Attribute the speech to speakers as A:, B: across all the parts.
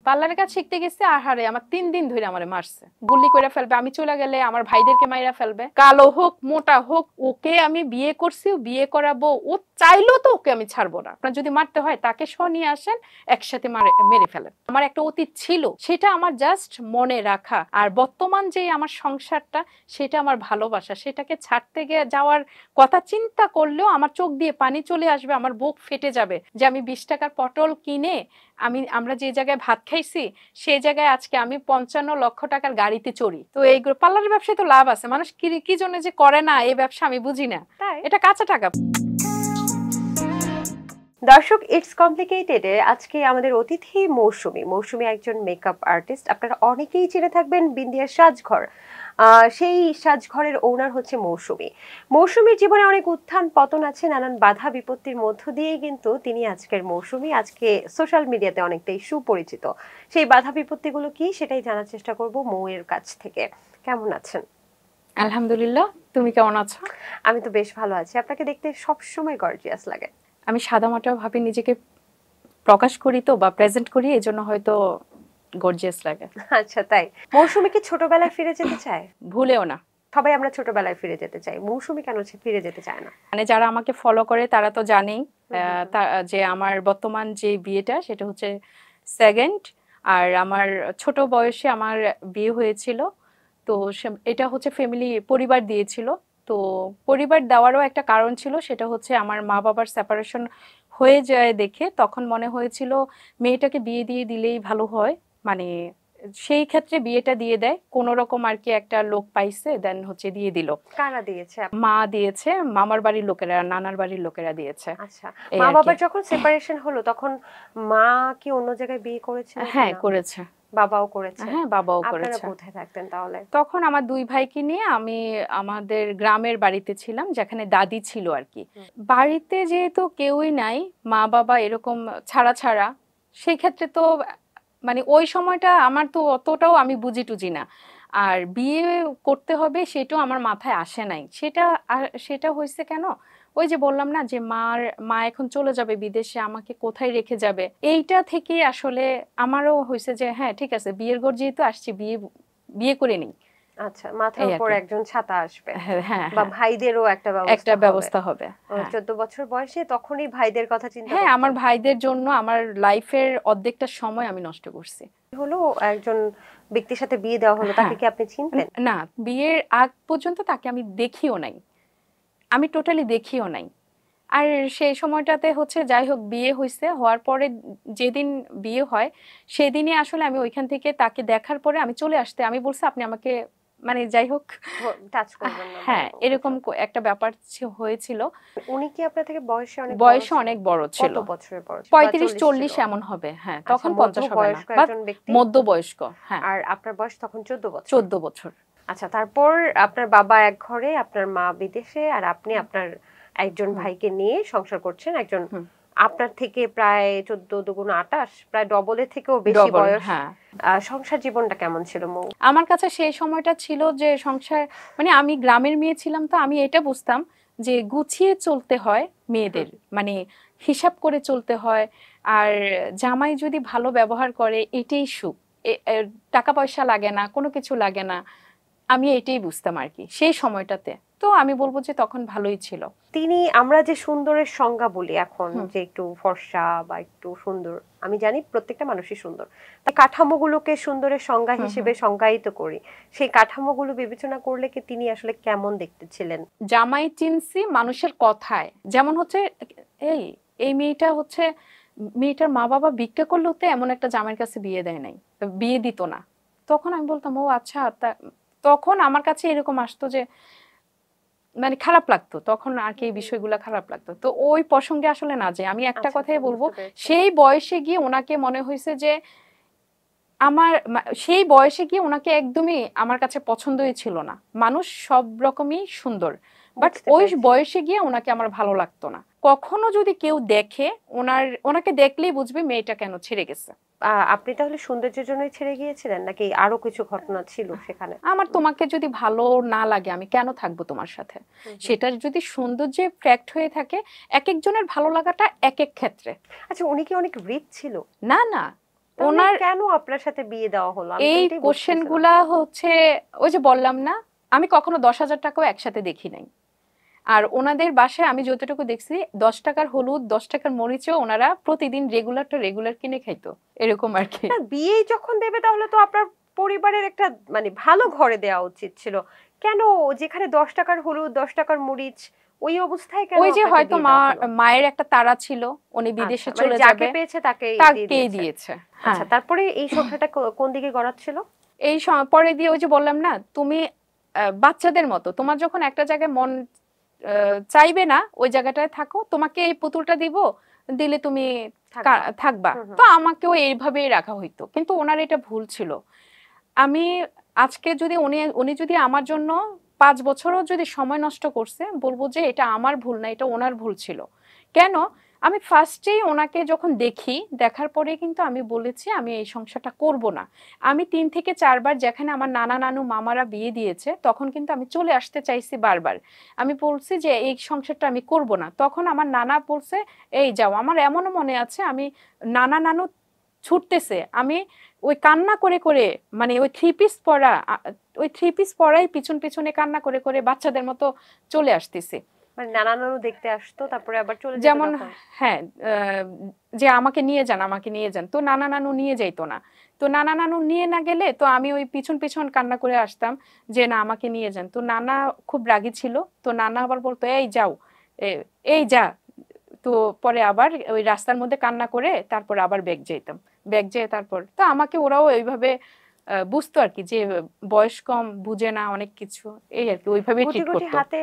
A: পার্লারের কাজ শিখতে গেছে, আহারে আমার 3 দিন ধরে আমারে মারছে, গুলি করে ফেলবে, আমি চলে গেলে আমার ভাইদেরকে মাইরা ফেলবে, কালো হোক মোটা হোক, ওকে আমি বিয়ে করছি, বিয়ে করাবো, ও চাইলেও তো ওকে আমি ছাড়বো না। আপনার যদি মারতে হয় তাকে নিয়ে আসেন, একসাথে মেরে ফেলেন। আমার একটা অতীত ছিল, সেটা আমার জাস্ট মনে রাখা। আর বর্তমান যে আমার সংসারটা, সেটা আমার ভালোবাসা, সেটাকে ছাড়তে গিয়ে যাওয়ার কথা চিন্তা করলেও আমার চোখ দিয়ে পানি চলে আসবে, আমার বুক ফেটে যাবে যে আমি 20 টাকার পটল কিনে আমরা যে জায়গায় ভাত খাইছি সেই জায়গায় আজকে আমি 55 লক্ষ টাকার গাড়িতে চড়ি। তো এইগুলো পার্লারের ব্যবসায় তো লাভ আছে, মানুষ কি জন্য যে করে না এই ব্যবসা আমি বুঝি না, এটা কাঁচা টাকা।
B: দর্শক, ইটস কমপ্লিকেটেড আজকে আমাদের অতিথি মৌসুমী একজন মেকআপ আর্টিস্ট। আপনারা অনেকেই চিনে থাকবেন বিন্দিয়ার সাজঘর, সেই সাজঘরের ওনার হচ্ছে মৌসুমীর জীবনে অনেক উত্থান পতন আছে, নানান বাধা বিপত্তির মধ্য দিয়ে কিন্তু তিনি আজকের মৌসুমী, আজকে সোশ্যাল মিডিয়াতে অনেকটাই সুপরিচিত। সেই বাধা বিপত্তিগুলো কি সেটাই জানার চেষ্টা করব মৌয়ের কাছ থেকে। কেমন আছেন?
A: আলহামদুলিল্লাহ, তুমি কেমন আছো?
B: আমি তো বেশ ভালো আছি। আপনাকে দেখতে সবসময় গর্জিয়াস লাগে।
A: আমি সাদামাটা ভাবে নিজেকে প্রকাশ করি তো বা প্রেজেন্ট করি, এজন্য হয়তো গর্জিয়াস লাগে।
B: আচ্ছা, তাই? মৌসুমী কি ছোটবেলায় ফিরে যেতে চায়?
A: ভুলেও না।
B: সবাই আমরা ছোটবেলায় ফিরে যেতে চাই, মৌসুমী কেন ফিরে যেতে চায় না?
A: মানে যারা আমাকে ফলো করে তারা তো জানেই যে আমার বর্তমান যে বিয়েটা সেটা হচ্ছে সেকেন্ড, আর আমার ছোট বয়সে আমার বিয়ে হয়েছিল। তো এটা হচ্ছে পরিবার দিয়েছিল। তো পরিবার দেওয়ারও একটা কারণ ছিল, সেটা হচ্ছে আমার মা বাবার সেপারেশন হয়ে যায় দেখে তখন মনে হয়েছিল মেয়েটাকে বিয়ে দিয়ে দিলেই ভালো হয়। মানে সেই ক্ষেত্রে বিয়েটা দিয়ে দেয় কোন রকম আর কি, একটা লোক পাইছে দেন হচ্ছে দিয়ে দিল।
B: কারা দিয়েছে?
A: মা দিয়েছে, মামার বাড়ির লোকেরা, নানার বাড়ির লোকেরা দিয়েছে।
B: আচ্ছা, মা বাবার যখন সেপারেশন হলো তখন মা কি অন্য জায়গায় বিয়ে করেছিল?
A: হ্যাঁ, করেছে।
B: বাবাও করেছে?
A: হ্যাঁ, বাবাও করেছে।
B: আপনারা কোথায় থাকতেন তাহলে?
A: তখন আমার 2 ভাইকে নিয়ে আমি আমাদের গ্রামের বাড়িতে ছিলাম, যেখানে দাদি ছিল আর কি। বাড়িতে যেহেতু কেউই নাই, মা বাবা এরকম ছাড়া, সেই ক্ষেত্রে তো মানে ওই সময়টা আমার তো অতটাও আমি বুঝি টুজি না, আর বিয়ে করতে হবে সেটাও আমার মাথায় আসে নাই। সেটা হয়েছে কেন, ওই যে বললাম না যে মা এখন চলে যাবে বিদেশে, আমাকে কোথায় রেখে যাবে, এইটা থেকে আসলে আমারও হয়েছে যে হ্যাঁ ঠিক আছে, বিয়ের ঘর যেহেতু আসছি, বিয়ে করে নিই।
B: আচ্ছা, মাথার উপর একজন ছাতা আসবে,
A: হ্যাঁ,
B: বা ভাইদেরও একটা ব্যবস্থা হবে। 14 বছর বয়সে তখনই ভাইদের কথা চিন্তা করতে?
A: হ্যাঁ, আমার ভাইদের জন্য আমার লাইফের অর্ধেকটা সময় আমি নষ্ট করছি।
B: হলো একজন ব্যক্তির সাথে বিয়ে দেওয়া হলো, তাকে কি আপনি চিনতেন?
A: না, বিয়ের আগ পর্যন্ত তাকে আমি দেখিও নাই, আমি টোটালি দেখিও নাই। আর সেই সময়টাতে হচ্ছে যাই হোক বিয়ে হয়েছে, হওয়ার পরে যেদিন বিয়ে হয় সেদিনই আসলে আমি ওইখান থেকে তাকে দেখার পরে আমি চলে আসতে, আমি বলছি আপনি আমাকে মানে যাই হোক
B: টাচ করবেন না।
A: হ্যাঁ, এরকম একটা ব্যাপার হয়েছিল।
B: উনি কি আপনার থেকে বয়সে
A: অনেক বড় ছিল?
B: কত বছরের বড়?
A: 35-40 এমন হবে। হ্যাঁ, তখন 50 হবে না, মধ্যবয়স্ক। হ্যাঁ,
B: আর আপনার বয়স তখন 14 বছর?
A: 14 বছর।
B: আচ্ছা, তারপর আপনার বাবা এক ঘরে, আপনার মা বিদেশে, আর আপনি আপনার একজন ভাইকে নিয়ে সংসার করছেন। একজন আপনার থেকে প্রায় 14 দুগুণ 28, প্রায় ডবলের থেকেও বেশি বয়স।
A: হ্যাঁ,
B: সংসার জীবনটা কেমন ছিল মৌ?
A: আমার কাছে সেই সময়টা ছিল যে সংসার মানে আমি গ্রামের মেয়ে ছিলাম, তো আমি এটা বুঝতাম যে গুছিয়ে চলতে হয় মেয়েদের, মানে হিসাব করে চলতে হয়। আর জামাই যদি ভালো ব্যবহার করে এটাই সুখ, টাকা পয়সা লাগে না, কোনো কিছু লাগে না, আমি এটাই বুঝতাম আর কি সেই সময়টাতে। তো আমি বলবো যে তখন ভালোই ছিল।
B: তিনি, আমরা যে সুন্দরের সংজ্ঞা বলি এখন, যে একটু ফর্সা বা একটু সুন্দর, আমি জানি প্রত্যেকটা মানুষই সুন্দর, কাঠামোগুলোকে সুন্দরের সংজ্ঞা হিসেবে সংজ্ঞায়িত করি, সেই কাঠামোগুলো বিবেচনা করলে কি তিনি আসলে কেমন দেখতে ছিলেন?
A: জামাই চিনছি মানুষের কথায়, যেমন হচ্ছে এই মেয়েটা হচ্ছে, মেয়েটার মা বাবা ভিক্ষা করলেও তো এমন একটা জামাইয়ের কাছে বিয়ে দেয় নাই, বিয়ে দিত না। তখন আমি বলতাম ও আচ্ছা, তখন আমার কাছে এরকম আসতো যে মানে খারাপ লাগতো, তখন আর কি এই বিষয়গুলো খারাপ লাগতো। তো ওই প্রসঙ্গে আসলে না, যে আমি একটা কথাই বলবো, সেই বয়সে গিয়ে ওনাকে মনে হয়েছে যে সেই বয়সে গিয়ে ওনাকে একদমই আমার কাছে পছন্দই ছিল না। মানুষ সব রকমই সুন্দর, বাট ওই বয়সে গিয়ে ওনাকে আমার ভালো লাগতো না। কখনো যদি কেউ দেখে ওনাকে দেখলেই বুঝবে মেয়েটা কেন ছেড়ে গেছে।
B: আপনি তাহলে সৌন্দর্যের জন্যই ছেড়ে গিয়েছিলেন, নাকি আরো কিছু ঘটনা ছিল সেখানে?
A: আমার তোমাকে যদি ভালো না লাগে আমি কেন থাকবো তোমার সাথে, সেটা যদি সৌন্দর্যে ফ্যাক্ট হয়ে থাকে, এক একজনের ভালো লাগাটা এক এক ক্ষেত্রে।
B: আচ্ছা, উনি কি অনেক রিচ ছিল?
A: না না,
B: ওনার কেন আপনার সাথে বিয়ে দেওয়া হলো?
A: এই কোশ্চেন গুলা হচ্ছে ওই যে বললাম না, আমি কখনো 10,000 টাকাও একসাথে দেখি নাই। আর ওনাদের বাসায় আমি যতটুকু দেখছি 10 টাকার হলুদ 10 টাকার মরিচও ওনারা প্রতিদিন রেগুলার কিনে খাইতো, এরকম আর কি।
B: বিয়ে যখন দেবে তাহলে তো আপনার পরিবারের একটা মানে ভালো ঘরে দেওয়া উচিত ছিল, কেন যেখানে 10 টাকার হলুদ 10 টাকার মরিচ ওই অবস্থায় কেন?
A: ওই যে হয়তো মায়ের একটা তাড়া ছিল, উনি বিদেশে চলে যাবে,
B: যাকে পেয়েছে
A: তাকেই দিয়েছে।
B: আচ্ছা, তারপরে এই সংসারটা কোন দিকে গড়াচ্ছিল?
A: এই পরে দিয়ে ওই যে বললাম না, তুমি বাচ্চাদের মতো, তোমার যখন একটা জায়গায় মন চাইবে না ওই জায়গাটায় থাকো, তোমাকে এই পুতুলটা দিব, দিলে তুমি থাকবা। তো আমাকেও এইভাবেই রাখা হইতো, কিন্তু ওনার এটা ভুল ছিল। আমি আজকে যদি উনি যদি আমার জন্য 5 বছরও যদি সময় নষ্ট করছে, বলবো যে এটা আমার ভুল না, এটা ওনার ভুল ছিল। কেন? আমি ফার্স্টেই ওনাকে যখন দেখার পরে কিন্তু আমি বলেছি আমি এই সংসারটা করব না। আমি 3 থেকে 4 বার যেখানে আমার নানা নানু মামারা বিয়ে দিয়েছে তখন কিন্তু আমি চলে আসতে চাইছি বারবার। আমি বলছি যে এই সংসারটা আমি করব না। তখন আমার নানা বলছে এই যাও। আমার এমনও মনে আছে আমি নানা নানু ছুটতেছে, আমি ওই কান্না করে করে, মানে ওই থ্রি পিস পরাই পিছন পিছনে কান্না করে করে বাচ্চাদের মতো চলে আসতেছি।
B: মানে নানা নানু দেখতে আসতো, তারপরে আবার চলে যেত।
A: যেমন হ্যাঁ, যে আমাকে নিয়ে যান, তো নানা নানু নিয়ে যাইতো না। তো নানা নানু নিয়ে না গেলে তো আমি ওই পিছন পিছন কান্না করে আসতাম যে না আমাকে নিয়ে যান। তো নানা খুব রাগী ছিল, তো নানা আবার বলতো এই যাও, এই যা। তো পরে আবার ওই রাস্তার মধ্যে কান্না করে তারপর আবার ব্যাগ যেয়ে তারপর তো আমাকে ওরাও এইভাবে বুঝতো আর কি, যে বয়স কম, বুঝে না অনেক কিছু, এই আর কি, ওইভাবে ট্রিট করতো।
B: হাতে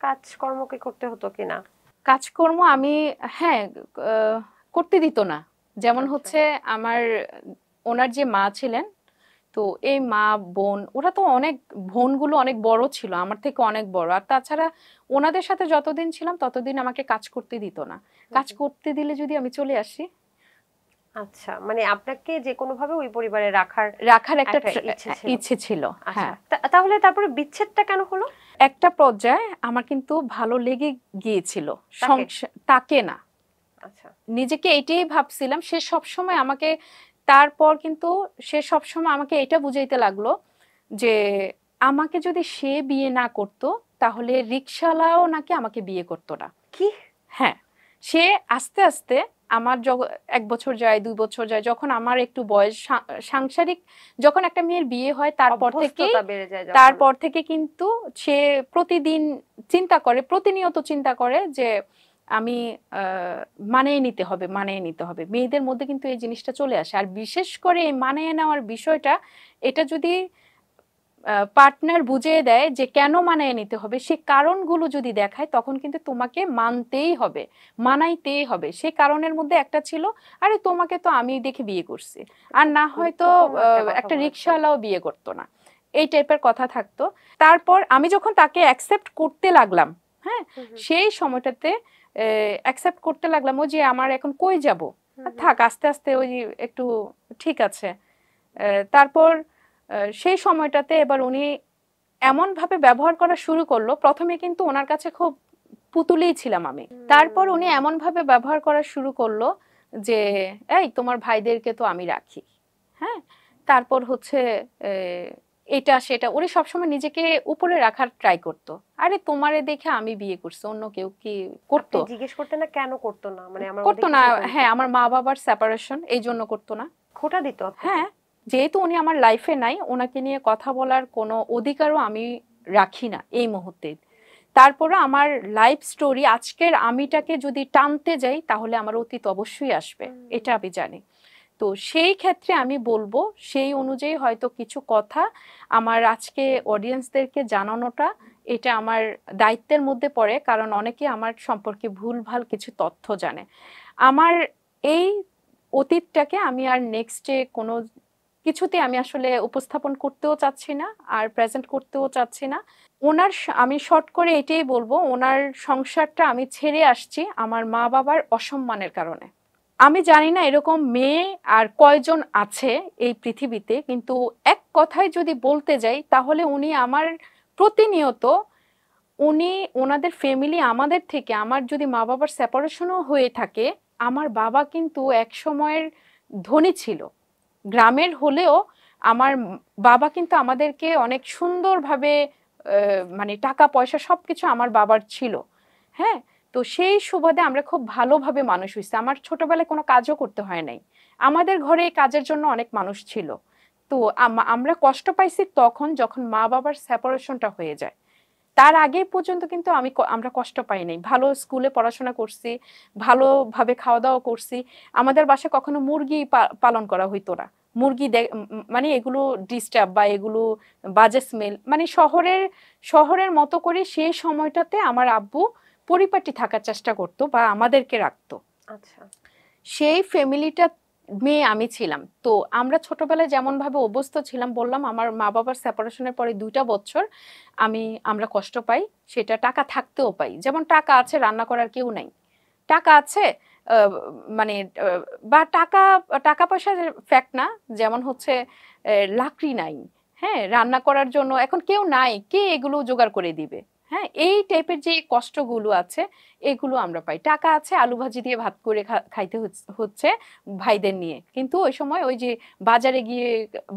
B: কাজকর্মকে করতে হতো কিনা?
A: কাজকর্ম আমি হ্যাঁ করতে দিত না। যেমন হচ্ছে আমার ওনার যে মা ছিলেন, তো এই মা বোন ওরা তো অনেক, বোনগুলো অনেক বড় ছিল, আমার থেকে অনেক বড়। আর তাছাড়া ওনাদের সাথে যতদিন ছিলাম ততদিন আমাকে কাজ করতে দিত না। কাজ করতে দিলে যদি আমি চলে আসি।
B: আচ্ছা, মানে আপনাকে যে কোনো ভাবে ওই পরিবারে
A: রাখার একটা ইচ্ছে ছিল। হ্যাঁ,
B: তাহলে তারপরে বিচ্ছেদটা কেন হলো?
A: একটা পর্যায়ে আমার কিন্তু ভালো লেগে গিয়েছিল তাকে না। আচ্ছা, নিজেকে এটাই ভাবছিলাম। সে সবসময় আমাকে, তারপর কিন্তু সে সবসময় আমাকে এটা বুঝাইতে লাগলো যে আমাকে যদি সে বিয়ে না করতো তাহলে রিকশাওয়ালাও নাকি আমাকে বিয়ে করতো না।
B: কি?
A: হ্যাঁ, সে আস্তে আস্তে আমার 1 বছর যায় 2 বছর যায়, যখন আমার একটু বয়স, সাংসারিক যখন একটা মেয়ের বিয়ে হয় তারপর থেকে কিন্তু সে প্রতিদিন প্রতিনিয়ত চিন্তা করে যে আমি মানিয়ে নিতে হবে। মেয়েদের মধ্যে কিন্তু এই জিনিসটা চলে আসে। আর বিশেষ করে এই মানিয়ে নেওয়ার বিষয়টা, এটা যদি পার্টনার বুঝিয়ে দেয় যে কেন মানিয়ে নিতে হবে, সে কারণগুলো যদি দেখায়, তখন কিন্তু তোমাকে মানাইতেই হবে। সেই কারণের মধ্যে একটা ছিল, আরে তোমাকে তো আমি দেখে বিয়ে করছি, আর না হয়তো একটা রিকশাওয়ালাও বিয়ে করতো না, এই টাইপের কথা থাকতো। তারপর আমি যখন তাকে অ্যাকসেপ্ট করতে লাগলাম, হ্যাঁ, সেই সময়টাতে অ্যাকসেপ্ট করতে লাগলাম ও যে আমার এখন কই যাব, থাক আস্তে আস্তে ওই একটু ঠিক আছে। তারপর সেই সময়টাতে এবার উনি এমন ভাবে ব্যবহার করা শুরু করলো, প্রথমে কিন্তু ওনার কাছে খুব পুতুলেই ছিলাম আমি, তারপর উনি এমন ভাবে ব্যবহার করা শুরু করলো যে এই তোমার ভাইদেরকে তো আমি রাখি, হ্যাঁ, তারপর হচ্ছে এটা সেটা, উনি সবসময় নিজেকে উপরে রাখার ট্রাই করতো। আরে তোমারে দেখে আমি বিয়ে করছি, অন্য কেউ কি করতো?
B: জিজ্ঞেস করতে না কেন করতো না, মানে
A: করতো না। হ্যাঁ, আমার মা বাবার সেপারেশন, এই জন্য করতো না,
B: খোটা দিত।
A: হ্যাঁ, যেহেতু উনি আমার লাইফে নাই, ওনাকে নিয়ে কথা বলার কোনো অধিকারও আমি রাখি না এই মুহূর্তে। তারপরে আমার লাইফ স্টোরি, আজকের আমিটাকে যদি টানতে যাই তাহলে আমার অতীত অবশ্যই আসবে, এটা আমি জানি। তো সেই ক্ষেত্রে আমি বলবো সেই অনুযায়ী হয়তো কিছু কথা আমার আজকে অডিয়েন্সদেরকে জানানোটা, এটা আমার দায়িত্বের মধ্যে পড়ে, কারণ অনেকে আমার সম্পর্কে ভুলভাল কিছু তথ্য জানে। আমার এই অতীতটাকে আমি আর নেক্সটে কোনো কিছুতে আমি আসলে উপস্থাপন করতেও চাচ্ছি না, আর প্রেজেন্ট করতেও চাচ্ছি না। আমি শর্ট করে এটাই বলবো, ওনার সংসারটা আমি ছেড়ে আসছি আমার মা বাবার অসম্মানের কারণে। আমি জানি না এরকম মেয়ে আর কয়জন আছে এই পৃথিবীতে, কিন্তু এক কথায় যদি বলতে যাই তাহলে উনি আমার প্রতিনিয়ত, ওনাদের ফ্যামিলি আমাদের থেকে, আমার যদি মা বাবার সেপারেশনও হয়ে থাকে, আমার বাবা কিন্তু এক সময়ের ধনী ছিল, গ্রামের হলেও আমার বাবা কিন্তু আমাদেরকে অনেক সুন্দরভাবে মানে টাকা পয়সা সবকিছু আমার বাবার ছিল। হ্যাঁ, তো সেই সুবাদে আমরা খুব ভালোভাবে মানুষ হয়েছি। আমার ছোটবেলায় কোনো কাজও করতে হয় নাই। আমাদের ঘরে এই কাজের জন্য অনেক মানুষ ছিল। তো আমরা কষ্ট পাইছি তখন যখন মা বাবার সেপারেশনটা হয়ে যায়। তার আগে পর্যন্ত কিন্তু আমরা কষ্ট পাই নাই। ভালো স্কুলে পড়াশোনা করছি, ভালোভাবে খাওয়া দাওয়া করছি। আমাদের বাসায় কখনো মুরগি পালন করা হইতো না। মুরগি মানে এগুলো ডিস্টার্ব বা এগুলো বাজে স্মেল, মানে শহরের মতো করে সেই সময়টাতে আমার আব্বু পরিপাটি থাকার চেষ্টা করতো বা আমাদেরকে রাখতো।
B: আচ্ছা,
A: সেই ফ্যামিলিটা মেয়ে আমি ছিলাম। তো আমরা ছোটবেলায় যেমন ভাবে অভ্যস্ত ছিলাম, বললাম আমার মা বাবার সেপারেশনের পরে 2টা বছর আমরা কষ্ট পাই, সেটা টাকা থাকতেও পাই। যেমন টাকা আছে, রান্না করার কেউ নাই, টাকা আছে আহ, মানে বা টাকা পয়সা ফ্যাক্ট না, যেমন হচ্ছে লাকড়ি নাই, হ্যাঁ, রান্না করার জন্য এখন কেউ নাই, কে এগুলো জোগাড় করে দিবে? হ্যাঁ, এই টাইপের যে কষ্টগুলো আছে এগুলো আমরা পাই। টাকা আছে, আলু ভাজি দিয়ে ভাত করে খাইতে হচ্ছে ভাইদের নিয়ে, কিন্তু ওই সময় ওই যে বাজারে গিয়ে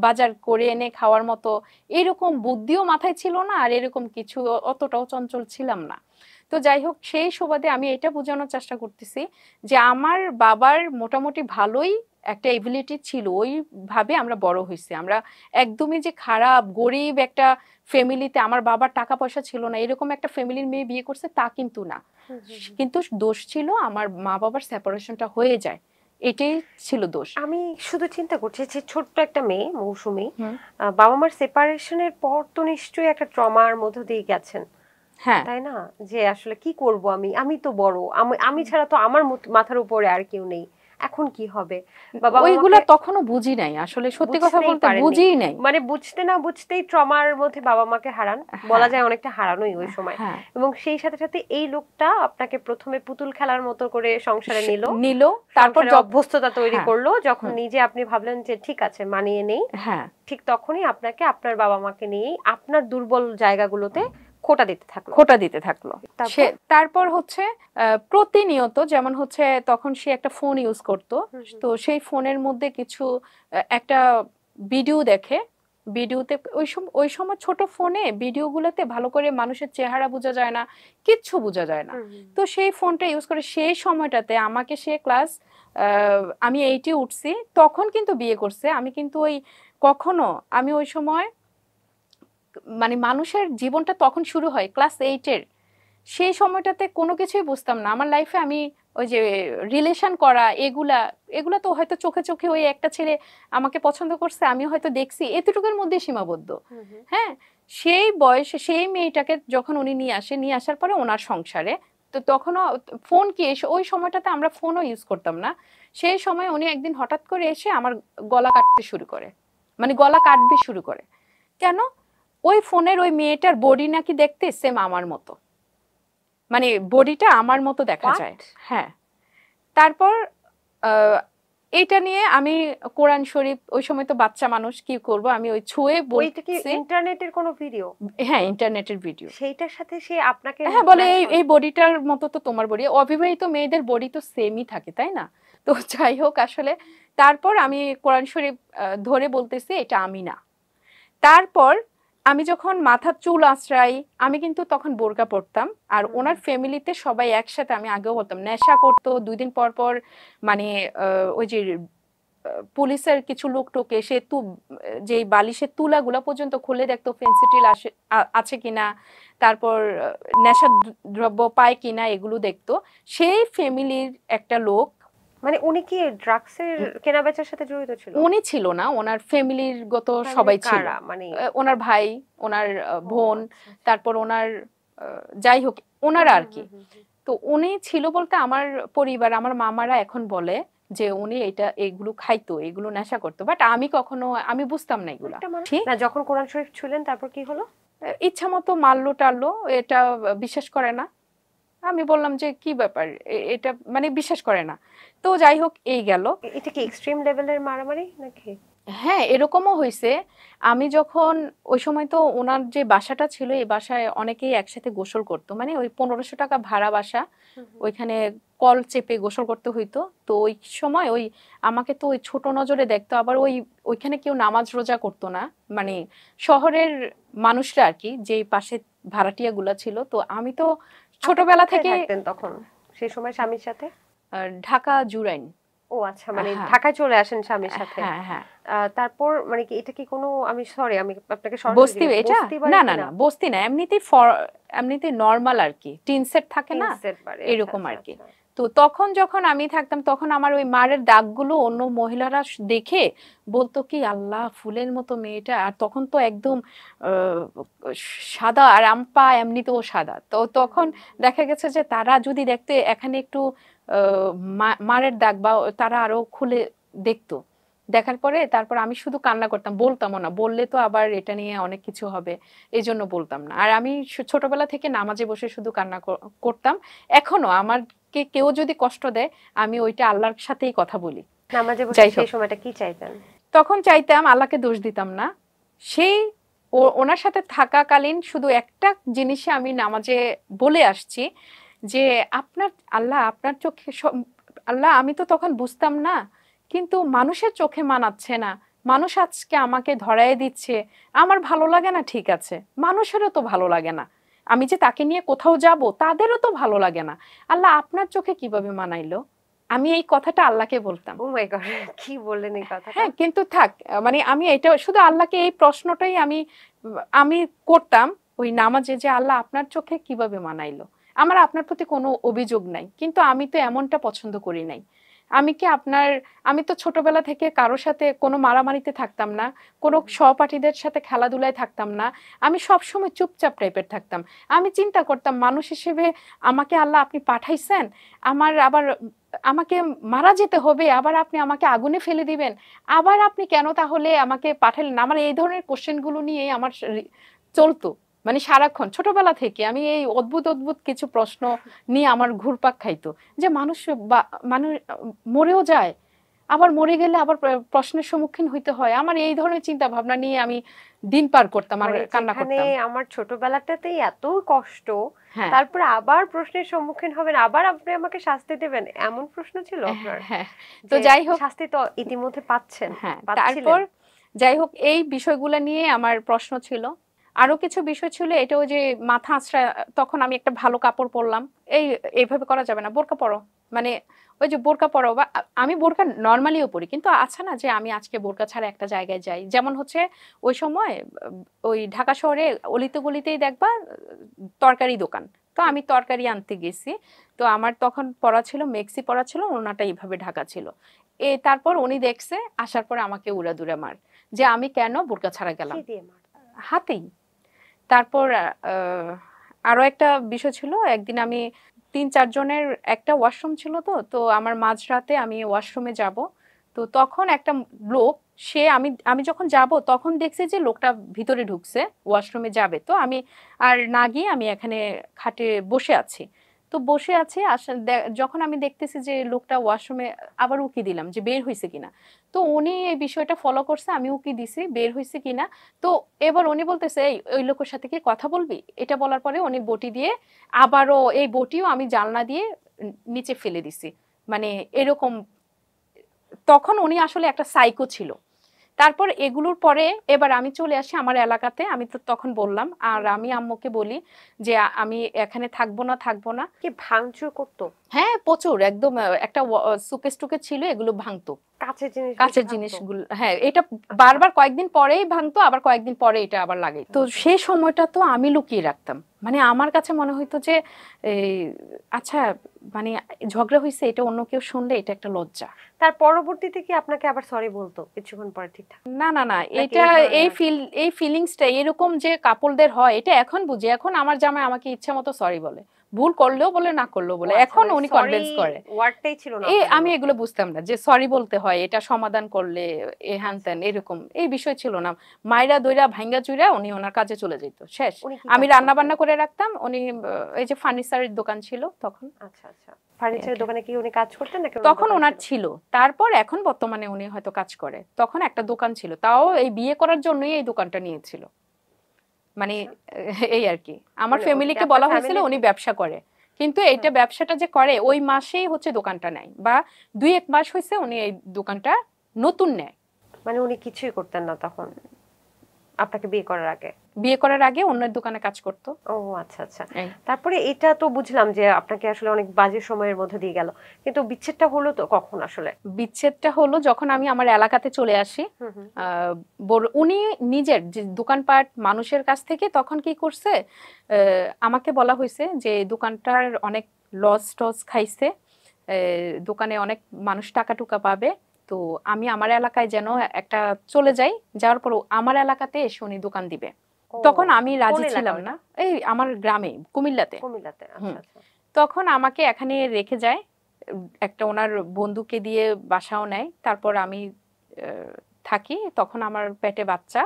A: বাজার করে এনে খাওয়ার মতো এরকম বুদ্ধিও মাথায় ছিল না, আর এরকম কিছু অতটাও চঞ্চল ছিলাম না। তো যাই হোক, সেই সুবাদে আমি এটা বোঝানোর চেষ্টা করতেছি যে আমার বাবার মোটামুটি ভালোই একটা এবিলিটি ছিল, ওইভাবে আমরা বড় হয়েছি। আমরা একদমই যে খারাপ গরিব একটা ফ্যামিলিতে, আমার বাবার টাকা পয়সা ছিল না এরকম একটা ফ্যামিলির মেয়ে বিয়ে করছে তা কিন্তু না। কিন্তু দোষ ছিল আমার মা বাবার সেপারেশনটা হয়ে যায়, এটাই ছিল দোষ।
B: আমি শুধু চিন্তা করছি যে ছোট্ট একটা মেয়ে মৌসুমী, বাবা মার সেপারেশনের পর তো নিশ্চয়ই একটা ট্রমার মধ্য দিয়ে গেছেন,
A: হ্যাঁ,
B: তাই না? যে আসলে কি করব, আমি তো বড়, আমি ছাড়া তো আমার মাথার উপরে আর কেউ নেই, এখন কি হবে? বাবা
A: ওইগুলা
B: আমাকে
A: তখনো বুঝি নাই, আসলে সত্যি কথা
B: বুঝতেই
A: বলতে
B: পারেননি,
A: বুঝিই নাই।
B: মানে বুঝতে না বুঝতেই ট্রমার মধ্যে বাবা মাকে হারান, বলা যায় অনেকটা হারানোই ওই সময়।
A: হ্যাঁ,
B: এবং সেই সাথে সাথে এই লোকটা আপনাকে প্রথমে পুতুল খেলার মতো করে সংসারে নিল,
A: তারপর
B: সংসারে অভ্যস্ততা তৈরি
A: হ্যাঁ,
B: করলো, যখন নিজে আপনি ভাবলেন যে ঠিক আছে মানিয়ে নেই,
A: হ্যাঁ,
B: ঠিক তখনই আপনাকে আপনার বাবা মাকে নিয়েই আপনার দুর্বল জায়গাগুলোতে খোঁটা দিতে থাকলো।
A: তারপর হচ্ছে প্রতিনিয়ত, যেমন হচ্ছে তখন সে একটা ফোন ইউজ করতো, তো সেই ফোনের মধ্যে কিছু একটা ভিডিও দেখে। ভিডিওতে ওই সময় ছোট ফোনে ভিডিওগুলোতে ভালো করে মানুষের চেহারা বোঝা যায় না, কিচ্ছু বোঝা যায় না। তো সেই ফোনটা ইউজ করে সেই সময়টাতে আমাকে সে আমি 8-এ উঠছি, তখন কিন্তু বিয়ে করছে। আমি কিন্তু আমি ওই সময় মানে মানুষের জীবনটা তখন শুরু হয় ক্লাস 8-এর, সেই সময়টাতে কোনো কিছুই বুঝতাম না। আমার লাইফে আমি ওই যে রিলেশন করা এগুলা এগুলা তো হয়তো চোখে চোখে ওই একটা ছেলে আমাকে পছন্দ করছে, আমি হয়তো দেখছি, এতটুকুর মধ্যে সীমাবদ্ধ। হ্যাঁ, সেই বয়সে সেই মেয়েটাকে যখন উনি নিয়ে আসার পরে ওনার সংসারে, তো তখনও ফোন কি ওই সময়টাতে আমরা ফোনও ইউজ করতাম না। সেই সময় উনি একদিন হঠাৎ করে এসে আমার গলা কাটতে শুরু করে, মানে গলা কাটবে শুরু করে। কেন? ওই ফোনের ওই মেয়েটার বডি নাকি দেখতে সেম আমার মতো, মানে বডিটা আমার মতো দেখা যায়। হ্যাঁ, তারপর এইটা নিয়ে আমি কোরআন শরীফ, ওই সময় তো বাচ্চা মানুষ কি করব, আমি ওই ছুঁয়ে বলছি।
B: ইন্টারনেটের কোনো ভিডিও?
A: হ্যাঁ, ইন্টারনেটের ভিডিও।
B: সেইটার সাথে সে আপনাকে
A: হ্যাঁ, বলে এই বডিটার মতো তো তোমার বডি, অবিবাহিত মেয়েদের বডি তো সেমই থাকে তাই না? তো যাই হোক, আসলে তারপর আমি কোরআন শরীফ ধরে বলতেছি এটা আমি না। তারপর আমি যখন মাথার চুল আঁচড়াই, আমি কিন্তু তখন বোরকা পরতাম। আর ওনার ফ্যামিলিতে সবাই একসাথে, আমি আগেও বলতাম, নেশা করতো 2 দিন পর পর, মানে ওই যে পুলিশের কিছু লোক টোকে, সে যে বালিশের তুলাগুলা পর্যন্ত খুলে দেখতো ফেন্সিডিল আছে কিনা, তারপর নেশা দ্রব্য পায় কিনা এগুলো দেখতো। সেই ফ্যামিলির একটা লোক,
B: মানে উনি কি ড্রাগসের কেনাবেচার সাথে জড়িত ছিল?
A: উনি ছিল না, ওনার ফ্যামিলির গত সবাই ছিল,
B: মানে
A: ওনার ভাই, ওনার বোন, তারপর ওনার যাই হোক ওনারা আর কি। তো উনি ছিল বলতে আমার পরিবার, আমার মামারা এখন বলে যে উনি এগুলো খাইতো, এগুলো নেশা করতো, বাট আমি বুঝতাম না এগুলো।
B: না, যখন কোরআন শরীফ ছুঁলেন তারপর কি হলো?
A: ইচ্ছা মতো মারলো টারলো, এটা বিশ্বাস করে না। আমি বললাম যে কি ব্যাপার, এটা মানে বিশ্বাস করে না। তো যাই হোক, এই গেল।
B: এটা কি এক্সট্রিম লেভেলের মারামারি নাকি?
A: হ্যাঁ, এরকমও হইছে। আমি যখন ওই সময় তো উনার যে বাসাটা ছিল, এই বাসায় অনেকেই একসাথে গোসল করত। মানে ওই ১৫০০ টাকা ভাড়া বাসা। ওইখানে কল চেপে গোসল করতে হইতো। তো ওই সময় আমাকে তো ওই ছোট নজরে দেখতো। আবার ওইখানে কেউ নামাজ রোজা করতো না। মানে শহরের মানুষরা আরকি, যেই পাশে ভাড়াটিয়াগুলা ছিল। তো আমি তো
B: আপনি
A: ছোটবেলা
B: কোথায়
A: থেকে
B: থাকতেন তখন সেই সময় স্বামীর সাথে?
A: ঢাকা জুরাইন।
B: ও আচ্ছা, মানে
A: হ্যাঁ,
B: ঢাকায় চলে আসেন স্বামীর সাথে।
A: হ্যাঁ, হ্যাঁ।
B: তারপর মানে কি এটা কি কোনো, আমি সরি আমি আপনাকে সরাসরি
A: বস্তি
B: জিজ্ঞেস,
A: এটা?
B: বস্তি বাড়ি
A: না, না,
B: কিনা?
A: না, বস্তি না। এমনিতে নরমাল আরকি। টিন সেট থাকে
B: তিন
A: না?
B: সেট বাড়ি, আচ্ছা
A: এরকম
B: আচ্ছা
A: আরকি।
B: আচ্ছা।
A: তো তখন যখন আমি থাকতাম, তখন আমার ওই মারের দাগগুলো অন্য মহিলারা দেখে বলতো কি, আল্লাহ ফুলের মতো মেয়েটা। আর তখন তো একদম সাদা, আর আম্পা এমনিতেও সাদা। তো তখন দেখা গেছে যে তারা যদি দেখতে এখানে একটু মারের দাগ, বা তারা আরো খুলে দেখতো। দেখার পরে তারপর আমি শুধু কান্না করতাম, বলতামও না। বললে তো আবার এটা নিয়ে অনেক কিছু হবে, এই জন্য বলতাম না। আর আমি ছোটবেলা থেকে নামাজে বসে শুধু কান্না করতাম। এখনো আমাকে কেউ যদি কষ্ট দেয়, আমি ওইটা আল্লাহর সাথেই কথা বলি।
B: নামাজে বসে
A: যাই
B: সেই
A: হোক,
B: সময়টা কি চাইতেন?
A: তখন চাইতাম, আল্লাহকে দোষ দিতাম না। সেই ওনার সাথে থাকাকালীন শুধু একটা জিনিসে আমি নামাজে বলে আসছি, যে আপনার আল্লাহ, আপনার চোখে আল্লাহ, আমি তো তখন বুঝতাম না, কিন্তু মানুষের চোখে মানাচ্ছে না। মানুষ আজকে আমাকে ধরায় দিচ্ছে। আমার ভালো লাগে না, ঠিক আছে, মানুষেরও তো ভালো লাগে না। আমি যে তাকে নিয়ে কোথাও যাব, তাদেরও তো ভালো লাগে না। আল্লাহ, আপনার চোখে কিভাবে মানাইলো? আমি এই কথাটা আল্লাহকে বলতাম।
B: ও মাই গড, কি বললেন এই কথাটা!
A: হ্যাঁ, কিন্তু থাক, মানে আমি এটা শুধু আল্লাহকে এই প্রশ্নটাই আমি আমি করতাম ওই নামাজে, যে আল্লাহ আপনার চোখে কিভাবে মানাইলো। আমার আপনার প্রতি কোনো অভিযোগ নাই, কিন্তু আমি তো এমনটা পছন্দ করি নাই। আমি কি আপনার আমি তো ছোটবেলা থেকে কারোর সাথে কোনো মারামারিতে থাকতাম না, কোনো সহপাঠীদের সাথে খেলাধুলায় থাকতাম না। আমি সবসময় চুপচাপ টাইপের থাকতাম। আমি চিন্তা করতাম, মানুষ হিসেবে আমাকে আল্লাহ আপনি পাঠাইছেন, আবার আমাকে মারা যেতে হবে, আবার আপনি আমাকে আগুনে ফেলে দিবেন, আবার আপনি কেন তাহলে আমাকে পাঠালেন? আমার এই ধরনের কোশ্চেন গুলো নিয়ে আমার চলতো। মানে সারাক্ষণ ছোটবেলা থেকে আমি এই অদ্ভুত অদ্ভুত কিছু প্রশ্ন নিয়ে আমার ঘুরপাক খাইতো, যে মানুষ মরেও যায়, আবার মরে গেলে আবার প্রশ্নের সম্মুখীন হইতে হয়। আমার এই ধরনের চিন্তা ভাবনা নিয়ে আমি দিন পার করতাম আর
B: মানে
A: কান্না
B: যেখানে
A: করতাম।
B: আমার ছোটবেলাটাতেই এত কষ্ট,
A: হ্যাঁ,
B: তারপরে আবার প্রশ্নের সম্মুখীন হবেন, আবার আপনি আমাকে শাস্তি দেবেন, এমন প্রশ্ন ছিল আপনার?
A: হ্যাঁ। তো
B: যে
A: যাই হোক,
B: শাস্তি তো ইতিমধ্যে পাচ্ছেন,
A: হ্যাঁ,
B: পাচ্ছিলেন।
A: তারপর যাই হোক, এই বিষয়গুলো নিয়ে আমার প্রশ্ন ছিল। আরো কিছু বিষয় ছিল, এটা ওই যে মাথা আঁচড়া, তখন আমি একটা ভালো কাপড় পরলাম। এইভাবে করা যাবে না, বোরকা পরো। মানে ওই যে বোরকা পরো, বা আমি বোরকা নর্মালিও পরি, কিন্তু আছে না যে আমি আজকে বোরকা ছাড়া একটা জায়গায় যাই। যেমন হচ্ছে ওই সময় ওই ঢাকা শহরে অলিতে গলিতেই দেখবা তরকারি দোকান। তো আমি তরকারি আনতে গেছি। তো আমার তখন পরা ছিল, মেক্সি পরা ছিল, ওনাটা এইভাবে ঢাকা ছিল। তারপর উনি দেখছে, আসার পরে আমাকে উড়াদুরা মার, যে আমি কেন বোরকা ছাড়া
B: কি
A: গেলাম,
B: দিয়ে মার?
A: হাতেই। তারপর আরো একটা বিষয় ছিল, একদিন আমি ৩-৪ জনের একটা ওয়াশরুম ছিল। তো আমার মাঝরাতে আমি ওয়াশরুমে যাব। তো তখন একটা লোক, আমি যখন যাব তখন দেখছি যে লোকটা ভিতরে ঢুকছে, ওয়াশরুমে যাবে। তো আমি আর না গিয়ে আমি এখানে খাটে বসে আছি। তো বসে আছি, যখন আমি দেখতেছি যে লোকটা ওয়াশরুমে, আবার উকি দিলাম যে বের হয়েছে কিনা। তো উনি এই বিষয়টা ফলো করছে, আমি উকি দিছি বের হয়েছে কিনা। তো এবার উনি বলতেছে, এই ওই লোকের সাথে কি কথা বলবি? এটা বলার পরে উনি বটি দিয়ে, আবারও এই বটিও আমি জানলা দিয়ে নিচে ফেলে দিছি। মানে এরকম। তখন উনি আসলে একটা সাইকো ছিল। তারপর এগুলোর পরে এবার আমি চলে আসি আমার এলাকাতে। আমি তো তখন বললাম, আর আমি আম্মুকে বলি যে আমি এখানে থাকবো না।
B: কি ভাঙচুর করতো?
A: হ্যাঁ, প্রচুর, একদম একটা সুকেস টুকেস ছিল, এগুলো ভাঙতো।
B: কাছের জিনিস বেশি
A: কাঁচের
B: ভাঙতো?
A: জিনিসগুলো, হ্যাঁ, এটা বারবার কয়েকদিন পরেই ভাঙতো, আবার কয়েকদিন পরে এটা আবার লাগাই। তো সেই সময়টা তো আমি লুকিয়ে রাখতাম। মানে আমার কাছে মনে হইতো যে এই, আচ্ছা, মানে ঝগড়া হয়েছে, এটা অন্য কেউ শুনলে এটা একটা লজ্জা।
B: তার পরবর্তীতে কি আপনাকে আবার সরি বলতো কিছুক্ষণ পরে ঠিকঠাক,
A: না, না, না,
B: নাকি
A: এটা
B: এই ধরনের?
A: এই ফিলিংসটা এরকম যে কাপলদের হয়, এটা এখন বুঝি। এখন আমার জামাই আমাকে ইচ্ছা মতো সরি বলে, ভুল করলেও বলে, না করলেও
B: ও
A: বলে,
B: আচ্ছা,
A: এখন
B: মানে
A: উনি
B: সরি
A: কনভিন্স করে।
B: ওয়ার্ডটাই ছিল না আপনাদের
A: আমি
B: মধ্যে।
A: এগুলো বুঝতাম না যে সরি বলতে হয়, এটা সমাধান করলে হ্যান
B: আচ্ছা
A: ত্যান,
B: আচ্ছা।
A: এরকম এই বিষয় ছিল না। মাইরা দইরা ভাঙ্গা চুইরা উনি ওনার কাজে চলে যেত, শেষ।
B: উনি কি
A: আমি
B: কাজ
A: রান্না
B: করতেন?
A: বান্না করে রাখতাম, উনি এই যে ফার্নিচারের দোকান ছিল তখন।
B: আচ্ছা আচ্ছা। ফার্নিচারের দোকানে কি উনি কাজ করতেন নাকি
A: তখন ওনার ছিল, তারপর এখন বর্তমানে উনি হয়তো কাজ করে। তখন একটা দোকান ছিল, তাও এই বিয়ে করার জন্যই এই দোকানটা নিয়েছিল। মানে এই আর কি, আমার ফ্যামিলিকে বলা হয়েছিল উনি ব্যবসা করে, কিন্তু এইটা ব্যবসাটা যে করে ওই মাসেই হচ্ছে দোকানটা নেয়, বা 2-1 মাস হয়েছে উনি এই দোকানটা নতুন নেয়।
B: মানে উনি কিছুই করতেন না তখন আপনাকে বিয়ে করার আগে?
A: বিয়ে করার আগে অন্যের দোকানে কাজ করতো।
B: ও আচ্ছা আচ্ছা। তারপরে এটা তো বুঝলাম যে আপনাকে আসলে অনেক বাজে সময়ের মধ্যে দিয়ে গেল, কিন্তু বিচ্ছেদটা হলো তো কখন আসলে?
A: বিচ্ছেদটা হলো যখন আমি আমার এলাকাতে চলে আসি। উনি নিজের যে দোকানপাট মানুষের কাছ থেকে তখন কি করছে, আমাকে বলা হয়েছে যে দোকানটার অনেক লস টস খাইছে, দোকানে অনেক মানুষ টাকা টুকা পাবে, তো আমি আমার এলাকায় যেন একটা চলে যাই, যাওয়ার পর আমার এলাকাতে এসে উনি দোকান দিবে। তখন আমি রাজি ছিলাম না, এই আমার গ্রামে কুমিল্লাতে। তখন আমাকে এখানে রেখে যায়, একটা ওনার বন্ধুকে দিয়ে বাসাও নেয়, তারপর আমি থাকি। তখন আমার পেটে বাচ্চা,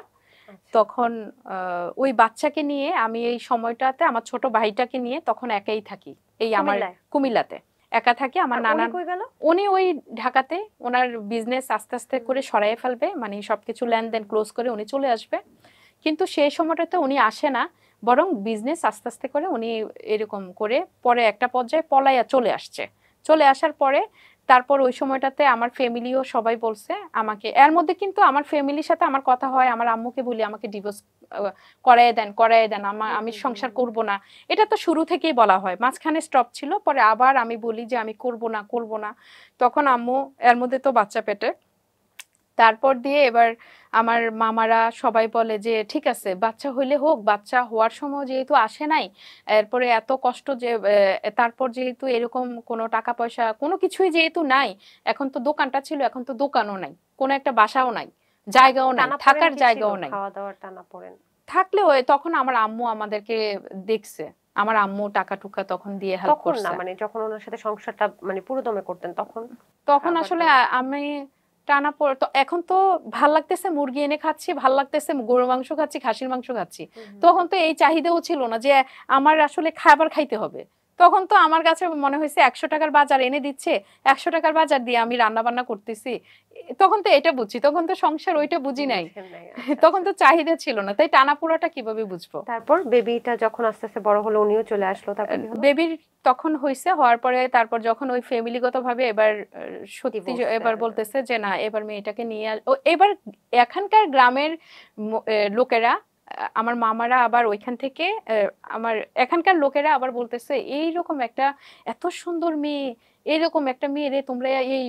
A: তখন ওই বাচ্চাকে নিয়ে আমি এই সময়টাতে আমার ছোট ভাইটাকে নিয়ে তখন একাই থাকি, এই আমার কুমিল্লাতে একা থাকি। আমার নানা, উনি ওই ঢাকাতে ওনার বিজনেস আস্তে আস্তে করে সরাইয়ে ফেলবে, মানে সবকিছু লেনদেন ক্লোজ করে উনি চলে আসবে, কিন্তু সেই সময়টাতে উনি আসে না, বরং বিজনেস আস্তে আস্তে করে উনি এরকম করে পরে একটা পর্যায়ে পলাইয়া চলে আসছে। চলে আসার পরে তারপর ওই সময়টাতে আমার ফ্যামিলিও সবাই বলছে আমাকে, এর মধ্যে কিন্তু আমার ফ্যামিলির সাথে আমার কথা হয়, আমার আম্মুকে বলি আমাকে ডিভোর্স করায় দেন, আমি সংসার করব না, এটা তো শুরু থেকেই বলা হয়, মাঝখানে স্টপ ছিল, পরে আবার আমি বলি যে আমি করব না। তখন আম্মু, এর মধ্যে তো বাচ্চা পেটে, তারপর দিয়ে এবার আমার মামারা সবাই বলে যে ঠিক আছে বাচ্চা হইলে হোক, বাচ্চা হওয়ার সময় যেহেতু আসে নাই, এরপরে এত কষ্ট যে, তারপর যেহেতু এরকম কোনো টাকা পয়সা কোনো কিছুই যেহেতু নাই, এখন তো দোকানটা ছিল, এখন তো দোকানও নাই, কোনো একটা বাসাও নাই, জায়গাও নাই, থাকার জায়গাও নাই,
B: খাওয়া দাওয়ার টানা পড়েন
A: থাকলেও তখন আমার আম্মু আমাদেরকে দেখছে, আমার আম্মু টাকা টুকা তখন দিয়ে হেল্প করছে।
B: মানে যখন ওনার সাথে সংসারটা মানে পুরোদমে করতেন
A: তখন আসলে আমি টানা পড়ে, তো এখন তো ভাল লাগতেছে মুরগি এনে খাচ্ছি, ভাল লাগতেছে গরুর মাংস খাচ্ছি, খাসির মাংস খাচ্ছি, তখন তো এই চাহিদাও ছিল না যে আমার আসলে খাবার খাইতে হবে। তখন তো আমার কাছে মনে হয়েছে 100 টাকার বাজার এনে দিচ্ছে, 100 টাকার বাজার দিয়ে আমি রান্না বান্না করতেছি, তখন তো এটা বুঝছি, তখন তো সংসার ওইটা বুঝি নাই, তখন তো চাহিদা ছিল না, তাই টানা পোড়াটা কিভাবে বুঝবো।
B: তারপর বেবিটা যখন আস্তে আস্তে বড় হলো উনিও চলে আসলো, তারপর
A: বেবির তখন হয়েছে, হওয়ার পরে তারপর যখন ওই ফ্যামিলিগতভাবে এবার সত্যি এবার বলতেছে যে না এবার মেয়েটাকে নিয়ে এবার এখানকার গ্রামের লোকেরা, আমার মামারা আবার ওইখান থেকে আমার এখানকার লোকেরা আবার বলতেছে এইরকম একটা এত সুন্দর মেয়ে, এরকম একটা মেয়ে রে তোমরা এই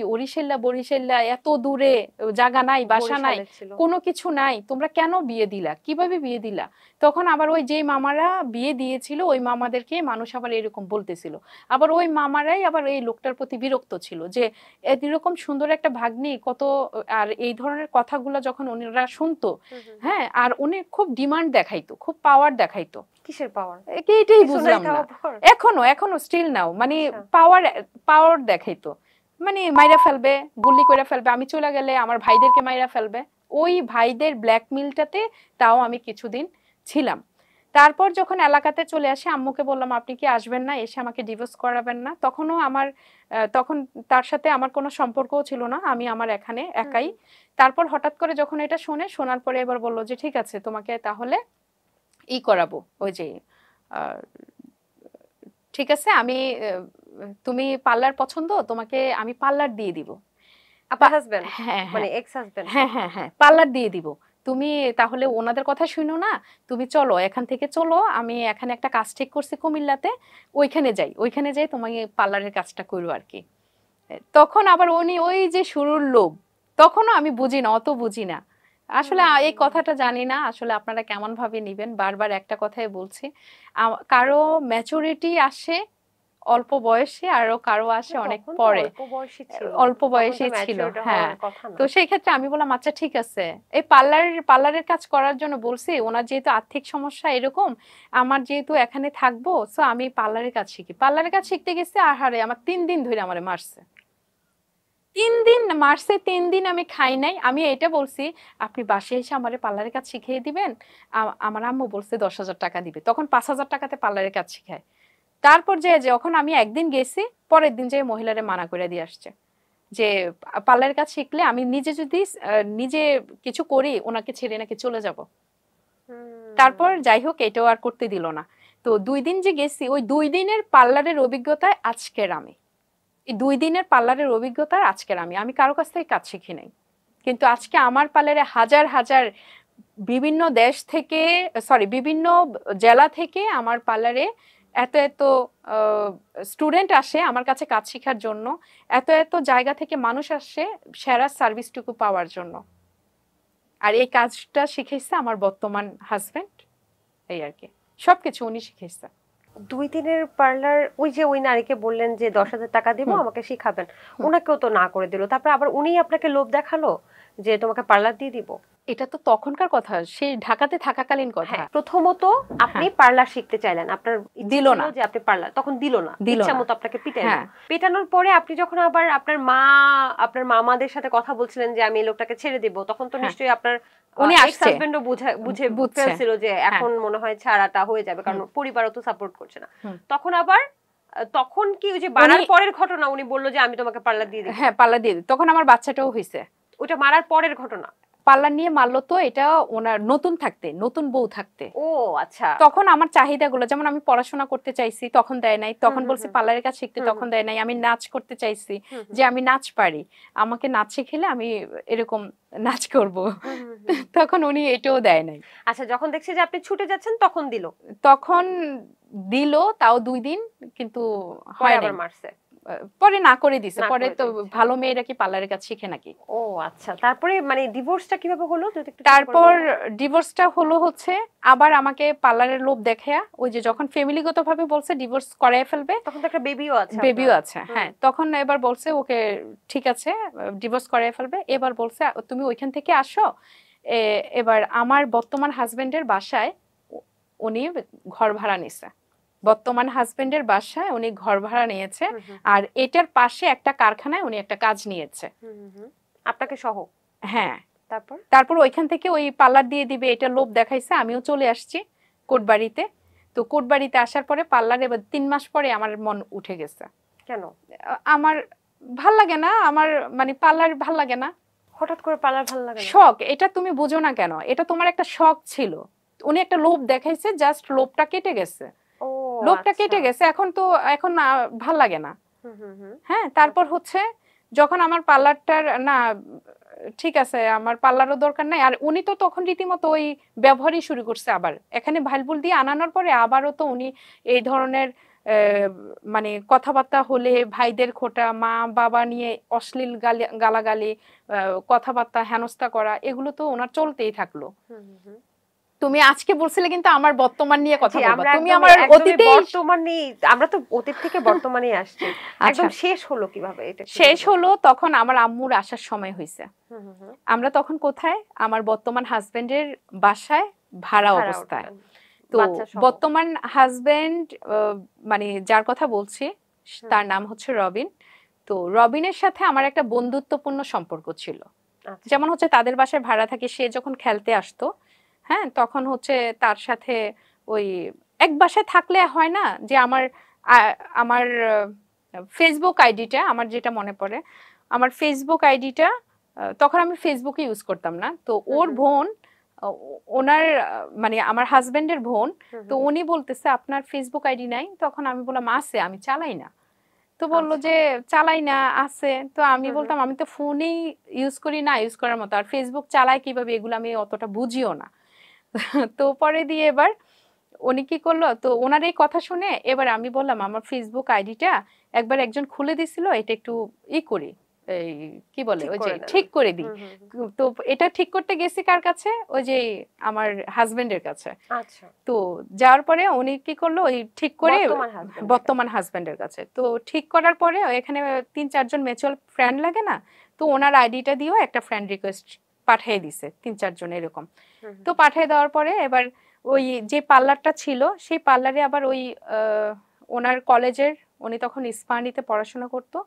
A: বরিশাল্লা এত দূরে, জায়গা নাই, বাসা নাই, কোনো কিছু নাই, তোমরা কেন বিয়ে দিলা, কিভাবে বিয়ে দিলা। তখন আবার ওই যে মামারা বিয়ে দিয়েছিল ওই মামাদেরকে মানুষ আবার এরকম বলতেছিল, আবার ওই মামারাই আবার এই লোকটার প্রতি বিরক্ত ছিল যে এরকম সুন্দর একটা ভাগ্নি কত, আর এই ধরনের কথাগুলো যখন ওনারা শুনতো, হ্যাঁ, আর উনি খুব ডিমান্ড দেখাইতো, খুব পাওয়ার দেখাইতো।
B: কিসের পাওয়ার
A: এটাই বুঝলাম না, এখনো স্টিল নাও, মানে পাওয়ার দেখাইতো, মানে মাইরা ফেলবে, গুলি করে ফেলবে, আমি চলে গেলে আমার ভাইদেরকে মাইরা ফেলবে, ওই ভাইদের ব্ল্যাকমেইলটাতে তাও আমি কিছুদিন ছিলাম। তারপর যখন এলাকাতে চলে আসে আম্মুকে বললাম আপনি কি আসবেন না, এসে আমাকে ডিভোর্স করাবেন না, তখনও আমার তখন তার সাথে আমার কোনো সম্পর্কও ছিল না, আমি আমার এখানে একাই। তারপর হঠাৎ করে যখন এটা শোনার পরে এবার বললো যে ঠিক আছে তোমাকে তাহলে করাবো, ওই যে ঠিক আছে আমি তুমি পার্লার পছন্দ, তোমাকে আমি পার্লার দিয়ে দিব।
B: আপনার হাজবেন্ড মানে এক্স হাজবেন্ড?
A: হ্যাঁ পার্লার দিয়ে দিব, তুমি তাহলে ওনাদের কথা শুনো না, তুমি চলো এখান থেকে চলো, আমি এখানে একটা কাজ ঠিক করছি কুমিল্লাতে, ওইখানে যাই তোমাকে পার্লারের কাজটা করবো আর কি। তখন আবার উনি ওই যে শুরুর লোভ, তখনও আমি বুঝি না, অত বুঝি না আসলে, এই কথাটা জানি না আসলে আপনারা কেমন ভাবে নিবেন, বারবার একটা কথাই বলছি, কারো ম্যাচুরিটি আসে অল্প বয়সে, আরো কারো আসে অনেক পরে, অল্প বয়সে ছিল, হ্যাঁ। তো সেই ক্ষেত্রে আমি বললাম আচ্ছা ঠিক আছে, এই পার্লারের কাজ করার জন্য বলছি, ওনার যেহেতু আর্থিক সমস্যা এরকম, আমার যেহেতু এখানে থাকবো, সো আমি পার্লারের কাজ শিখি। পার্লারের কাজ শিখতে গেছি, আহারে আমার 3 দিন ধরে আমার মারছে, 3 দিন মারছে, 3 দিন আমি খাই নাই। আমি এটা বলছি আপনি বাসায় এসে আমার পার্লারের কাজ শিখিয়ে দিবেন, আমার আম্মু বলছে 10,000 টাকা দিবে, তখন 5,000 টাকাতে পার্লারের কাজ শিখায়। তারপর যে যখন আমি একদিন গেছি, পরের দিন যে মহিলারে মানা করে দিয়ে আসছে যে পার্লারের কাজ শিখলে আমি নিজে যদি নিজে কিছু করি ওনাকে ছেড়ে নাকি চলে যাব। তারপর যাই হোক এটাও আর করতে দিল না। তো 2 দিন যে গেছি, ওই 2 দিনের পার্লারের অভিজ্ঞতায় আজকের আমি, এই 2 দিনের পার্লারের অভিজ্ঞতার আজকের আমি কারো কাছ থেকে কাজ শিখি নাই, কিন্তু আজকে আমার পার্লারে হাজার হাজার বিভিন্ন দেশ থেকে, সরি বিভিন্ন জেলা থেকে আমার পার্লারে এত এত স্টুডেন্ট আসে আমার কাছে কাজ শেখার জন্য, এত এত জায়গা থেকে মানুষ আসে সেরা সার্ভিসটুকু পাওয়ার জন্য। আর এই কাজটা শিখেছে আমার বর্তমান হাজবেন্ড, এই আর কি সবকিছু উনি শিখেছে।
B: 2 দিনের পার্লার, ওই যে ওই নারীকে বললেন যে 10,000 টাকা দিব আমাকে শিখাবেন, ওনাকেও তো না করে দিল, তারপর আবার উনি আপনাকে লোভ দেখালো যে তোমাকে পার্লার দিয়ে দিব।
A: এটা তো তখনকার কথা, সেই ঢাকাতে থাকাকালীন কথা।
B: প্রথমত আপনি পার্লার শিখতে চাইলেন, আপনার
A: দিল না
B: যে আপনি পার্লার, তখন দিল না, ইচ্ছা মতো আপনাকে পিটাইলো।
A: হ্যাঁ।
B: পেটানোর পরে আপনি যখন আবার আপনার মামাদের সাথে কথা বলছিলেন যে আমি এই লোকটাকে ছেড়ে দিব, তখন তো নিশ্চয়ই আপনার
A: উনি
B: এক্স হাজবেন্ডও বুঝে ফেলছিল যে এখন মনে হয় ছাড়াটা হয়ে যাবে, কারণ পরিবারও তো সাপোর্ট করছে না। তখন কি ওই যে মারার পরের ঘটনা, উনি বললো যে আমি তোমাকে পার্লার দিয়ে দিই?
A: হ্যাঁ, পার্লার দিয়ে দিই। তখন আমার বাচ্চাটাও হয়েছে।
B: ওটা মারার পরের ঘটনা?
A: পার্লার নিয়ে মারলো তো, এটা ওনার নতুন বউ থাকতে।
B: ও আচ্ছা।
A: তখন আমার চাহিদাগুলো, যেমন আমি পড়াশোনা করতে চাইছি তখন দেয় নাই, তখন বলছে পার্লারের কাজ শিখতে তখন দেয় নাই। আমি নাচ করতে চাইছি যে আমি নাচ পারি, আমাকে নাচ শিখলে আমি এরকম নাচ করব, তখন উনি এটাও দেয় নাই।
B: আচ্ছা, যখন দেখছে যে আপনি ছুটে যাচ্ছেন তখন
A: দিল, তাও 2 দিন, কিন্তু হয় না,
B: মারছে
A: পরে না করে দিছে। পরে তো ভালো মেয়েরা কি পার্লারের কাজ শিখে নাকি?
B: ও আচ্ছা, তারপরে মানে ডিভোর্সটা কিভাবে হলো?
A: তারপর ডিভোর্সটা হলো হচ্ছে আবার আমাকে পার্লারের লোভ দেখায়া, ওই যে যখন ফ্যামিলিগতভাবে বলছে ডিভোর্স করায় ফেলবে,
B: তখন তো একটা বেবিও আছে।
A: হ্যাঁ, তখন এবার বলছে ওকে ঠিক আছে ডিভোর্স করায় ফেলবে। এবার বলছে তুমি ওইখান থেকে আসো, এবার আমার বর্তমান হাজবেন্ডের বাসায় উনি ঘর ভাড়া নিছে, বর্তমান হাজবেন্ডের বাসায় উনি ঘর ভাড়া নিয়েছে, আর এটার পাশে একটা কারখানায় উনি একটা কাজ নিয়েছে
B: আপনাকে সহ।
A: হ্যাঁ, তারপর ওইখান থেকে ওই পার্লার দিয়ে দিবে এটা লোভ দেখাইছে। আমিও চলে আসছি কোটবাড়িতে। তো কোটবাড়িতে আসার পরে পার্লারে 3 মাস পরে আমার মন উঠে গেছে।
B: কেন?
A: আমার ভাল লাগে না, আমার মানে পার্লার ভাল লাগে না।
B: হঠাৎ করে পার্লার ভাল লাগে না?
A: শখ, এটা তুমি বুঝো না কেন, এটা তোমার একটা শখ ছিল, উনি একটা লোভ দেখাইছে, জাস্ট লোভটা কেটে গেছে। লোভটা কেটে গেছে, এখন ভাল লাগে না। হ্যাঁ, তারপর হচ্ছে যখন আমার পার্লারটার না ঠিক আছে, আমার পার্লারও দরকার নাই, আর উনি তো তখন রীতিমতো ওই ব্যবহারই শুরু করছে। আবার এখানে ভাইলবুল দিয়ে আনানোর পরে আবারও তো উনি এই ধরনের মানে কথাবার্তা হলে ভাইদের খোটা, মা বাবা নিয়ে অশ্লীল গালাগালি, কথাবার্তা হেনস্থা করা, এগুলো তো ওনার চলতেই থাকলো। তুমি আজকে বলছিলে কিন্তু আমার বর্তমান নিয়ে কথা বলবা, তুমি আমার অতীতে
B: বর্তমানে, আমরা তো অতীত থেকে বর্তমানে আসছি, একদম শেষ হলো কিভাবে? এটা
A: শেষ হলো তখন আমার আম্মুর আসার সময় হয়েছে। আমরা তখন কোথায়? আমার বর্তমান হাজবেন্ডের বাসায় ভাড়া অবস্থায়। তো বর্তমান হাজবেন্ড মানে যার কথা বলছি তার নাম হচ্ছে রবিন। তো রবিনের সাথে আমার একটা বন্ধুত্বপূর্ণ সম্পর্ক ছিল। যেমন হচ্ছে তাদের বাসায় ভাড়া থাকে, সে যখন খেলতে আসতো, হ্যাঁ, তখন হচ্ছে তার সাথে ওই এক বাসায় থাকলে হয় না যে আমার ফেসবুক আইডিটা, আমার যেটা মনে পড়ে, আমার ফেসবুক আইডিটা তখন আমি ফেসবুকে ইউজ করতাম না। তো ওর বোন, ওনার মানে আমার হাজবেন্ডের বোন, তো উনি বলতেছে আপনার ফেসবুক আইডি নাই? তখন আমি বললাম আছে, আমি চালাই না। তো বললো যে চালাই না, আছে। তো আমি বলতাম আমি তো ফোনেই ইউজ করি না ইউজ করার মতো, আর ফেসবুক চালাই কিভাবে এগুলো আমি অতটা বুঝিও না। তো পরে দিয়ে এবার উনি কি করলো, তো ওনার এই কথা শুনে এবার আমি বললাম আমার ফেসবুক আইডিটা একবার একজন খুলে দিছিল, এটা একটু করি, এই কি বলে ওই যে ঠিক করে দিই। তো এটা ঠিক করতে গেছি কার কাছে? ওই যে আমার হাজবেন্ডের কাছে।
B: আচ্ছা।
A: তো যাওয়ার পরে উনি কি করলো, ওই ঠিক করে বর্তমান হাজবেন্ডের কাছে। তো ঠিক করার পরে এখানে 3-4 জন মিউচুয়াল ফ্রেন্ড লাগে না, তো ওনার আইডিটা দিয়েও একটা ফ্রেন্ড রিকোয়েস্ট পাঠিয়ে দিছে 3-4 জন এরকম। তো পাঠিয়ে দেওয়ার পরে এবার ওই যে পার্লারটা ছিল সেই পার্লারে আবার ওই ওনার কলেজের, উনি তখন ইস্পাহানিতে পড়াশোনা করতো,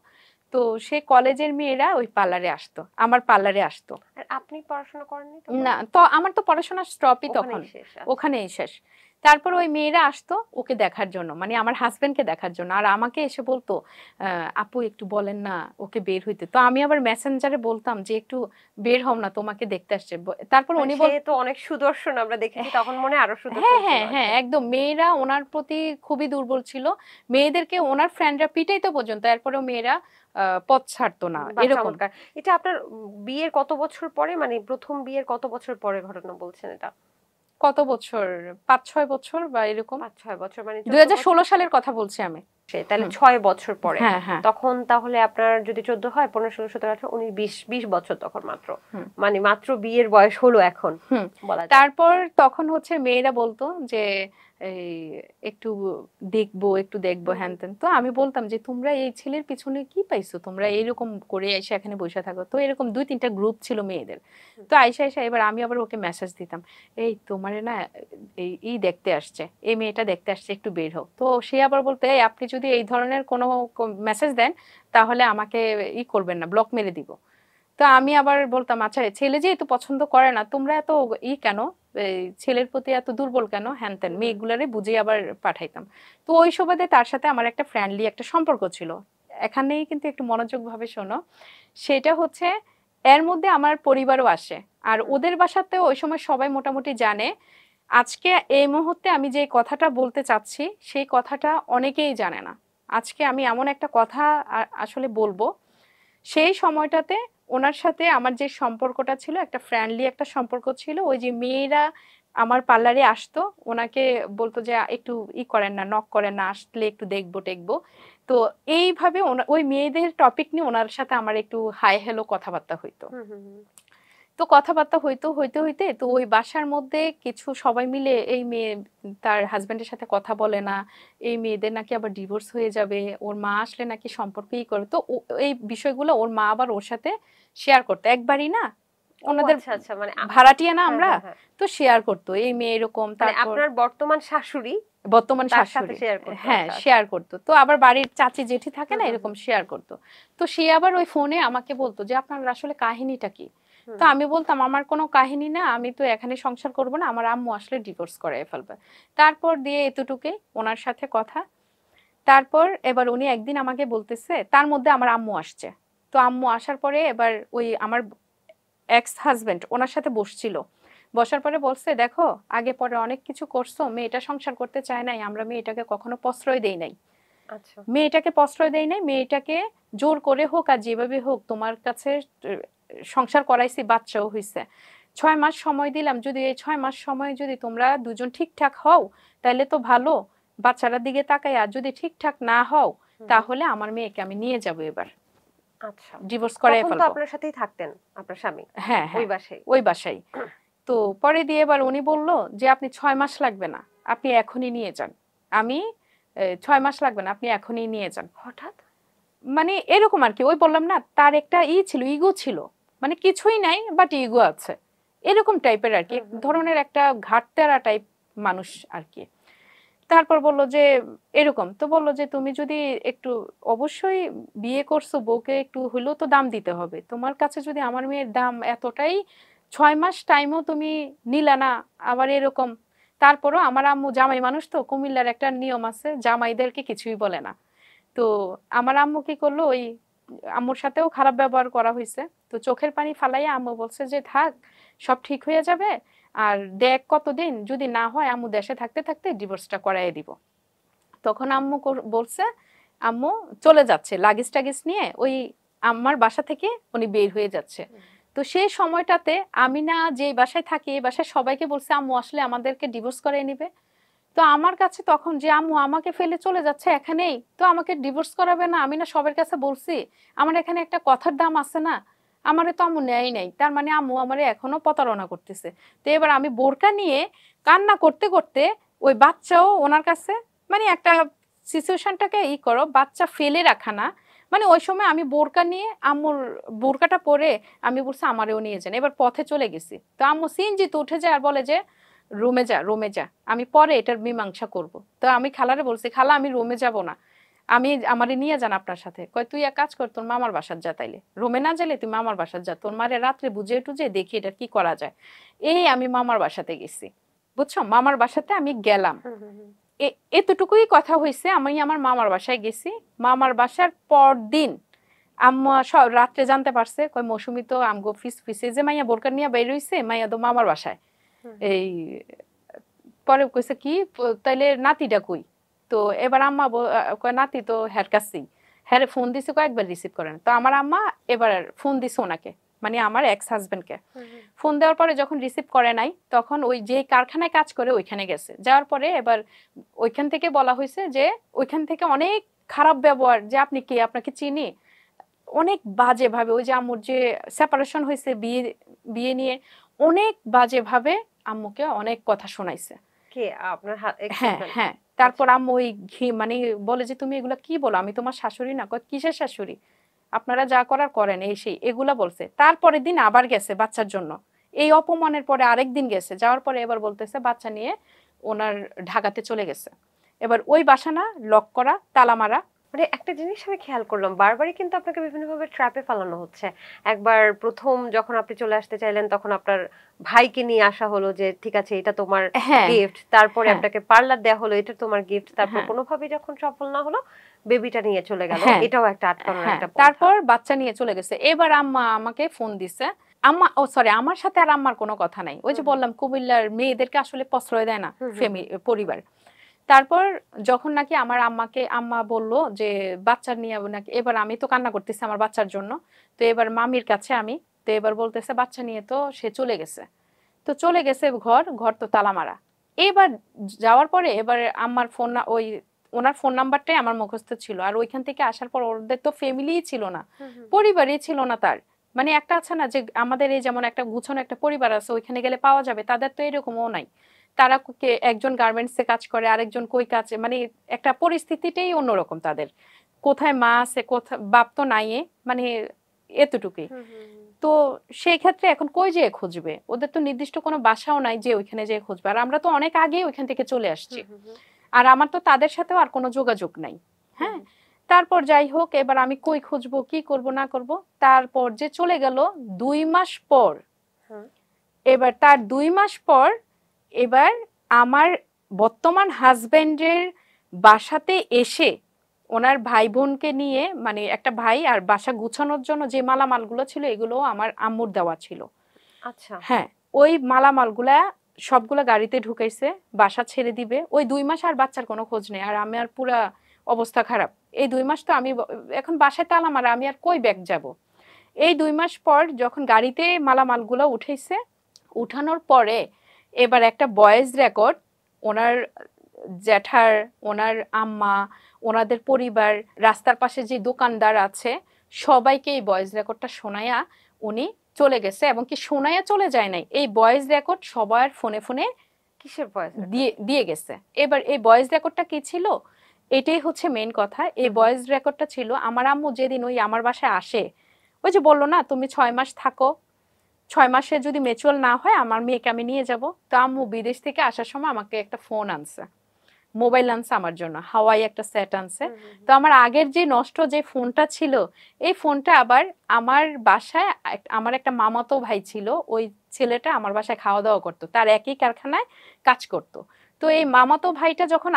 A: তো সেই কলেজের মেয়েরা ওই পার্লারে আসতো, আমার পার্লারে আসতো।
B: আর আপনি পড়াশোনা করেননি?
A: না, তো আমার তো পড়াশোনা স্টপই তখন, ওখানেই শেষ। তারপর ওই মেয়েরা আসতো ওকে দেখার জন্য, মানে আমার হাজবেন্ডকে দেখার জন্য, আর আমাকে এসে বলতো আপু একটু বলেন না ওকে বের হইতে। তো আমি আবার মেসেঞ্জারে বলতাম যে একটু বের হও না, তোমাকে দেখতে আসছে। তারপর
B: মানে
A: উনি
B: সে তো অনেক সুদর্শন, আমরা দেখেছি তখন মনে হয় আরো
A: হ্যাঁ
B: সুদর্শন ছিল।
A: হ্যাঁ হ্যাঁ
B: আচ্ছা।
A: একদম, মেয়েরা ওনার প্রতি খুবই দুর্বল ছিল, মেয়েদেরকে ওনার ফ্রেন্ডরা পিটাইতো পর্যন্ত, এরপরেও মেয়েরা পথ ছাড়তো না
B: বাহ,
A: এরকম।
B: চমৎকার। এটা আপনার বিয়ের কত বছর পরে, মানে প্রথম বিয়ের কত বছর পরে ঘটনা বলছেন এটা?
A: কত বছর, 5-6 বছর বা এরকম,
B: 5-6 বছর, মানে
A: 2016 সালের কথা বলছি আমি।
B: তাহলে
A: হুম।
B: 6 বছর পরে।
A: হ্যাঁ হ্যাঁ।
B: তখন তাহলে আপনার যদি 14 হয়, 15, 16, 17, 18, 19, 20 বছর তখন মাত্র,
A: হুম।
B: মানে মাত্র বিয়ের বয়স হলো এখন
A: হুম।
B: বলা যায়।
A: তারপর তখন হচ্ছে মেয়েরা বলতো যে এই একটু দেখবো একটু দেখবো হ্যান ত্যান। তো আমি বলতাম যে তোমরা এই ছেলের পিছনে কি পাইছো, তোমরা এরকম করে এসে এখানে বসে থাকো। তো এরকম 2-3টা গ্রুপ ছিল মেয়েদের। তো আইসা আইসা এবার আমি আবার ওকে মেসেজ দিতাম, এই তোমারে না এই দেখতে আসছে, এই মেয়েটা দেখতে আসছে, একটু বের হোক। তো সে আবার বলতো এই আপনি যদি এই ধরনের কোনো মেসেজ দেন তাহলে আমাকে করবেন না, ব্লক মেরে দিব। তো আমি আবার বলতাম আচ্ছা ছেলে যেহেতু পছন্দ করে না, তোমরা এত কেন, এই ছেলের প্রতি এত দুর্বল কেন, হ্যান ত্যান মেয়েগুলারে বুঝিয়ে আবার পাঠাইতাম। তো ওই সুবাদে তার সাথে আমার একটা ফ্রেন্ডলি একটা সম্পর্ক ছিল। এখানেই কিন্তু একটু মনোযোগ ভাবে শোনো, সেটা হচ্ছে এর মধ্যে আমার পরিবারও আসে, আর ওদের বাসাতেও ওই সময় সবাই মোটামুটি জানে। আজকে এই মুহূর্তে আমি যে কথাটা বলতে চাচ্ছি সেই কথাটা অনেকেই জানে না। আজকে আমি এমন একটা কথা আসলে বলবো, সেই সময়টাতে ওনার সাথে আমার যে সম্পর্কটা ছিল একটা ফ্রেন্ডলি একটা সম্পর্ক ছিল। ওই যে মেয়েরা আমার পার্লারে আসতো, ওনাকে বলতো যে একটু করেন না, নক করেন না, আসলে একটু দেখবো টেকবো। তো এইভাবে ওই মেয়েদের টপিক নিয়ে ওনার সাথে আমার একটু হাই হ্যালো কথাবার্তা হইতো। তো কথাবার্তা হইতে হইতে তো ওই বাসার মধ্যে কিছু সবাই মিলে এই মেয়ে তার হাজবেন্ডের সাথে কথা বলে না, এই মেয়েদের নাকি আবার ডিভোর্স হয়ে যাবে, ওর মা আসলে নাকি সম্পর্কই করে। তো এই বিষয়গুলো ওর মা আবার ওর সাথে শেয়ার করতো একবারই না,
B: ও
A: ওনাদের
B: আচ্ছা আচ্ছা, মানে
A: ভাড়াটিয়া না
B: হ্যাঁ
A: আমরা,
B: হ্যাঁ হ্যাঁ,
A: তো শেয়ার করতো এই মেয়ে এরকম।
B: মানে
A: তারপর
B: আপনার বর্তমান শাশুড়ি
A: বর্তমান
B: তার সাথে
A: শাশুড়ি,
B: শেয়ার করতো।
A: হ্যাঁ
B: আচ্ছা আচ্ছা।
A: শেয়ার করতো। তো আবার বাড়ির চাচি জেঠি থাকে না, এরকম শেয়ার করতো। তো সে আবার ওই ফোনে আমাকে বলতো যে আপনার আসলে কাহিনীটা কি। তো আমি বলতাম আমার কোনো কাহিনী না, আমি তো এখানে সংসার করব না, আমার আম্মু আসলে ডিভোর্স করায় ফেলবে। তারপর দিয়ে এতটুকুই ওনার সাথে কথা। তারপর এবার উনি একদিন আমাকে বলতেছে, তার মধ্যে আমার আম্মু আসছে। তো আম্মু আসার পরে এবার ওই আমার এক্স হাজবেন্ড ওনার সাথে বসছিল, বসার পরে বলছে দেখো আগে পরে অনেক কিছু করছো, মেয়েটা সংসার করতে চায় নাই, আমরা মেয়েটাকে কখনো প্রশ্রয় দেই নাই,
B: আচ্ছা।
A: মেয়েটাকে প্রশ্রয় দেই নাই, মেয়েটাকে জোর করে হোক আর যেভাবে হোক তোমার কাছে সংসার করাইছি, বাচ্চাও হয়েছে, 6 মাস সময় দিলাম, যদি এই 6 মাস সময় যদি তোমরা দুজন ঠিকঠাক হও তাহলে তো ভালো, বাচ্চাটার দিকে তাকাই, আর যদি ঠিকঠাক না হও তাহলে আমার মেয়েকে আমি নিয়ে যাব, এবার
B: আচ্ছা,
A: ডিভোর্স করাই
B: তখন তো
A: ফেলবো।
B: আপনার সাথেই থাকতেন আপনার স্বামী
A: হ্যাঁ
B: ওই
A: হ্যাঁ
B: বাসায়?
A: ওই বাসায়। তো পরে দিয়ে এবার উনি বলল যে আপনি 6 মাস লাগবে না, আপনি এখনই নিয়ে যান। আমি 6 মাস লাগবে না, আপনি এখনই নিয়ে যান।
B: হঠাৎ?
A: মানে এরকম আর কি, ওই বললাম না তার একটা ছিল, ইগো ছিল, মানে কিছুই নাই বাট ইগো আছে, এরকম টাইপের আর কি, এক ধরনের একটা ঘাটতেরা টাইপ মানুষ আর কি। তারপর বললো যে এরকম, তো বললো যে তুমি যদি একটু, অবশ্যই বিয়ে করছো, বউকে একটু হলেও তো দাম দিতে হবে, তোমার কাছে যদি আমার মেয়ের দাম এতটাই, 6 মাস টাইমও তুমি নিলা না, আবার এরকম। তারপরও আমার আম্মু জামাই মানুষ তো, কুমিল্লার একটা নিয়ম আছে জামাইদেরকে কিছুই বলে না। তো আমার আম্মু কি করলো, ওই আম্মুর সাথেও খারাপ ব্যবহার করা হয়েছে। তো চোখের পানি ফালাইয়া আম্মু বলছে যে থাক, সব ঠিক হয়ে যাবে, আর দেখ কতদিন, যদি না হয় আম্মু দেশে থাকতে থাকতে ডিভোর্সটা করাই দিব। তখন আম্মু বলছে, আম্মু চলে যাচ্ছে লাগেজ টাগেজ নিয়ে, ওই আমার বাসা থেকে উনি বের হয়ে যাচ্ছে। তো সেই সময়টাতে আমি না যে বাসায় থাকি, এই বাসায় সবাইকে বলছে আম্মু আসলে আমাদেরকে ডিভোর্স করাই নিবে। তো আমার কাছে তখন যে আম্মু আমাকে ফেলে চলে যাচ্ছে এখানেই, তো আমাকে ডিভোর্স করাবে না, আমি না সবার কাছে বলছি আমার এখানে একটা কথার দাম আছে না, আমারে তো আম্মু নেয় নাই, তার মানে আম্মু আমারে এখনো প্রতারণা করতেছে। তো এবার আমি বোরকা নিয়ে কান্না করতে করতে, ওই বাচ্চাও ওনার কাছে, মানে একটা সিচুয়েশনটাকে করো, বাচ্চা ফেলে রাখা না, মানে ওই সময় আমি বোরকা নিয়ে আম্মুর বোরকাটা পরে আমি বলছি আমারেও নিয়ে যান, এবার পথে চলে গেছি। তো আম্মু সিনজিতে উঠে যায় আর বলে যে রুমে যা, রুমে যা, আমি পরে এটার মীমাংসা করব। তো আমি খালারে বলছি খালা আমি রুমে যাব না, আমি আমারে নিয়ে যান আপনার সাথে। কয় তুই এক কাজ কর, তোর মামার বাসার যা, তাইলে রুমে না গেলে তুই মামার বাসার যা, তোর মারে রাত্রে বুঝে টুঝে দেখি এটা কি করা যায়। এই আমি মামার বাসাতে গেছি। বুঝছো, মামার বাসাতে আমি গেলাম, এতটুকুই কথা হয়েছে। আমি আমার মামার বাসায় গেছি, মামার বাসার পর দিন আম্মা সব রাত্রে জানতে পারছে, কয় মৌসুমী তো আমগো ফিসে যে মাইয়া বোরকা নিয়ে বের হইছে, মাইয়া তো মামার বাসায়। এই পরে কইছে কি তাইলে নাতিটা কই? তো এবার আম্মা কয় নাতি তো হের কাছেই, হ্যাঁ ফোন দিছে, কয়েকবার রিসিভ করেন। তো আমার আম্মা এবার ফোন দিছে ওনাকে, মানে আমার এক্স হাজবেন্ডকে। ফোন দেওয়ার পরে যখন রিসিভ করে নাই, তখন ওই যে কারখানায় কাজ করে ওইখানে গেছে। যাওয়ার পরে এবার ওইখান থেকে বলা হয়েছে যে ওইখান থেকে অনেক খারাপ ব্যবহার, যে আপনি কে, আপনাকে চিনি, অনেক বাজে ভাবে, ওই যে আম্মুর যে সেপারেশন হয়েছে বিয়ে বিয়ে নিয়ে, অনেক বাজে ভাবে আম্মুকে অনেক কথা শোনাইছে।
B: কে আপনার
A: হ্যাঁ হ্যাঁ। তারপর আম্মু ওই মানে বলে যে তুমি এগুলা কি বলো, আমি তোমার শাশুড়ি না? কয় কিসের শাশুড়ি, আপনারা যা করার করেন, এই সেই এগুলা বলছে। তারপরের দিন আবার গেছে বাচ্চার জন্য, এই অপমানের পরে আরেক দিন গেছে, যাওয়ার পরে এবার বলতেছে বাচ্চা নিয়ে ওনার ঢাকাতে চলে গেছে। এবার ওই বাসা না লক করা, তালা মারা।
B: মানে একটা জিনিস আমি খেয়াল করলাম, বারবারই কিন্তু আপনাকে বিভিন্নভাবে ট্র্যাপে ফেলানো হচ্ছে। একবার প্রথম যখন আপনি চলে আসতে চাইলেন, তখন আপনার ভাইকে নিয়ে আসা হলো যে ঠিক আছে এটা তোমার গিফট, তারপরে আপনাকে পার্লার দেয়া হলো, এটা তোমার গিফট, তারপর কোনোভাবে যখন সফল না হলো বেবিটা নিয়ে চলে গেল, এটাও একটা আটকানোর একটা পথ।
A: তারপর বাচ্চা নিয়ে চলে গেছে। এবার আম্মা আমাকে ফোন দিছে, আম্মা ও সরি আমার সাথে আর আম্মার কোনো কথা নাই, ওই যে বললাম কুমিল্লার মেয়েদেরকে আসলে প্রশ্রয় দেয় না পরিবার। তারপর যখন নাকি আমার আম্মাকে আম্মা বলল যে বাচ্চা নিয়ে নাকি, এবার আমি তো কান্না করতেছি আমার বাচ্চার জন্য, তো এবার মামির কাছে আমি, তো এবার বলতেছে বাচ্চা নিয়ে তো সে চলে গেছে। তো চলে গেছে, ঘর তো তালা মারা। এবার যাওয়ার পরে এবার আম্মার ফোন, ওই ওনার ফোন নাম্বারটাই আমার মুখস্থ ছিল। আর ওইখান থেকে আসার পর ওদের তো ফ্যামিলিই ছিল না, পরিবারই ছিল না তার। মানে একটা আছে না যে আমাদের এই যেমন একটা গুছানো একটা পরিবার আছে, ওইখানে গেলে পাওয়া যাবে, তাদের তো এরকমও নাই। তারা একজন গার্মেন্টসে কাজ করে, আরেকজন কই কাজে, মানে একটা পরিস্থিতিটাই অন্যরকম তাদের। কোথায় মা আছে, কোথায় বাপ তো নাই, মানে এতটুকুই। তো সেই ক্ষেত্রে এখন কই যেয়ে খুঁজবে, ওদের তো নির্দিষ্ট কোনো বাসাও নাই যে ওইখানে যেয়ে খুঁজবে। আর আমরা তো অনেক আগে ওইখান থেকে চলে আসছি, আর আমার তো তাদের সাথেও আর কোনো যোগাযোগ নাই। হ্যাঁ, তারপর যাই হোক, এবার আমি কই খুঁজবো, কি করব না করব। তারপর যে চলে গেল 2 মাস পর, এবার তার 2 মাস পর এবার আমার বর্তমান হাজবেন্ডের বাসাতে এসে ওনার ভাই বোনকে নিয়ে, মানে একটা ভাই আর বাসা গুছানোর জন্য যে মালামালগুলো ছিল এগুলো আমার আম্মুর দেওয়া ছিল।
B: আচ্ছা।
A: হ্যাঁ, ওই মালামালগুলা সবগুলো গাড়িতে ঢুকাইছে, বাসা ছেড়ে দিবে। ওই 2 মাস আর বাচ্চার কোনো খোঁজ নেই, আর আমার পুরা অবস্থা খারাপ। এই 2 মাস তো আমি এখন বাসায় তালা মারা, আমি আর কই ব্যাক যাব। এই 2 মাস পর যখন গাড়িতে মালামালগুলো উঠেছে, উঠানোর পরে এবার একটা ভয়েস রেকর্ড ওনার জ্যাঠার, ওনার আম্মা, ওনাদের পরিবার, রাস্তার পাশে যে দোকানদার আছে সবাইকে এই ভয়েস রেকর্ডটা শোনায়া উনি চলে গেছে। এবং কি শোনায়া চলে যায় নাই, এই ভয়েস রেকর্ড সবার ফোনে ফোনে
B: কিসের ভয়েস
A: দিয়ে গেছে। এবার এই ভয়েস রেকর্ডটা কি ছিল, এটাই হচ্ছে মেইন কথা। এই ভয়েস রেকর্ডটা ছিল আমার আম্মু যেদিন ওই আমার বাসায় আসে, ওই যে বললো না তুমি 6 মাস থাকো, 6 মাসে যদি ম্যাচুয়াল না হয় আমার মেয়েকে আমি নিয়ে যাব। তো আম্মু বিদেশ থেকে আসার সময় আমাকে একটা ফোন আনছে, মোবাইল আনছে আমার জন্য, হাওয়াই একটা সেট আনছে। তো আমার আগের যে নষ্ট যে ফোনটা ছিল, এই ফোনটা আবার আমার বাসায় আমার একটা মামাতো ভাই ছিল, ওই ছেলেটা আমার বাসায় খাওয়া দাওয়া করতো, তার একই কারখানায় কাজ করতো। তো এই মামাতো ভাইটা যখন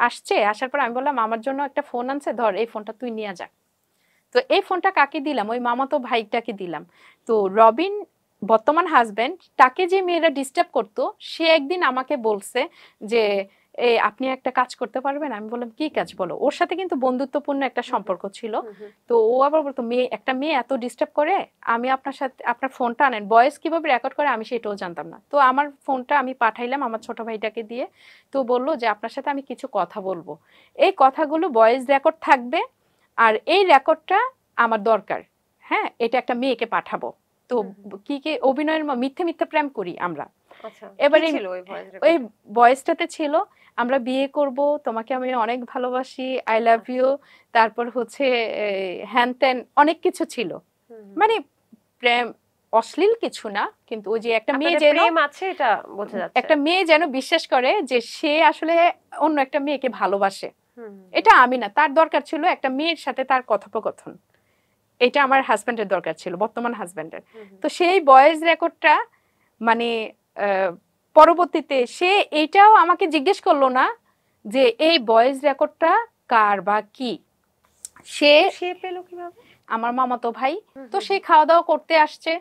A: আসছে, আসার পর আমি বললাম আমার জন্য একটা ফোন আনছে, ধর এই ফোনটা তুই নিয়ে যা। তো এই ফোনটা কাকে দিলাম, ওই মামাতো ভাইটাকে দিলাম। তো রবিন বর্তমান হাজবেন্ড, তাকে যে মেয়েরা ডিস্টার্ব করতো, সে একদিন আমাকে বলছে যে আপনি একটা কাজ করতে পারবেন। আমি বললাম কি কাজ বলো। ওর সাথে কিন্তু বন্ধুত্বপূর্ণ একটা সম্পর্ক ছিল। তো ও আবার বলতো একটা মেয়ে এত ডিস্টার্ব করে, আমি আপনার সাথে আপনার ফোনটা আনেন, ভয়েস কিভাবে রেকর্ড করে আমি সেটাও জানতাম না। তো আমার ফোনটা আমি পাঠাইলাম আমার ছোট ভাইটাকে দিয়ে। তো বললো যে আপনার সাথে আমি কিছু কথা বলবো, এই কথাগুলো ভয়েস রেকর্ড থাকবে, আর এই রেকর্ডটা আমার দরকার। হ্যাঁ, এটা একটা মেয়েকে পাঠাবো। তো কি কি অভিনয়ের মিথ্যে মিথ্যে প্রেম করি আমরা। এবারে ওই ভয়েসটাতে ছিল আমরা বিয়ে করব, তোমাকে আমি অনেক ভালোবাসি, আই লাভ ইউ, তারপর হচ্ছে হ্যান ত্যান অনেক কিছু ছিল। মানে প্রেম অশ্লীল কিছু না, কিন্তু ওই যে একটা মেয়ে যেন
B: আছে এটা বোঝা যাচ্ছে,
A: একটা মেয়ে যেন বিশ্বাস করে যে সে আসলে অন্য একটা মেয়েকে ভালোবাসে। এটা আমি না, তার দরকার ছিল একটা মেয়ের সাথে তার কথোপকথন, এটা আমার হাজবেন্ডের দরকার ছিল, বর্তমান হাজবেন্ডের। তো সেই ভয়েস রেকর্ডটা মানে পরবর্তীতে সে এইটাও আমাকে জিজ্ঞেস করলো না যে এই ভয়েস রেকর্ডটা কার বা কি। সে
B: পেলো কিভাবে?
A: আমার মামাতো ভাই। তো সে খাওয়া দাওয়া করতে আসছে।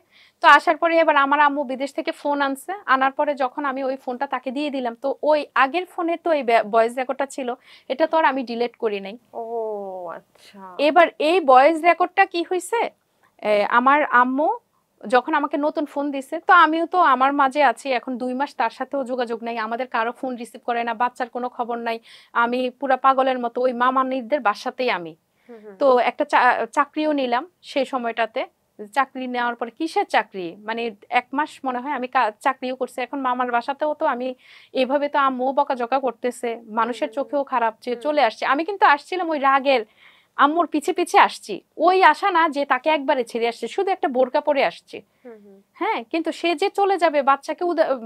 A: তো আসার পরে এবার আমার আম্মু বিদেশ থেকে ফোন আনছে, আনার পরে যখন আমি ওই ফোনটা তাকে দিয়ে দিলাম, তো ওই আগের ফোনে তো এই ভয়েস রেকর্ডটা ছিল, এটা তো আর আমি ডিলিট করি নাই।
B: ও আচ্ছা।
A: এবার এই ভয়েস রেকর্ডটা কি হয়েছে, আমার আম্মু যখন আমাকে নতুন ফোন দিছে, তো আমিও তো আমার মাঝে আছি এখন 2 মাস, তার সাথেও যোগাযোগ নাই, আমাদের কারো ফোন রিসিভ করে না, বাচ্চার কোনো খবর নাই, আমি পুরা পাগলের মতো ওই মামানিদের বাসাতেই আমি। তো একটা চাকরিও নিলাম সেই সময়টাতে। চাকরি নেওয়ার পরে কিসের চাকরি, মানে 1 মাস মনে হয় আমি চাকরিও করছি। এখন মামার বাসাতেও তো আমি এভাবে, তো আম্মু বকাঝকা করতেছে, মানুষের চোখেও খারাপ, যে চলে আসছে। আমি কিন্তু আসছিলাম ওই রাগের, আম্মুর পিছে পিছে আসছি, ওই আশা না যে তাকে একবারে ছেড়ে আসছে, শুধু একটা বোরকা পরে আসছি। হ্যাঁ, কিন্তু সে যে চলে যাবে,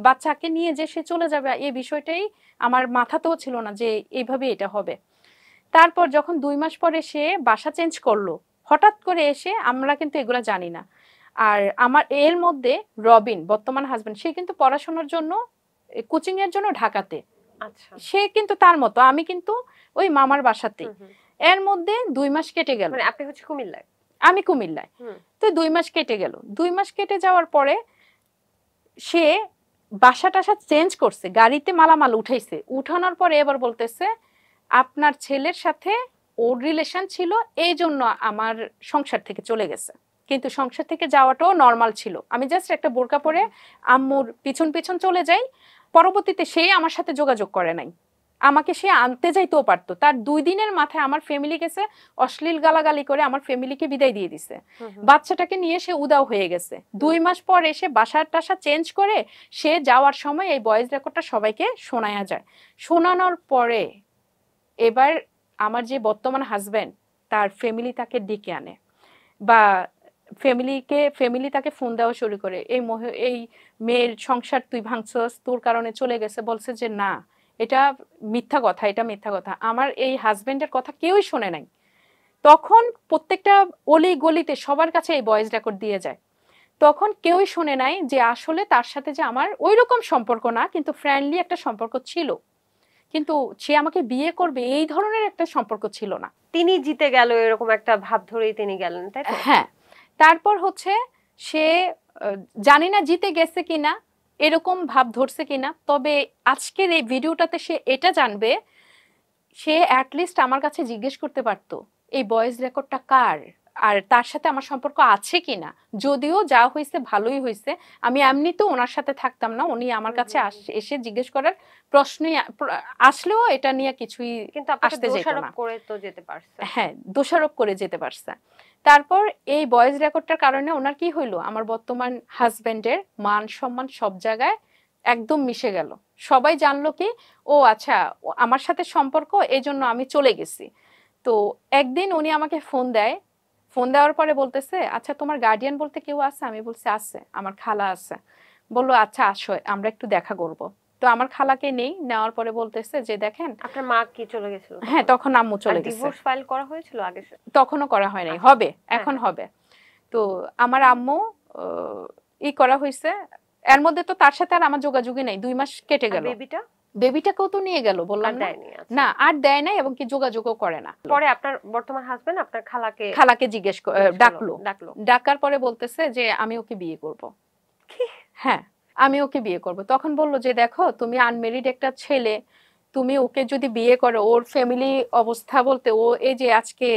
A: বাচ্চাকে নিয়ে যে সে চলে যাবে, এই বিষয়টাই আমার মাথাতেও ছিল না যে এইভাবে এটা হবে। তারপর যখন 2 মাস পরে সে বাসা চেঞ্জ করলো হঠাৎ করে এসে, আমরা কিন্তু এগুলা জানি না। আর আমার এর মধ্যে রবিন, বর্তমান হাজবেন্ড, সে কিন্তু পড়াশোনার জন্য, কোচিং এর জন্য ঢাকাতে।
B: আচ্ছা।
A: সে কিন্তু তার মতো, আমি কিন্তু ওই মামার বাসাতেই। এর মধ্যে 2 মাস কেটে গেল।
B: মানে আপনি হচ্ছে কুমিল্লায়?
A: আমি কুমিল্লায়। তো 2 মাস কেটে গেল। 2 মাস কেটে যাওয়ার পরে সে বাসা টাসা চেঞ্জ করছে, গাড়িতে মালামাল উঠাইছে, উঠানোর পরে এবার বলতেছে আপনার ছেলের সাথে ওর রিলেশন ছিল, এই জন্য আমার সংসার থেকে চলে গেছে। কিন্তু সংসার থেকে যাওয়াটাও নর্মাল ছিল, আমি জাস্ট একটা বোরকা পরে আম্মুর পিছন পিছন চলে যাই। পরবর্তীতে সে আমার সাথে যোগাযোগ করে নাই, আমাকে সে আনতে যাইতেও পারতো। তার 2 দিনের মাথায় আমার ফ্যামিলি গেছে, অশ্লীল গালাগালি করে আমার ফ্যামিলিকে বিদায় দিয়ে দিছে, বাচ্চাটাকে নিয়ে সে উদাও হয়ে গেছে। 2 মাস পর এসে বাসার টাসা চেঞ্জ করে সে যাওয়ার সময় এই ভয়েস রেকর্ডটা সবাইকে শোনায়া যায়। শোনানোর পরে এবার আমার যে বর্তমান হাজবেন্ড, তার ফ্যামিলি তাকে ডেকে আনে, বা ফ্যামিলি তাকে ফোন দেওয়া শুরু করে, এই মেয়ের সংসার তুই ভাঙছস, তোর কারণে চলে গেছে। বলছে যে না, এটা মিথ্যা কথা, এটা মিথ্যা কথা, আমার এই হাজবেন্ডের কথা কেউই শোনে নাই। তখন প্রত্যেকটা অলি গলিতে সবার কাছে এই ভয়েস রেকর্ড দিয়ে যায়, তখন কেউই শোনে নাই যে আসলে তার সাথে যে আমার ওই রকম সম্পর্ক না, কিন্তু ফ্রেন্ডলি একটা সম্পর্ক ছিল, কিন্তু সে আমাকে বিয়ে করবে এই ধরনের একটা সম্পর্ক ছিল না।
B: তিনি জিতে গেল এরকম একটা ভাব ধরেই তিনি গেলেন, তাই তো?
A: হ্যাঁ। তারপর হচ্ছে সে জানি না জিতে গেছে কিনা, এরকম ভাব ধরছে কিনা, তবে আজকের এই ভিডিওটাতে সে এটা জানবে, সে অ্যাটলিস্ট আমার কাছে জিজ্ঞেস করতে পারতো এই ভয়েস রেকর্ডটা কার, আর তার সাথে আমার সম্পর্ক আছে কিনা। যদিও যা হয়েছে ভালোই হয়েছে, আমি এমনিতেও ওনার সাথে থাকতাম না, উনি আমার কাছে এসে জিজ্ঞেস করার প্রশ্নই আসলেও এটা নিয়ে কিছুই
B: কিন্তু
A: আসতে যেত না।
B: করে তো যেতে পারছে।
A: হ্যাঁ, দোষারোপ করে যেতে পারছে। তারপর এই ভয়েস রেকর্ডটার কারণে ওনার কি হইলো, আমার বর্তমান হাজবেন্ডের মান সম্মান সব জায়গায় একদম মিশে গেল। সবাই জানলো কি, ও আচ্ছা আমার সাথে সম্পর্ক, এই জন্য আমি চলে গেছি। তো একদিন উনি আমাকে ফোন দেয়, ফোন দেওয়ার পরে বলতেছে আচ্ছা তোমার গার্ডিয়ান বলতে কেউ আছে? আমি বলছি আছে, আমার খালা আছে। বললো আচ্ছা আসো আমরা একটু দেখা করব। তো আমার খালাকে নেওয়ার পরে বলতেছে যে দেখেন।
B: আপনার মা কি চলে গেছিল?
A: হ্যাঁ, তখন আম্মু চলে গেছে।
B: ডিভোর্স ফাইল করা হয়েছিল আগে?
A: তখনও করা হয় নাই, হবে, এখন হবে। তো আমার আম্মু করা হয়েছে, এর মধ্যে তো তার সাথে আর আমার যোগাযোগই নাই, 2 মাস কেটে গেল। বেবিটাকেও তো নিয়ে গেল, বললাম না আর দেয় নাই, এবং কি যোগাযোগও করে না।
B: পরে আপনার বর্তমান হাজবেন্ড আপনার
A: খালাকে জিজ্ঞেস ডাকার পরে বলতেছে যে আমি ওকে বিয়ে করব। হ্যাঁ, আমি ওকে বিয়ে করব। তখন বললো যে দেখো তুমি আনমেরিড একটা ছেলে, তুমি ওকে যদি বিয়ে করো, ওর ফ্যামিলি অবস্থা বলতে, ও এই যে আজকে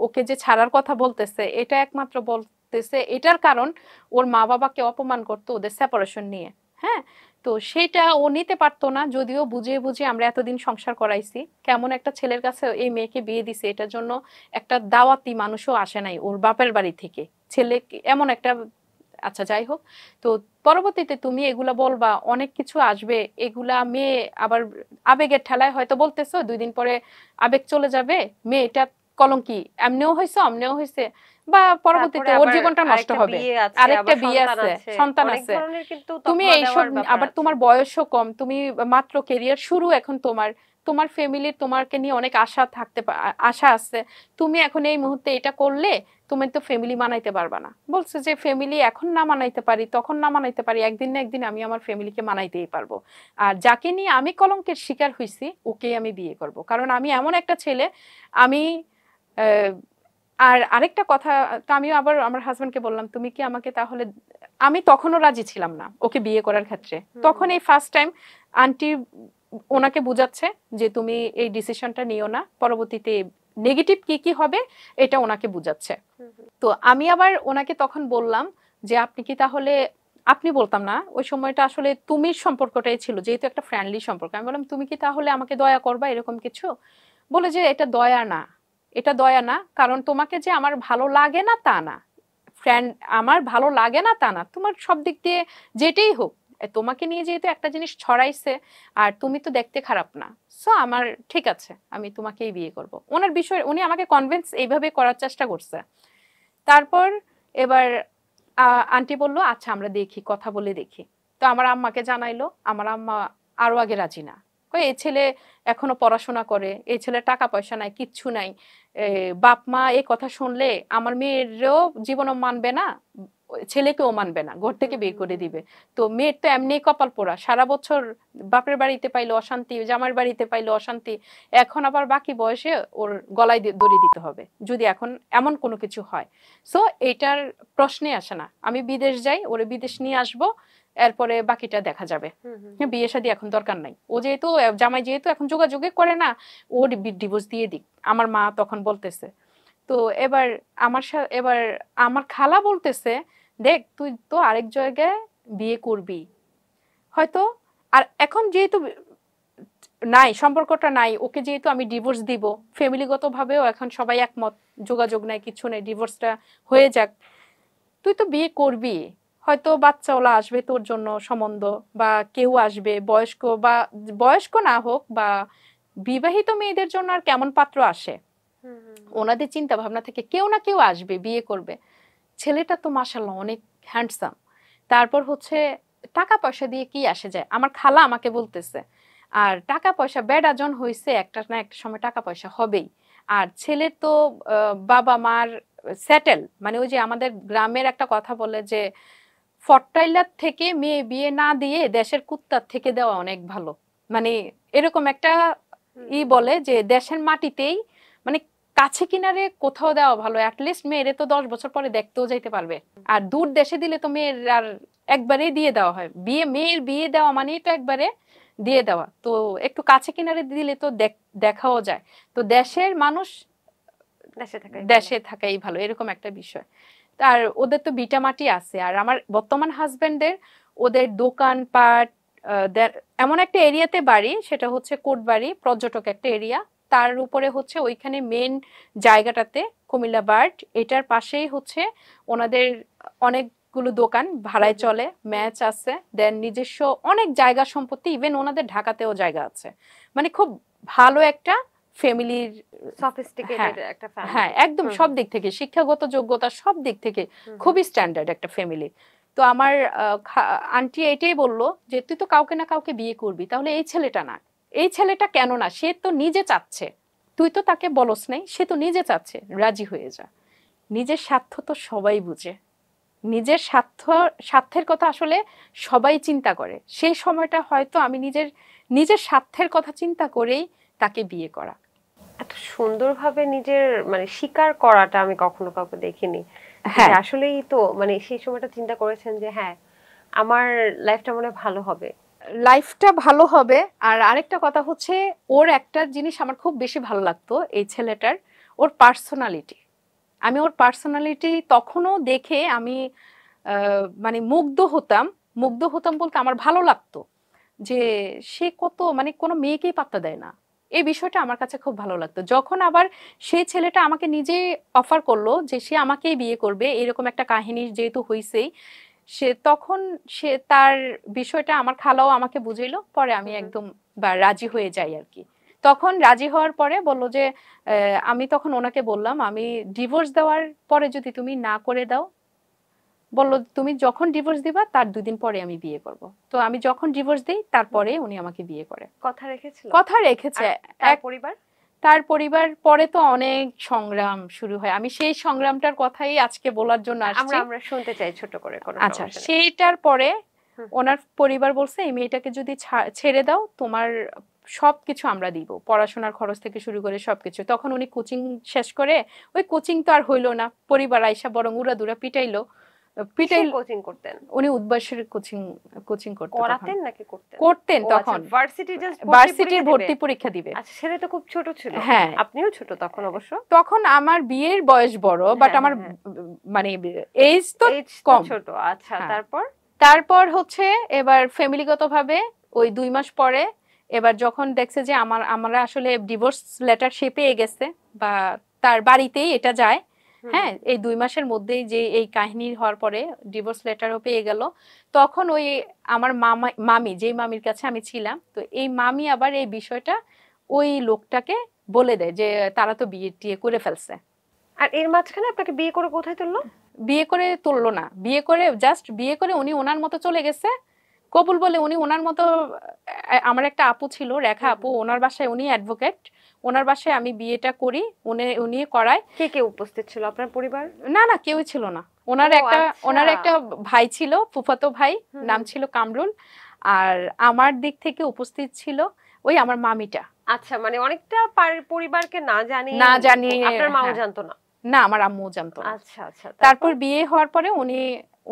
A: ওকে যে ছাড়ার কথা বলতেছে, এটা একমাত্র বলতেছে এটার কারণ ওর মা বাবাকে অপমান করতো ওদের সেপারেশন নিয়ে। হ্যাঁ, তো সেটা ও নিতে পারতো না, যদিও বুঝিয়ে বুঝিয়ে আমরা এতদিন সংসার করাইছি, কেমন একটা ছেলের কাছে এই মেয়েকে বিয়ে দিছে, এটার জন্য একটা দাওয়াতি মানুষও আসে নাই ওর বাপের বাড়ি থেকে, ছেলে এমন একটা। আচ্ছা যাই হোক, তো পরবর্তীতে তুমি এগুলা বলবা, অনেক কিছু আসবে, এগুলা মেয়ে আবার আবেগের ঠেলায় হয়তো বলতেছো, 2 দিন পরে আবেগ চলে যাবে, মেয়েটা কলঙ্কি, এমনিও হয়েছে অমনিও হয়েছে। বা পরবর্তীতে
B: তারপরে
A: ওর
B: আবার
A: জীবনটা নষ্ট
B: আরেকটা
A: হবে,
B: বিয়ে আছে,
A: আরেকটা
B: আবার
A: বিয়ে
B: সন্তান
A: আছে,
B: আছে,
A: সন্তান
B: অনেক
A: আছে।
B: ধরনের কিন্তু
A: তুমি
B: তকমা
A: এইসব,
B: দেওয়ার ব্যাপার
A: আবার
B: আছে।
A: তোমার বয়সও কম, তুমি মাত্র কেরিয়ার শুরু এখন তোমার, তোমার ফ্যামিলির তোমাকে নিয়ে অনেক আশা থাকতে আশা আছে, তুমি এখন এই মুহূর্তে এটা করলে তুমি তো ফ্যামিলি মানাইতে পারবা না। বলছে যে ফ্যামিলি এখন না মানাইতে পারি, তখন না মানাইতে পারি, একদিন না একদিন আমি আমার ফ্যামিলিকে মানাইতেই পারবো। আর যাকে নিয়ে আমি কলঙ্কের শিকার হয়েছি ওকেই আমি বিয়ে করব, কারণ আমি এমন একটা ছেলে। আমি আহ, আর আরেকটা কথা, তো আমিও আবার আমার হাজবেন্ডকে বললাম তুমি কি আমাকে তাহলে, আমি তখনও রাজি ছিলাম না ওকে বিয়ে করার ক্ষেত্রে। তখন এই ফার্স্ট টাইম আন্টি ওনাকে বুঝাচ্ছে যে তুমি এই ডিসিশনটা নিও না, পরবর্তীতে নেগেটিভ কি কি হবে এটা ওনাকে বুঝাচ্ছে। তো আমি আবার ওনাকে তখন বললাম যে আপনি কি তাহলে, আপনি বলতাম না ওই সময়টা, আসলে তুমির সম্পর্কটাই ছিল, যেহেতু একটা ফ্রেন্ডলি সম্পর্ক। আমি বললাম তুমি কি তাহলে আমাকে দয়া করবা এরকম কিছু? বলে যে এটা দয়া না, এটা দয়া না, কারণ তোমাকে যে আমার ভালো লাগে না তা না, ফ্রেন্ড আমার ভালো লাগে না তা না, তোমার সব দিক দিয়ে যেটাই হোক, তোমাকে নিয়ে যেহেতু একটা জিনিস ছড়াইছে, আর তুমি তো দেখতে খারাপ না, সো আমার ঠিক আছে, আমি তোমাকেই বিয়ে করব। ওনার বিষয় উনি আমাকে কনভিন্স এইভাবে করার চেষ্টা করছে। তারপর এবার আন্টি বললো আচ্ছা আমরা দেখি, কথা বলে দেখি। তো আমার আম্মাকে জানাইলো, আমার আম্মা আরো আগে রাজি না, কই এই ছেলে এখনো পড়াশোনা করে, এই ছেলে টাকা পয়সা নাই, কিচ্ছু নাই, বাপ মা এই কথা শুনলে আমার মেয়েরও জীবনও মানবে না, ছেলেকেও মানবে না, ঘর থেকে বের করে দিবে। তো মেয়ের তো এমনি কপাল পোড়া, সারা বছর বাপের বাড়িতে পাইলো অশান্তি, জামার বাড়িতে পাইলো অশান্তি, এখন আবার বাকি বয়সে ওর গলায় দড়ি দিতে হবে যদি এখন এমন কোনো কিছু হয়। সো এটার প্রশ্নে আসে না, আমি বিদেশ যাই, ওরে বিদেশ নিয়ে আসবো, এরপরে বাকিটা দেখা যাবে। বিয়ে শাদী এখন দরকার নাই, ও যেহেতু জামাই যেহেতু এখন যোগাযোগে করে না, ওর ডিভোর্স দিয়ে দিক, আমার মা তখন বলতেছে। তো এবার এবার আমার খালা বলতেছে দেখ তুই তো আরেক জায়গায় বিয়ে করবি হয়তো, আর এখন যেহেতু নাই, সম্পর্কটা নাই, ওকে যেহেতু আমি ডিভোর্স দিব, ফ্যামিলিগত ভাবেও এখন সবাই একমত, যোগাযোগ নাই, কিছু নেই, ডিভোর্সটা হয়ে যাক, তুই তো বিয়ে করবি, হয়তো বাচ্চাওয়ালা আসবে তোর জন্য সম্বন্ধ, বা কেউ আসবে বয়স্ক, বা বয়স্ক না হোক, বা বিবাহিত মেয়েদের জন্য আর কেমন পাত্র আসে, ওনাদের চিন্তা ভাবনা থেকে কেউ না কেউ আসবে, বিয়ে করবে। ছেলেটা তো মাশাআল্লাহ অনেক হ্যান্ডসাম। তারপর হচ্ছে টাকা পয়সা দিয়ে কি আসে যায়, আমার খালা আমাকে বলতেছে, আর টাকা পয়সা বেডাজন হয়েছে, একটা না একটা সময় টাকা পয়সা হবেই। আর ছেলের তো বাবা মার সেটেল, মানে ওই যে আমাদের গ্রামের একটা কথা বলে যে ফট্টাইলার থেকে মেয়ে বিয়ে না দিয়ে দেশের কুত্তার থেকে দেওয়া অনেক ভালো, মানে এরকম একটা বলে যে দেশের মাটিতেই, মানে কাছে কিনারে কোথাও দেওয়া ভালো, অ্যাটলিস্ট মেয়েরে তো 10 বছর পরে দেখতেও যাইতে পারবে। আর দূর দেশে দিলে তো মেয়ের আর একবারেই দিয়ে দেওয়া হয়, মেয়ের বিয়ে দেওয়া মানেই তো একবারে দিয়ে দেওয়া, তো একটু কাছে কিনারে দিলে তো দেখাও যায়। তো দেশের মানুষ দেশে থাকাই ভালো, এরকম একটা বিষয়। আর ওদের তো ভিটা মাটি আছে, আর আমার বর্তমান হাজবেন্ডের ওদের দোকানপাট, এমন একটা এরিয়াতে বাড়ি, সেটা হচ্ছে কোটবাড়ি, পর্যটক একটা এরিয়া, তার উপরে হচ্ছে ওইখানে মেন জায়গাটাতে কুমিল্লা বার্ড, এটার পাশেই হচ্ছে ওনাদের অনেকগুলো দোকান ভাড়ায় চলে, ম্যাচ আছে, দেন নিজস্ব অনেক জায়গা সম্পত্তি, ইভেন ওনাদের ঢাকাতেও জায়গা আছে, মানে খুব ভালো একটা ফ্যামিলির,
B: সফিস্টিকেটেড একটা ফ্যামিলি।
A: হ্যাঁ একদম সব দিক থেকে, শিক্ষাগত যোগ্যতা সব দিক থেকে খুবই স্ট্যান্ডার্ড একটা ফ্যামিলি। তো আমার আন্টি এটাই বললো যে তুই তো কাউকে না কাউকে বিয়ে করবি, তাহলে এই ছেলেটা না, এই ছেলেটা কেন না, সে তো নিজে চাচ্ছে, তুই তো তাকে বলস নাই, সে তো নিজে চাচ্ছে, রাজি হয়ে যা। নিজের স্বার্থ তো সবাই বুঝে, নিজের স্বার্থের কথা আসলে সবাই চিন্তা করে, সেই সময়টা হয়তো আমি নিজের স্বার্থের কথা চিন্তা করেই তাকে বিয়ে করা।
B: এত সুন্দরভাবে নিজের মানে স্বীকার করাটা আমি কখনো কাউকে দেখিনি।
A: হ্যাঁ
B: আসলেই তো মানে সেই সময়টা চিন্তা করেছেন যে হ্যাঁ আমার লাইফটা মনে ভালো হবে,
A: লাইফটা ভালো হবে। আর আরেকটা কথা হচ্ছে, ওর একটা জিনিস আমার খুব বেশি ভালো লাগতো এই ছেলেটার, ওর পার্সোনালিটি। আমি ওর পার্সোনালিটি তখনও দেখে আমি মানে মুগ্ধ হতাম বলতে আমার ভালো লাগতো যে সে কত, মানে কোনো মেয়েকেই পাত্তা দেয় না, এই বিষয়টা আমার কাছে খুব ভালো লাগতো। যখন আবার সেই ছেলেটা আমাকে নিজে অফার করলো যে সে আমাকেই বিয়ে করবে, এরকম একটা কাহিনী যেহেতু হয়েছেই, তখন সে তার বিষয়টা আমার খালাও আমাকে বুঝাইলো, পরে আমি একদম বা রাজি হয়ে যাই আর কি। তখন রাজি হওয়ার পরে বলল যে আমি তখন ওনাকে বললাম আমি ডিভোর্স দেওয়ার পরে যদি তুমি না করে দাও, বললো তুমি যখন ডিভোর্স দিবা তার 2 দিন পরে আমি বিয়ে করব। তো আমি যখন ডিভোর্স দিই তারপরে উনি আমাকে বিয়ে করে।
B: কথা রেখেছিল?
A: কথা রেখেছে।
B: তার
A: এক
B: পরিবার?
A: তার পরিবার পরে তো অনেক সংগ্রাম শুরু হয়, আমি সেই সংগ্রামটার কথাই আজকে বলার জন্য আসছি।
B: আমরা শুনতে চাই ছোট করে, কোনো
A: আচ্ছা,
B: সমস্যা নেই।
A: সেইটার পরে ওনার পরিবার বলছে এই মেয়েটাকে যদি ছেড়ে দাও তোমার সবকিছু আমরা দিব, পড়াশোনার খরচ থেকে শুরু করে সবকিছু। তখন উনি কোচিং শেষ করে, ওই কোচিং তো আর হইলো না, পরিবার আইসা বরং উড়াদুরা পিটাইলো।
B: কোচিং করতেন
A: উনি উদ্ভাসের কোচিং
B: করাতেন নাকি
A: করতেন তখন ভার্সিটির ভর্তি পরীক্ষা দিবে।
B: আচ্ছা, সেটা তো খুব ছোট ছিল।
A: হ্যাঁ,
B: আপনিও ছোট তখন অবশ্য।
A: তখন আমার বিয়ের বয়স বড়, বাট আমার মানে এজ তো কম
B: ছোট। আচ্ছা,
A: তারপর হচ্ছে এবার ফ্যামিলিগতভাবে ওই 2 মাস পরে এবার যখন দেখছে যে আমরা আসলে ডিভোর্স লেটার সে পেয়ে গেছে বা তার বাড়িতেই এটা যায়, হ্যাঁ, এই 2 মাসের মধ্যেই যে এই কাহিনী হওয়ার পরে ডিভোর্স লেটারও পেয়ে গেল, তখন ওই আমার মামি, যেই মামির কাছে আমি ছিলাম, তো এই মামি আবার এই বিষয়টা ওই লোকটাকে বলে দেয় যে তারা তো বিয়ে টিয়ে করে ফেলছে।
B: আর এর মাঝখানে আপনাকে বিয়ে করে কোথায় তুললো?
A: বিয়ে করে তুললো না, জাস্ট বিয়ে করে উনি ওনার মতো চলে গেছে। কবুল বলে উনি ওনার মতো, আমার একটা আপু ছিল রেখা আপু, ওনার বাসায় উনি অ্যাডভোকেট, ওনার বাসায় আমি বিয়েটা করি, উনি করায়।
B: কে উপস্থিত ছিল আপনার পরিবার?
A: না, কেউই ছিল না। ওনার একটা ভাই ছিল, ফুফাতো ভাই, নাম ছিল কামরুল। আর আমার দিক থেকে উপস্থিত ছিল ওই আমার মামিটা।
B: আচ্ছা, মানে অনেকটা পরিবারকে না জানি আপনার মাও জানতো না?
A: না, আমার আম্মুও জানতো না।
B: আচ্ছা আচ্ছা।
A: তারপর বিয়ে হওয়ার পরে উনি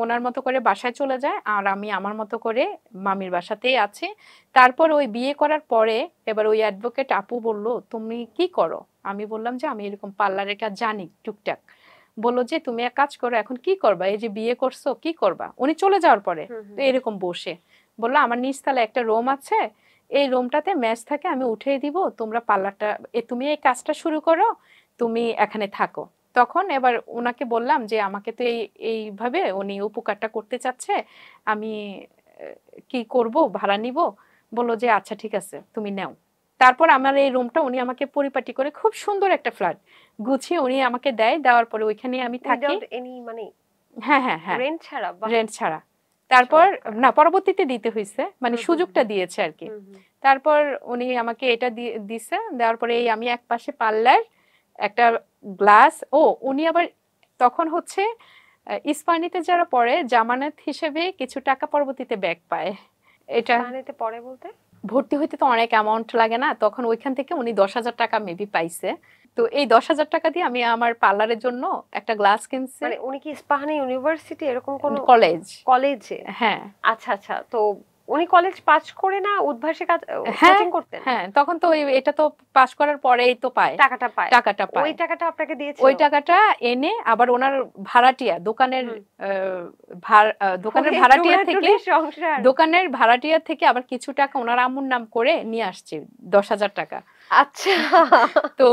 A: ওনার মতো করে বাসায় চলে যায়, আর আমি আমার মতো করে মামির বাসাতেই আছি। তারপর ওই বিয়ে করার পরে এবার ওই অ্যাডভোকেট আপু বলল তুমি কি করো? আমি বললাম যে আমি এরকম পার্লারের কাজ জানি টুকটাক। বললো যে তুমি এক কাজ করো, এখন কি করবা, এই যে বিয়ে করছো কি করবা? উনি চলে যাওয়ার পরে তো এরকম বসে বললো আমার নিচতলায় একটা রুম আছে, এই রুমটাতে ম্যাচ থাকে, আমি উঠিয়ে দিব, তোমরা পার্লারটা তুমি এই কাজটা শুরু করো, তুমি এখানে থাকো। তখন এবার ওনাকে বললাম যে আমাকে তো এইভাবে উনি উপকারটা করতে চাচ্ছে, আমি কি করব, ভাড়া নিব? বললো যে আচ্ছা ঠিক আছে তুমি নাও। তারপর আমার এই রুমটা উনি আমাকে পরিপাটি করে খুব সুন্দর একটা ফ্ল্যাট গুছিয়ে উনি আমাকে দেয়, দেওয়ার পরে ওইখানে আমি থাকি। হ্যাঁ, রেন্ট ছাড়া। তারপর না, পরবর্তীতে দিতে হয়েছে, মানে সুযোগটা দিয়েছে আর কি। তারপর উনি আমাকে এটা দিছে, দেওয়ার পরে আমি এক পাশে পার্লার, একটা গ্লাস। উনি আবার তখন হচ্ছে ইস্পানিতে যারা পড়ে জামানত হিসেবে কিছু টাকা পরবর্তীতে ব্যাক পায়। এটা
B: পরে বলতে
A: ভর্তি হইতে তো অনেক অ্যামাউন্ট লাগে না, তখন ওইখান থেকে উনি 10,000 টাকা মেবি পাইছে। তো এই 10,000 টাকা দিয়ে আমি আমার পার্লারের জন্য একটা গ্লাস কিনছি।
B: মানে উনি কি ইস্পাহানি ইউনিভার্সিটি এরকম কোন কলেজে?
A: হ্যাঁ।
B: আচ্ছা, তো উনি কলেজ পাস করে না উদ্ভাসে কোচিং করতেন?
A: হ্যাঁ, তখন তো এটা তো পাস করার পরেই তো টাকাটা পায়।
B: ওই টাকাটা আপনাকে দিয়েছিল?
A: ওই টাকাটা এনে আবার ওনার ভাড়াটিয়া দোকানের ভাড়াটিয়া থেকে আবার কিছু টাকা ওনার আম্মুর নাম করে নিয়ে আসছে, 10,000 টাকা।
B: আচ্ছা।
A: তো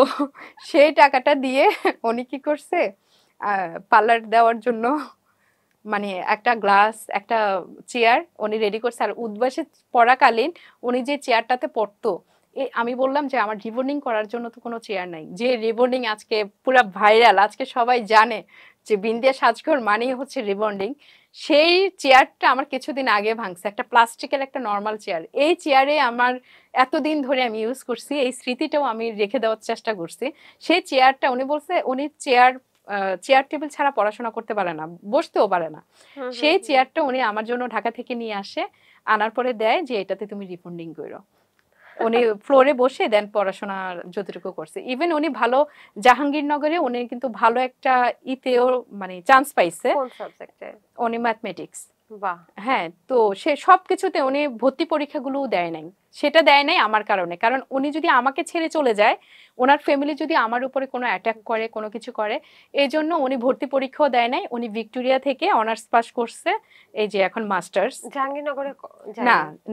A: সেই টাকাটা দিয়ে উনি কি করছে, পার্লার দেওয়ার জন্য মানে একটা গ্লাস, একটা চেয়ার উনি রেডি করছে। আর উদ্ভাসে পড়াকালীন উনি যে চেয়ারটাতে পড়তো, আমি বললাম যে আমার রিবন্ডিং করার জন্য তো কোনো চেয়ার নাই, যে রিবন্ডিং আজকে পুরো ভাইরাল, আজকে সবাই জানে যে বিন্দিয়া সাজঘর মানেই হচ্ছে রিবন্ডিং, সেই চেয়ারটা আমার কিছুদিন আগে ভাঙছে, একটা প্লাস্টিকের একটা নর্মাল চেয়ার। এই চেয়ারে আমার এতদিন ধরে আমি ইউজ করছি, এই স্মৃতিটাও আমি রেখে দেওয়ার চেষ্টা করছি। সেই চেয়ারটা উনি বলছে উনি চেয়ার টেবিল ছাড়া পড়াশোনা করতে পারে না, বসতেও পারে না। সেই চেয়ারটা উনি আমার জন্য ঢাকা থেকে নিয়ে আসে, আনার পরে দেয় যে এটাতে তুমি রিবন্ডিং করো। উনি ফ্লোরে বসে দেন পড়াশোনা যতটুকু করছে। ইভেন উনি ভালো জাহাঙ্গীরনগরে উনি কিন্তু ভালো একটা ইতেও মানে চান্স পাইছে।
B: কোন সাবজেক্টে?
A: উনি ম্যাথমেটিক্স।
B: বাহ।
A: হ্যাঁ, তো সে সবকিছুতে উনি ভর্তি পরীক্ষাগুলোও দেয় নাই। সেটা দেয় নাই আমার কারণে, কারণ উনি যদি আমাকে ছেড়ে চলে যায়, ওনার ফ্যামিলি যদি আমার উপরে কোনো অ্যাটাক করে, কোনো কিছু করে, এই জন্য উনি ভর্তি পরীক্ষাও দেয় নাই। উনি ভিক্টোরিয়া থেকে অনার্স পাস করছে, এই যে এখন মাস্টার্স।
B: জাহাঙ্গীরনগরে?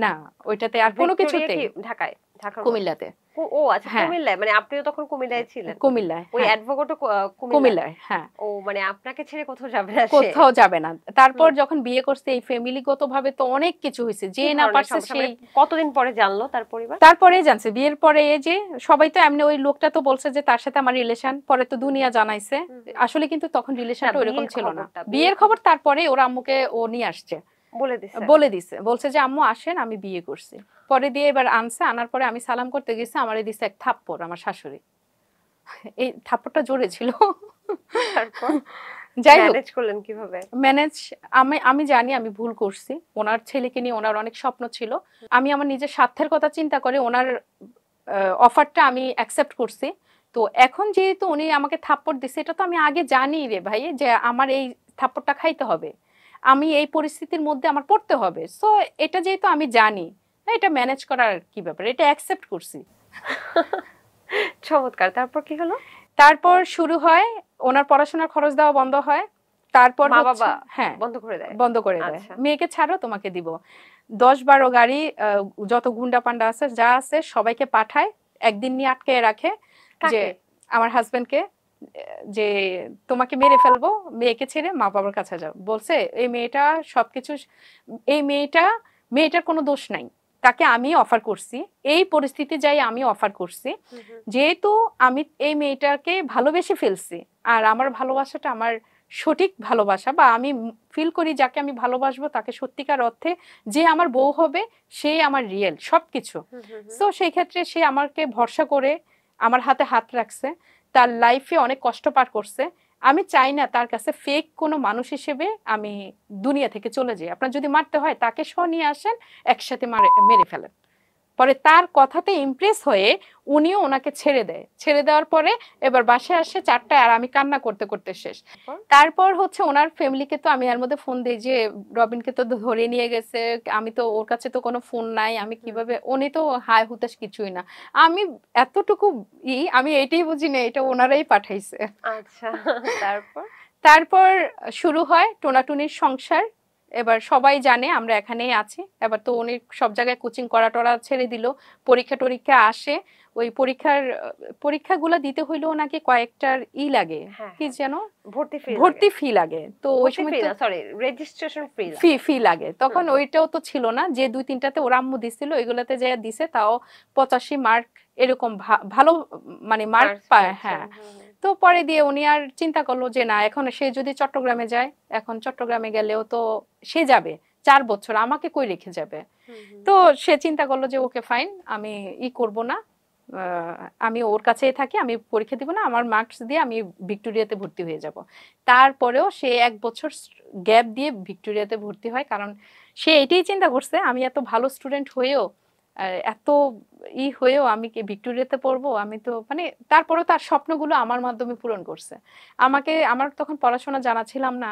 A: না, ওইটাতে আর কোনো কিছুতে।
B: ঢাকায়?
A: কুমিল্লাতে।
B: ও আচ্ছা,
A: হ্যাঁ।
B: কুমিল্লায়, মানে আপনিও তখন কুমিল্লায় ছিলেন?
A: কুমিল্লায়,
B: ওই
A: হ্যাঁ।
B: অ্যাডভোকেটও কুমিল্লায়?
A: কুমিল্লায়, হ্যাঁ।
B: ও মানে আপনাকে ছেড়ে কোথাও যাবে না সে?
A: কোথাও যাবে না। তারপর
B: হুম।
A: যখন বিয়ে করছে এই ফ্যামিলিগত ভাবে তো অনেক কিছু হইছে। যে
B: কি
A: না
B: ধরনের
A: পারছে
B: সমস্যা, মানে
A: সেই
B: কতদিন পরে জানলো তার পরিবার?
A: তারপরেই জানছে। বিয়ের পরে এই যে সবাই তো এমনি ওই লোকটা তো বলছে যে তার সাথে আমার রিলেশন। পরে তো দুনিয়া জানাইছে।
B: হুম।
A: আসলে কিন্তু তখন
B: না,
A: রিলেশনটা ওইরকম
B: বিয়ের
A: ছিল না।
B: খবরটা,
A: বিয়ের খবর তারপরে ওর আম্মুকে ও নিয়ে আসছে।
B: বলে দিছে?
A: বলে দিছে। বলছে যে আম্মু আসেন আমি বিয়ে করছি। পরে দিয়ে এবার আনছে। আনার পরে আমি সালাম করতে গেছি। আমারে দিছে এক থাপ্পড় আমার শাশুড়ি। এই থাপ্পড়টা জোরে ছিল।
B: তারপর
A: যাই হোক,
B: ম্যানেজ করলেন কিভাবে?
A: ম্যানেজ আমি আমি জানি আমি ভুল করছি। ওনার ছেলেকে নিয়ে ওনার অনেক স্বপ্ন ছিল। আমি আমার নিজের স্বার্থের কথা চিন্তা করে ওনার অফারটা আমি অ্যাকসেপ্ট করছি। তো এখন যেহেতু উনি আমাকে থাপ্পড় দিছে এটা তো আমি আগে জানি রে ভাই যে আমার এই থাপ্পড়টা খাইতে হবে। আমি এই পরিস্থিতির মধ্যে আমার পড়তে হবে। সো এটা যেহেতু আমি জানি, এটা ম্যানেজ করার কি ব্যাপার? এটা অ্যাকসেপ্ট করছি।
B: চমৎকার, তারপর কি হলো?
A: তারপর শুরু হয় ওনার পড়াশোনার খরচ দেওয়া বন্ধ হয়। তারপর
B: মা
A: হচ্ছে
B: বাবা
A: হ্যাঁ,
B: বন্ধ করে দেয়?
A: বন্ধ করে দেয়।
B: আচ্ছা।
A: মেয়েকে ছাড়ো তোমাকে দিব। ১০-১২ গাড়ি যত গুন্ডা পান্ডা আছে যা আছে সবাইকে পাঠায়। একদিন নিয়ে আটকে রাখে যে
B: কাকে?
A: আমার হাজবেন্ডকে যে তোমাকে মেরে ফেলবো, মেয়েকে ছেড়ে মা বাবার কাছে যাও। বলছে এই মেয়েটা সবকিছু এই মেয়েটার কোনো দোষ নাই। তাকে আমি অফার করছি। এই পরিস্থিতি যাই আমি অফার করছি। যেহেতু আমি এই মেয়েটাকে ভালোবেসে ফেলছি আর আমার ভালোবাসাটা আমার সঠিক ভালোবাসা বা আমি ফিল করি যাকে আমি ভালোবাসবো তাকে সত্যিকার অর্থে যে আমার বউ হবে সে আমার রিয়েল সবকিছু। সো সেই ক্ষেত্রে সে আমাকে ভরসা করে আমার হাতে হাত রাখছে, তার লাইফে অনেক কষ্ট পার করছে। আমি চাই না তার কাছে ফেক কোনো মানুষ হিসেবে আমি দুনিয়া থেকে চলে যাই। আপনার যদি মারতে হয় তাকে সহ নিয়ে আসেন, একসাথে মেরে ফেলেন। পরে তার কথাতে ইমপ্রেস হয়ে উনিও ওনাকে ছেড়ে দেয়। ছেড়ে দেওয়ার পরে এবার বাসায় আসে ৪টায় আর আমি কান্না করতে করতে শেষ। তারপর হচ্ছে ওনার ফ্যামিলিকে তো আমি এর মধ্যে ফোন দিই যে রবিনকে তো ধরে নিয়ে গেছে, আমি তো ওর কাছে তো কোনো ফোন নাই, আমি কিভাবে, উনি তো হায় হুতাশ কিছুই না। আমি এতটুকু আমি এটাই বুঝি না এটা ওনারাই পাঠাইছে।
B: আচ্ছা, তারপর?
A: তারপর শুরু হয় টোনাটুনির সংসার। এবার সবাই জানে আমরা এখানেই আছি। এবার তো উনি সব জায়গায় কোচিং করা টরা ছেড়ে দিল। পরীক্ষা টরীক্ষা আসে। ওই পরীক্ষাগুলো দিতে হইলেও নাকি কয়েকটার লাগে।
B: হ্যাঁ,
A: কি
B: হ্যাঁ।
A: যেন
B: ভর্তি ফি লাগে।
A: ভর্তি ফি লাগে। তো ওই সময় তো
B: সরি, রেজিস্ট্রেশন ফি লাগে।
A: ফি লাগে। তখন ওইটাও তো ছিল না। যে ২-৩টাতে ওর আম্মু দিছিল ওইগুলোতে যে দিছে তাও ৮৫ মার্ক এরকম ভালো মানে মার্ক পায়। হ্যাঁ। তো পরে দিয়ে উনি আর চিন্তা করলো যে না এখন সে যদি চট্টগ্রামে যায়, এখন চট্টগ্রামে গেলেও তো সে যাবে ৪ বছর, আমাকে কই রেখে যাবে। তো সে চিন্তা করলো যে ওকে ফাইন, আমি করব না, আমি ওর কাছেই থাকি, আমি পরীক্ষা দিব না, আমার মার্কস দিয়ে আমি ভিক্টোরিয়াতে ভর্তি হয়ে যাব। তারপরেও সে ১ বছর গ্যাপ দিয়ে ভিক্টোরিয়াতে ভর্তি হয়, কারণ সে এটাই চিন্তা করছে আমি এত ভালো স্টুডেন্ট হয়েও এত হয়েও আমি কি ভিক্টোরিয়াতে পড়বো, আমি তো মানে তারপরেও তার স্বপ্নগুলো আমার মাধ্যমে পূরণ করছে। আমার তখন পড়াশোনা জানা ছিলাম না।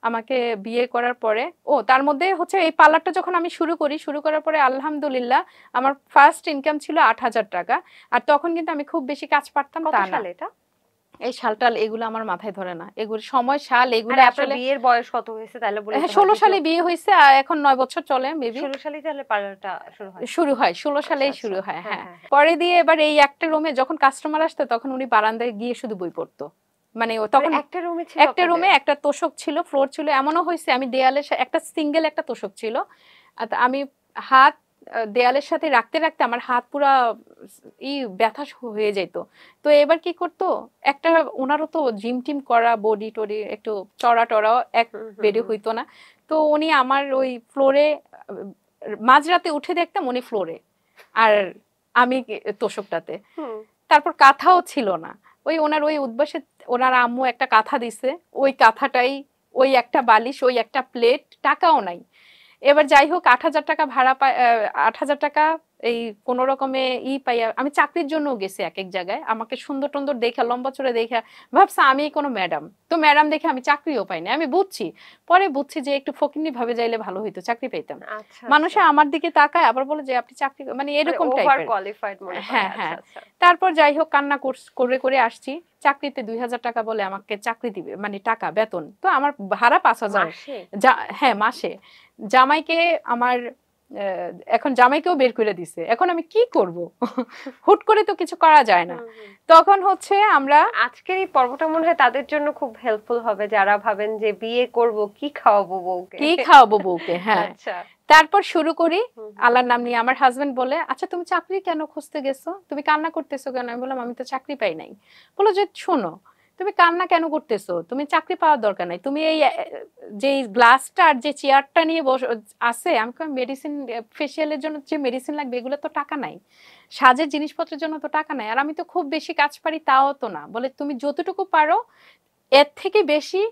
A: আমাকে বিয়ে করার পরে তার মধ্যে হচ্ছে এই পার্লারটা যখন আমি শুরু করার পরে আলহামদুলিল্লাহ আমার ফার্স্ট ইনকাম ছিল ৮,০০০ টাকা। আর তখন কিন্তু আমি খুব বেশি কাজ পারতাম তা না।
B: এটা
A: এই সালটাল এগুলো আমার মাথায় ধরে না, এগুলো সময় সাল এগুলো
B: আসলে বিয়ের বয়স কত হয়েছে তাহলে বলে?
A: হ্যাঁ, ১৬ সালে বিয়ে হয়েছে আর এখন ৯ বছর চলে মেবি।
B: ১৬ সালেই তাহলে পার্লারটা
A: শুরু হয় ১৬ সালেই শুরু হয়। হ্যাঁ, পরে দিয়ে এবার এই একটা রুমে যখন কাস্টমার আসতো তখন উনি বারান্দায় গিয়ে শুধু বই পড়তো। মানে তখন একটা রুমে একটা তোষক ছিল, ফ্লোর ছিল। এমনও হয়েছে আমি দেয়ালের একটা সিঙ্গেল একটা তোষক ছিল, আমি হাত দেয়ালের সাথে রাখতে রাখতে আমার হাত পুরা ব্যথা হয়ে যেত। তো এবার কি করতো, একটা ওনারও তো জিম টিম করা, বডি টডি একটু চড়া টড়াও এক বেডে হইতো না। তো উনি আমার ওই ফ্লোরে মাঝরাতে উঠে দেখতাম উনি ফ্লোরে আর আমি তোষকটাতে। তারপর কাঁথাও ছিল না, ওনার ওই উদ্বাসে ওনার আম্মু একটা কাঁথা দিছে, ওই কাঁথাটাই, ওই একটা বালিশ, ওই একটা প্লেট, টাকাও নাই। এবার যাই হোক ৮,০০০ টাকা ভাড়া পাই, ৮,০০০ টাকা এই কোন রকমে পাইয়া আমি চাকরির জন্য গেছি এক এক জায়গায়। আমাকে সুন্দর টন্দর দেখা, লম্বা চড়ে দেখা ভাবছি আমি কোনো ম্যাডাম, তো ম্যাডাম দেখে আমি চাকরিও পাই না। আমি পরে বুঝছি যে একটু ফকিন্নি ভাবে যাইলে ভালো হইতো, চাকরি পাইতাম। মানুষে আমার দিকে তাকায় আবার বলে যে আপনি চাকরি, মানে এরকম টাইপের। হ্যাঁ হ্যাঁ। তারপর যাই হোক কান্না করে করে আসছি। চাকরিতে ২,০০০ টাকা বলে আমাকে চাকরি দিবে, মানে টাকা বেতন। তো আমার ভাড়া ৫,০০০। হ্যাঁ মাসে। জামাইকে আমার এখন জামাইকেও বের করে দিছে, এখন আমি কি করব? হুট করে তো কিছু করা যায় না। তখন হচ্ছে আমরা
B: আজকের এই পর্বটা মনে হয় তাদের জন্য খুব হেল্পফুল হবে যারা ভাবেন যে বিয়ে করব, কি খাওয়াবো বউকে,
A: কি খাওয়াবো বউকে। হ্যাঁ,
B: আচ্ছা
A: তারপর শুরু করি আল্লাহর নাম নিয়ে। আমার হাজবেন্ড বলে, আচ্ছা তুমি চাকরি কেন খুঁজতে গেছো, তুমি কান্না করতেছো কেন? আমি বললাম আমি তো চাকরি পাই নাই। বলো যে শোনো, তুমি কান্না কেন করতেছো, তুমি চাকরি পাওয়ার দরকার নাই, তুমি এই যে গ্লাসটা আর যে চেয়ারটা নিয়ে আছে, আমি মেডিসিন ফেসিয়ালের জন্য যে মেডিসিন লাগবে এগুলো তো টাকা নাই, সাজের জিনিসপত্রের জন্য তো টাকা নাই, আর আমি তো খুব বেশি কাজ পারি তাও তো না। বলে তুমি যতটুকু পারো এর থেকে বেশি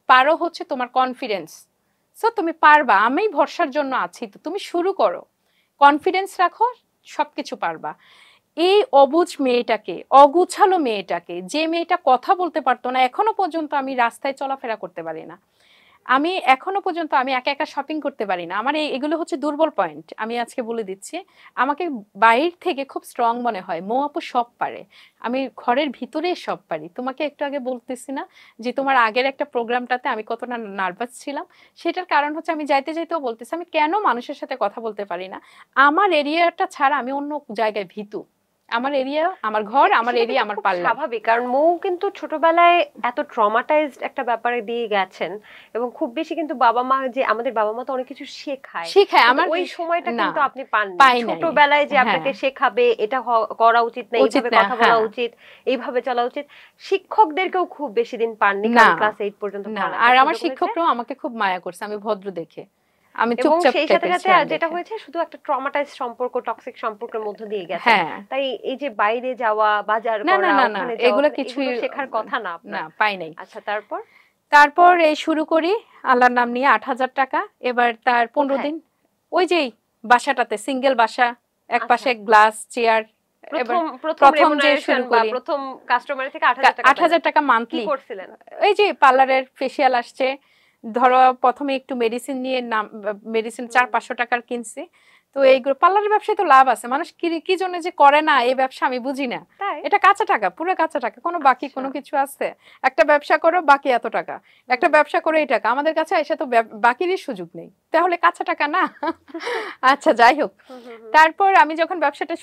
A: পারো হচ্ছে তোমার কনফিডেন্স। সো তুমি পারবা, আমি ভরসার জন্য আছি, তো তুমি শুরু করো, কনফিডেন্স রাখো, সবকিছু পারবা। এই অবুঝ মেয়েটাকে, অগুছালো মেয়েটাকে, যে মেয়েটা কথা বলতে পারতো না, এখনো পর্যন্ত আমি রাস্তায় চলাফেরা করতে পারি না, আমি এখনো পর্যন্ত আমি একা একা শপিং করতে পারি না, আমার এগুলো হচ্ছে দুর্বল পয়েন্ট, আমি আজকে বলে দিচ্ছি। আমাকে বাইরে থেকে খুব স্ট্রং মনে হয়, মৌ আপু সব পারে, আমি ঘরের ভিতরে সব পারি। তোমাকে একটু আগে বলতেছি না যে তোমার আগের একটা প্রোগ্রামটাতে আমি কতটা নার্ভাস ছিলাম, সেটার কারণ হচ্ছে আমি যাইতে যাইতেও বলতেছি আমি কেন মানুষের সাথে কথা বলতে পারি না, আমার এরিয়াটা ছাড়া আমি অন্য জায়গায় ভীতু, আমার এরিয়া আমার ঘর, আমার এরিয়া আমার পাল্লা।
B: স্বাভাবিক, কারণ মৌ কিন্তু ছোটবেলায় এত ট্রমাটাইজড একটা ব্যাপারে দিয়ে গেছেন, এবং খুব বেশি কিন্তু বাবা মা, যে আমাদের বাবা মা তো অনেক কিছু শেখায়,
A: আমার
B: ওই সময়টা
A: না
B: কিন্তু আপনি পাননি
A: পাই নাই।
B: ছোটবেলায় যে আপনাকে শেখাবে এটা করা উচিত না, এইভাবে কথা বলা উচিত, এইভাবে চলা উচিত, শিক্ষকদেরকেও খুব বেশি দিন পাননি, কারণ ক্লাস 8 পর্যন্ত
A: না। আর আমার শিক্ষকরাও আমাকে খুব মায়া করছে, আমি ভদ্র দেখে, আমি
B: এবং
A: চুপচাপ
B: সেই সাথে সাথে
A: টাইপের
B: যেটা হয়েছে শুধু একটা ট্রমাটাইজ সম্পর্ক, টক্সিক সম্পর্কের মধ্য দিয়ে গেছে।
A: হ্যাঁ,
B: তাই এই যে বাইরে যাওয়া, বাজার
A: না
B: করা,
A: না না না,
B: ওখানে
A: এগুলো
B: যাওয়া,
A: কিছুই
B: এগুলো শেখার কথা না আপনার।
A: না, পাই নাই।
B: আচ্ছা, তারপর
A: তারপর এই শুরু করি আল্লাহর নাম নিয়ে ৮,০০০ টাকা। এবার তার 15 দিন ওই যে বাসাটাতে, সিঙ্গেল বাসা, এক পাশে গ্লাস চেয়ার,
B: প্রথম যে শুরু করি প্রথম কাস্টমার থেকে
A: ৮,০০০ টাকা মান্থলি
B: করছিলেন।
A: এই যে পার্লারের ফেসিয়াল আসছে, ধরো প্রথমে একটু মেডিসিন নিয়ে মেডিসিন 400-500 টাকার কিনছি। তো এইগুলো পার্লারের ব্যবসায় তো লাভ আছে, মানুষ কি জন্য যে করে না এই ব্যবসা আমি বুঝি না। এটা কাঁচা টাকা, পুরো কাঁচা টাকা, কোনো বাকি কোনো কিছু আছে? একটা ব্যবসা করো বাকি এত টাকা, একটা ব্যবসা করে এই টাকা, আমাদের কাছে এসে তো বাকিরই সুযোগ নেই, তাহলে কাঁচা টাকা না? আচ্ছা যাই হোক, তারপর আমি যখন ব্যবসাটা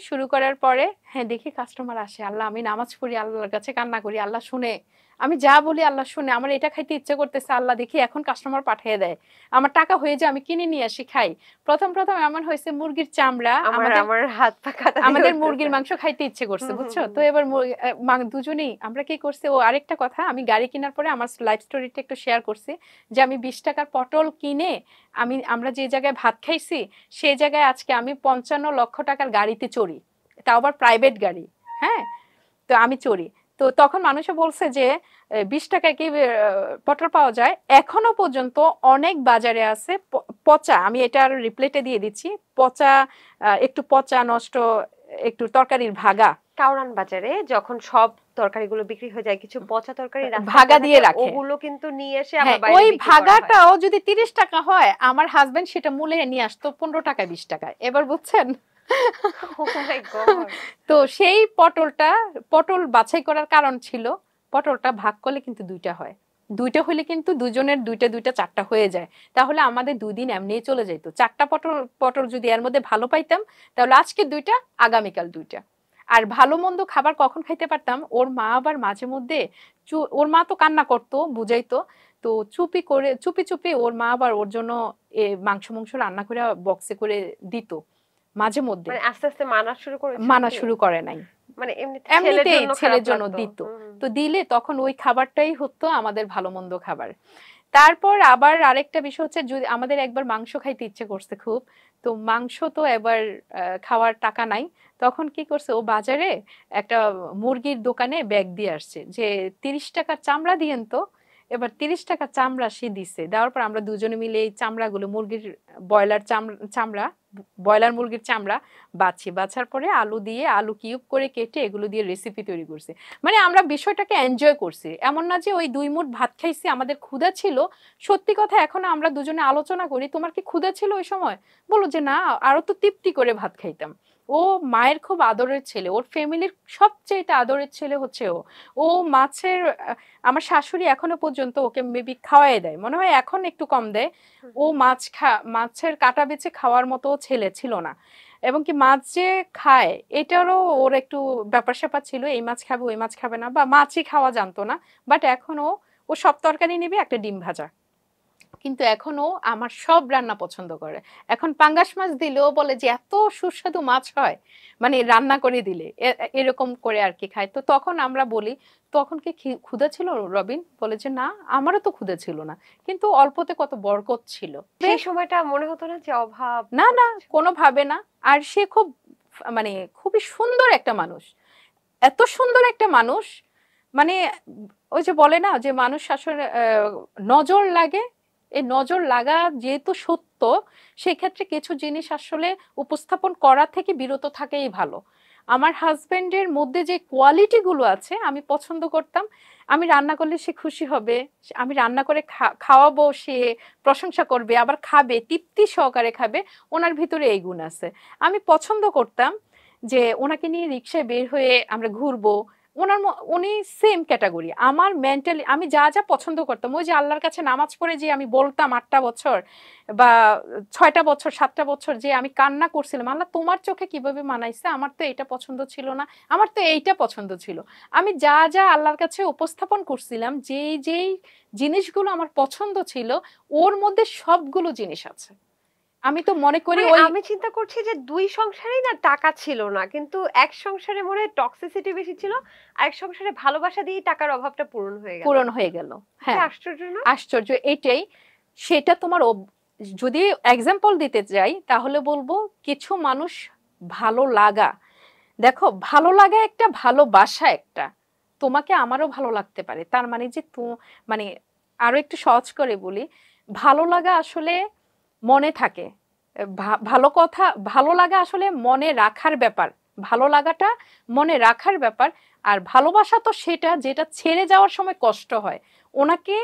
A: শুরু করার পরে হ্যাঁ দেখি কাস্টমার আসে, আল্লাহ আমি নামাজ পড়ি, আল্লাহর কাছে কান্না করি, আল্লাহ শুনে, আমি যা বলি আল্লাহ শুনে, আমার এটা খাইতে ইচ্ছে করতেছে, আল্লাহ দেখি এখন কাস্টমার পাঠিয়ে দেয়, আমার টাকা হয়ে যায়, আমি কিনে নিয়ে আসি খাই। প্রথম এমন হয়েছে মুরগির চামড়া,
B: আমার হাত পা কাটা,
A: আমাদের মুরগির মাংস খাইতে ইচ্ছে করছে, বুঝছো তো? এবার দুজনেই আমরা কি করছি, ও আরেকটা কথা, আমি গাড়ি কেনার পরে আমার লাইফ স্টোরিটা একটু শেয়ার করছি, যে আমি 20 টাকার পটল কিনে আমরা যে জায়গায় ভাত খাইছি সেই জায়গায় আজকে আমি 55 লক্ষ টাকার গাড়িতে চড়ি, তাও আবার প্রাইভেট গাড়ি। হ্যাঁ, তো আমি চড়ি। তো তখন মানুষে বলছে যে 20 টাকায় কি পটল পাওয়া যায়? এখনো পর্যন্ত অনেক বাজারে আছে পচা, আমি এটা আর রিপ্লেটে দিয়ে দিচ্ছি, পচা, একটু পচা নষ্ট, একটু তরকারির ভাগা।
B: কাউরান বাজারে যখন সব তরকারিগুলো বিক্রি হয়ে যায়, কিছু পচা তরকারি
A: ভাগা দিয়ে রাখে,
B: ওগুলো কিন্তু নিয়ে এসে আমার বাইরে
A: ওই ভাগাটাও যদি 30 টাকা হয়, আমার হাজবেন্ড সেটা মূলে নিয়ে আসতো 15 টাকায় 20 টাকায়। এবার বুঝছেন? তো সেই পটল বাছাই করার কারণ ছিল, পটলটা ভাগ করলে কিন্তু দুইটা হয়, দুইটা হইলে কিন্তু দুজনের দুইটা 4টা হয়ে যায়, তাহলে আমাদের 2 দিন এমনিই চলে যেত। 4টা পটল যদি এর মধ্যে ভালো পাইতাম, তাহলে আজকে 2টা, আগামীকাল 2টা। আর ভালো মন্দ খাবার কখন খাইতে পারতাম, ওর মা আবার মাঝে মধ্যে, ওর মা তো কান্না করতো, বুঝাইতো, তো চুপি ওর মা আবার ওর জন্য মাংস রান্না করে বক্সে করে দিত মাঝে মধ্যে।
B: মানে আস্তে আস্তে
A: মানা শুরু করে নাই,
B: মানে
A: এমনিতেই ছেলের জন্য দিত। তো দিলে তখন ওই খাবারটাই হতো আমাদের ভালো মন্দ খাবার। তারপর আবার আরেকটা বিষয় হচ্ছে, যদি আমাদের একবার মাংস খাইতে ইচ্ছে করছে খুব, তো মাংস তো এবার খাওয়ার টাকা নাই, তখন কি করছে, ও বাজারে একটা মুরগির দোকানে ব্যাগ দিয়ে আসছে যে 30 টাকার চামড়া দিয়েন তো। এবার 30 টাকা চামড়া সে দিছে, দেওয়ার পর আমরা দুজনে মিলে এই চামড়াগুলো, মুরগির ব্রয়লার চামড়া ব্রয়লার মুরগির চামড়া বাছার পরে আলু দিয়ে আলু কিউব করে কেটে এগুলো দিয়ে রেসিপি তৈরি করছি। মানে আমরা বিষয়টাকে এনজয় করছি, এমন না যে ওই 2 মুঠ ভাত খাইছি আমাদের ক্ষুধা ছিল। সত্যি কথা এখন আমরা দুজনে আলোচনা করি, তোমার কি ক্ষুধা ছিল ওই সময়? বলো যে না, আরো তো তৃপ্তি করে ভাত খাইতাম। ও মায়ের খুব আদরের ছেলে, ওর ফ্যামিলির সবচেয়ে আদরের ছেলে হচ্ছে ও। ও মাছের আমার শাশুড়ি এখনো পর্যন্ত ওকে মেবি খাওয়াই দেয়, মনে হয় এখন একটু কম দেয়। ও মাছের কাটা বেছে খাওয়ার মতো ছেলে ছিল না। এবং কি মাছ যে খায় এটারও ওর একটু ব্যাপার স্যাপার ছিল, এই মাছ খাবে ওই মাছ খাবে না, বা মাছই খাওয়া জানতো না। বাট এখন ও সব তরকারি নেবে, একটা ডিম ভাজা। কিন্তু এখনো আমার সব রান্না পছন্দ করে। এখন পাঙ্গাস মাছ দিলেও বলে যে এত সুস্বাদু মাছ হয়, মানে রান্না করে দিলে এরকম করে আর কি খায়। তো তখন আমরা বলি, তখন কি ক্ষুধা ছিল রবিন? বলে যে না, আমারও তো ক্ষুধা ছিল না, কিন্তু অল্পতে কত বরকত ছিল।
B: সেই সময়টা মনে হতো না যে অভাব?
A: না না, কোনোভাবে না। আর সে খুব মানে খুবই সুন্দর একটা মানুষ, এত সুন্দর একটা মানুষ। মানে ওই যে বলে না যে মানুষ আসলে নজর লাগে, এই নজর লাগা যেহেতু সত্য, সেক্ষেত্রে কিছু জিনিস আসলে উপস্থাপন করা থেকে বিরত থাকাই ভালো। আমার হাজবেন্ডের মধ্যে যে কোয়ালিটি গুলো আছে আমি পছন্দ করতাম। আমি রান্না করলে সে খুশি হবে, আমি রান্না করে খাওয়াবো, সে প্রশংসা করবে, আবার খাবে, তৃপ্তি সহকারে খাবে। ওনার ভিতরে এই গুণ আছে। আমি পছন্দ করতাম যে ওনাকে নিয়ে রিক্সায় বের হয়ে আমরা ঘুরবো। উনি সেম ক্যাটাগরি আমার মেন্টালি। আমি যা যা পছন্দ করতাম, ওই যে আল্লাহর কাছে নামাজ পড়ে যে আমি বলতাম 8টা বছর বা 6টা বছর 7টা বছর যে আমি কান্না করছিলাম, আল্লাহ তোমার চোখে কিভাবে মানাইছে, আমার তো এটা পছন্দ ছিল না, আমার তো এইটা পছন্দ ছিল। আমি যা যা আল্লাহর কাছে উপস্থাপন করছিলাম, যেই যেই জিনিসগুলো আমার পছন্দ ছিল, ওর মধ্যে সবগুলো জিনিস আছে। আমি তো মনে করি ওই
B: আমি চিন্তা করছি যে দুই সংসারেই না টাকা ছিল না, কিন্তু এক সংসারে মনে হয় টক্সিসিটি বেশি ছিল, আর এক সংসারে ভালোবাসা দিয়ে টাকার অভাবটা পূরণ হয়ে গেল।
A: হ্যাঁ,
B: আশ্চর্য না?
A: আশ্চর্য এটাই। সেটা তোমার যদি এক্সাম্পল দিতে যাই তাহলে বলবো কিছু মানুষ ভালো লাগা, দেখো ভালো লাগা একটা, ভালোবাসা একটা, তোমাকে আমারও ভালো লাগতে পারে, তার মানে যে মানে আরো একটু সহজ করে বলি, ভালো লাগা আসলে মনে থাকে। ভালো কথা, ভালো লাগা আসলে মনে রাখার ব্যাপার, ভালো লাগাটা মনে রাখার ব্যাপার। আর ভালোবাসা তো সেটা যেটা ছেড়ে যাওয়ার সময় কষ্ট হয়। ওনাকে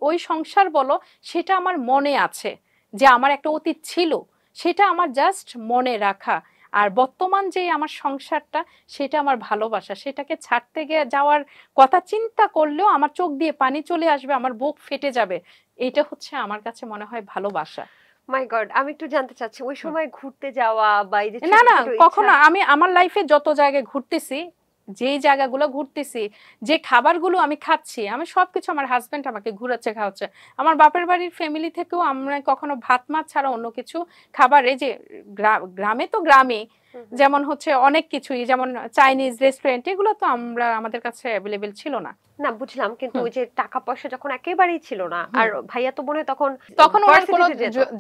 A: ওই সংসার বলো, সেটা আমার মনে আছে, যে আমার একটা অতীত ছিল, সেটা আমার জাস্ট মনে রাখা। আর বর্তমান যে আমার সংসারটা, সেটা আমার ভালোবাসা। সেটাকে ছাড়তে গিয়ে যাওয়ার কথা চিন্তা করলেও আমার চোখ দিয়ে পানি চলে আসবে, আমার বুক ফেটে যাবে। এটা হচ্ছে আমার কাছে মনে হয় ভালোবাসা।
B: মাই গড, আমি একটু জানতে চাচ্ছি ওই সময় ঘুরতে যাওয়া বা এই যে
A: না
B: ছোট
A: না,
B: ছোট
A: কখনো আমি আমার লাইফে যত জায়গায় ঘুরতেছি, যেই জায়গাগুলো ঘুরতেছি, যে খাবারগুলো আমি খাচ্ছি, আমি সবকিছু আমার হাজবেন্ড আমাকে ঘুরাচ্ছে খাওয়াচ্ছে। আমার বাপের বাড়ির ফ্যামিলি থেকেও আমরা কখনো ভাত মাছ ছাড়া অন্য কিছু খাবার, এই যে গ্রামে তো গ্রামে যেমন হচ্ছে অনেক কিছুই, যেমন চাইনিজ রেস্টুরেন্ট, এগুলো তো আমাদের কাছে অ্যাভেলেবেল ছিল না।
B: না বুঝলাম, কিন্তু ওই যে টাকা পয়সা যখন একেবারেই ছিল না, আর ভাইয়া তো মনে হয় তখন
A: ওনার কোনো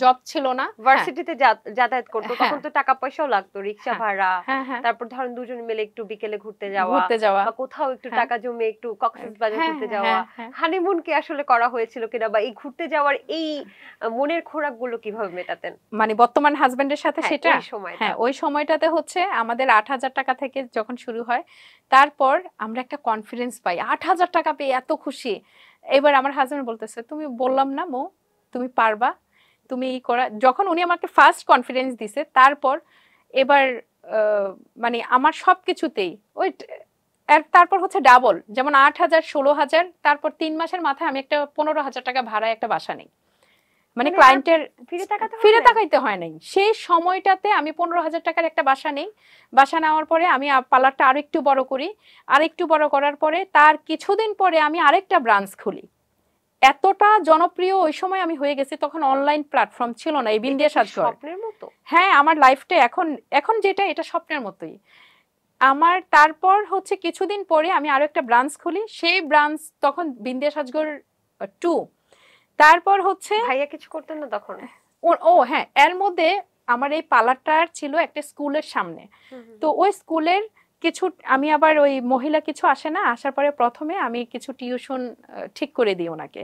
A: জব ছিল না,
B: ভার্সিটিতে যাতায়াত করতো, তখন তো টাকা পয়সাও লাগতো, রিক্সা ভাড়া,
A: হ্যাঁ,
B: তারপর ধরেন দুজন মিলে একটু বিকেলে ঘুরতে যাওয়া বা কোথাও একটু টাকা জমে একটু কক্সবাজার ঘুরতে যাওয়া। হানিমুন কি আসলে করা হয়েছিল কিনা, বা এই ঘুরতে যাওয়ার এই মনের খোরাক গুলো কিভাবে মেটাতেন?
A: মানে বর্তমান হাজবেন্ডের সাথে সেটা,
B: হ্যাঁ
A: ওই সময়টাতে হচ্ছে আমাদের 8,000 টাকা থেকে যখন শুরু হয়, তারপর আমরা একটা কনফিডেন্স পাই, 8,000 টাকা পেয়ে এত খুশি। এবার আমার হাজবেন্ড বলতেছে, তুমি বললাম না মো, তুমি পারবা, তুমি এই করা। যখন উনি আমাকে ফার্স্ট কনফিডেন্স দিছে, তারপর এবার মানে আমার সবকিছুতেই ওই তারপর হচ্ছে ডাবল, যেমন 8,000 16,000, তারপর 3 মাসের মাথায় আমি একটা 15,000 টাকা ভাড়ায় একটা বাসা নেই। মানে ক্লায়েন্টের ফিরে তাকাইতে হয় নাই। সেই সময়টাতে আমি 15,000 টাকার একটা বাসা নেই। বাসা নেওয়ার পরে আমি পার্লারটা আরো একটু বড় করি, আর একটু বড় করার পরে তার কিছুদিন পরে আমি আরেকটা ব্রাঞ্চ খুলি। এতটা জনপ্রিয় ওই সময় আমি হয়ে গেছি, তখন অনলাইন প্ল্যাটফর্ম ছিল না, এই বিন্দিয়া সাজঘর।
B: স্বপ্নের মতো।
A: হ্যাঁ, আমার লাইফটা এখন যেটা, এটা স্বপ্নের মতোই আমার। তারপর হচ্ছে কিছুদিন পরে আমি আরো একটা ব্রাঞ্চ খুলি, সেই ব্রাঞ্চ তখন বিন্দিয়া সাজঘর 2। তারপর হচ্ছে
B: ভাইয়া কিছু করতেন না তখন?
A: ও হ্যাঁ, এর মধ্যে আমার এই পার্লারটার ছিল একটা স্কুলের সামনে। তো ওই স্কুলের কিছু আমি আবার ওই মহিলা কিছু আসে না, আসার পরে প্রথমে আমি কিছু টিউশন ঠিক করে দিই ওনাকে।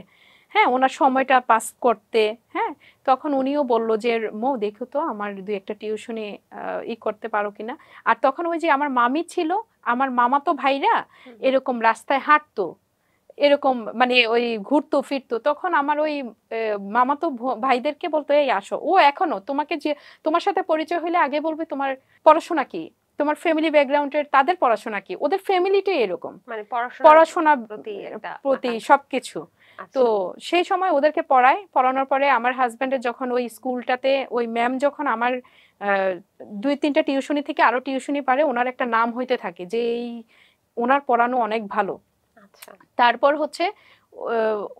A: হ্যাঁ ওনার সময়টা পাস করতে। হ্যাঁ তখন উনিও বলল যে মৌ দেখো তো আমার দুই একটা টিউশনি করতে পারো কিনা। আর তখন ওই যে আমার মামি ছিল, আমার মামাতো ভাইরা এরকম রাস্তায় হাঁটতো, এরকম মানে ওই ঘুরতো ফিরতো, তখন আমার ওই মামাতো ভাইদেরকে বলতো এই আসো, ও এখনো তোমাকে যে তোমার সাথে পরিচয় হলে আগে বলবে তোমার পড়াশোনা কি, তোমার ফ্যামিলি ব্যাকগ্রাউন্ডের, তাদের পড়াশোনা কি, ওদের ফ্যামিলিটাই এরকম
B: মানে
A: পড়াশোনার
B: প্রতি একটা
A: প্রতি
B: আকাঙ্ক্ষা।
A: সবকিছু। তো
B: আচ্ছা
A: সেই সময় ওদেরকে পড়ানোর পরে আমার হাজবেন্ডের যখন ওই স্কুলটাতে ওই ম্যাম যখন আমার আহ, দুই তিনটা টিউশনি থেকে আরো টিউশনি পারে, ওনার একটা নাম হইতে থাকে যে এই ওনার পড়ানো অনেক ভালো।
B: আচ্ছা
A: তারপর হচ্ছে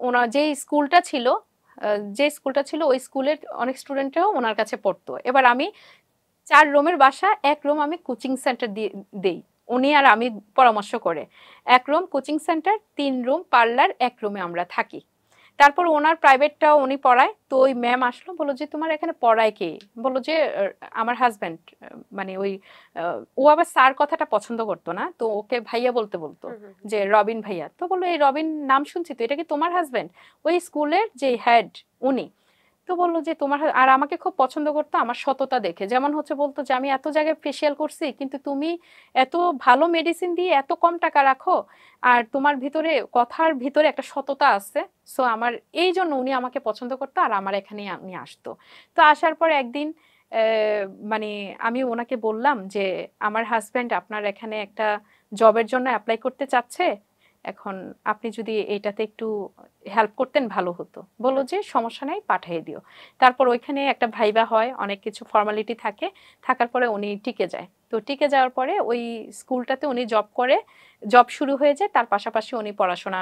A: ওনার যে স্কুলটা ছিল ওই স্কুলের অনেক স্টুডেন্টরাও ওনার কাছে পড়তো। এবার আমি 4 রুমের বাসা, 1 রুম আমি কোচিং সেন্টার দেই, উনি আর আমি পরামর্শ করে। 1 room coaching centre, 3 room parlour, 1 রুমে আমরা থাকি। তারপর ওনার প্রাইভেটটাও উনি পড়ায়। তো ওই ম্যাম আসলো, বললো যে তোমার এখানে পড়ায় কে? বললো যে আমার হাজব্যান্ড। মানে ওই ও আবার স্যার কথাটা পছন্দ করতো না, তো ওকে ভাইয়া বলতে বলতো যে রবিন ভাইয়া। তো বললো এই রবিন নাম শুনছি তো, এটা কি তোমার হাজব্যান্ড? ওই স্কুলের যে হেড উনি। তো বললো যে তোমার আর আমাকে খুব পছন্দ করতো আমার সততা দেখে, যেমন হচ্ছে বলতো যে আমি এত জায়গায় ফেসিয়াল করছি কিন্তু তুমি এত ভালো মেডিসিন দিয়ে এত কম টাকা রাখো, আর তোমার ভিতরে কথার ভিতরে একটা সততা আছে। সো আমার এই জন্য উনি আমাকে পছন্দ করতো আর আমার এখানে উনি আসতো। তো আসার পর একদিন মানে আমি ওনাকে বললাম যে আমার হাজব্যান্ড আপনার এখানে একটা জবের জন্য অ্যাপ্লাই করতে চাচ্ছে, এখন আপনি যদি এইটাতে একটু হেল্প করতেন ভালো হতো। বললো যে সমস্যা নাই, পাঠিয়ে দিও। তারপর ওইখানে একটা ভাইবা হয়, অনেক কিছু ফর্মালিটি থাকে, থাকার পরে উনি টিকে যায়। তো টিকে যাওয়ার পরে ওই স্কুলটাতে উনি জব শুরু হয়ে যায়, তার পাশাপাশি উনি পড়াশোনা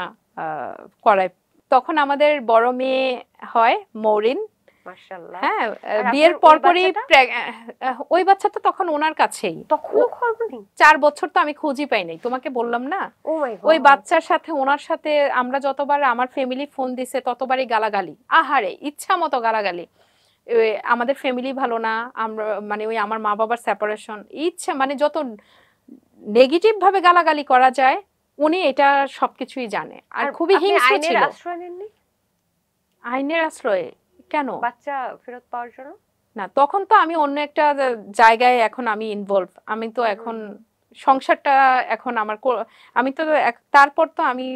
A: করায়। তখন আমাদের বড় মেয়ে হয় মৌরিন।
B: মাশাআল্লাহ।
A: হ্যাঁ
B: আর
A: বিয়ের
B: আপনার ওই
A: পরপরই
B: বাচ্চাটা
A: ওই বাচ্চা তো তখন ওনার কাছেই।
B: তখনও খবর নেই?
A: 4 বছর তো আমি খুঁজই পাই নাই, তোমাকে বললাম না।
B: ও মাই
A: ওই
B: গড।
A: বাচ্চার সাথে ওনার সাথে আমরা যতবার আমার ফ্যামিলি ফোন দিছে ততবারই গালাগালি, আহারে ইচ্ছা মতো গালাগালি। আমাদের ফ্যামিলি ভালো না, আমরা মানে ওই আমার মা বাবার সেপারেশন, ইচ্ছা মানে যত নেগেটিভ ভাবে গালাগালি করা যায় উনি এটা সবকিছুই জানে, আর
B: আর
A: খুবই
B: আপনি
A: হিংস্র
B: আইনের
A: ছিল।
B: আশ্রয় নেননি
A: আইনের আশ্রয়ে কেন?
B: বাচ্চা ফেরত পাওয়ার জন্য?
A: না তখন তো আমি অন্য একটা জায়গায় এখন আমি ইনভলভ, আমি তো এখন সংসারটা এখন আমি তো তারপর তো আমি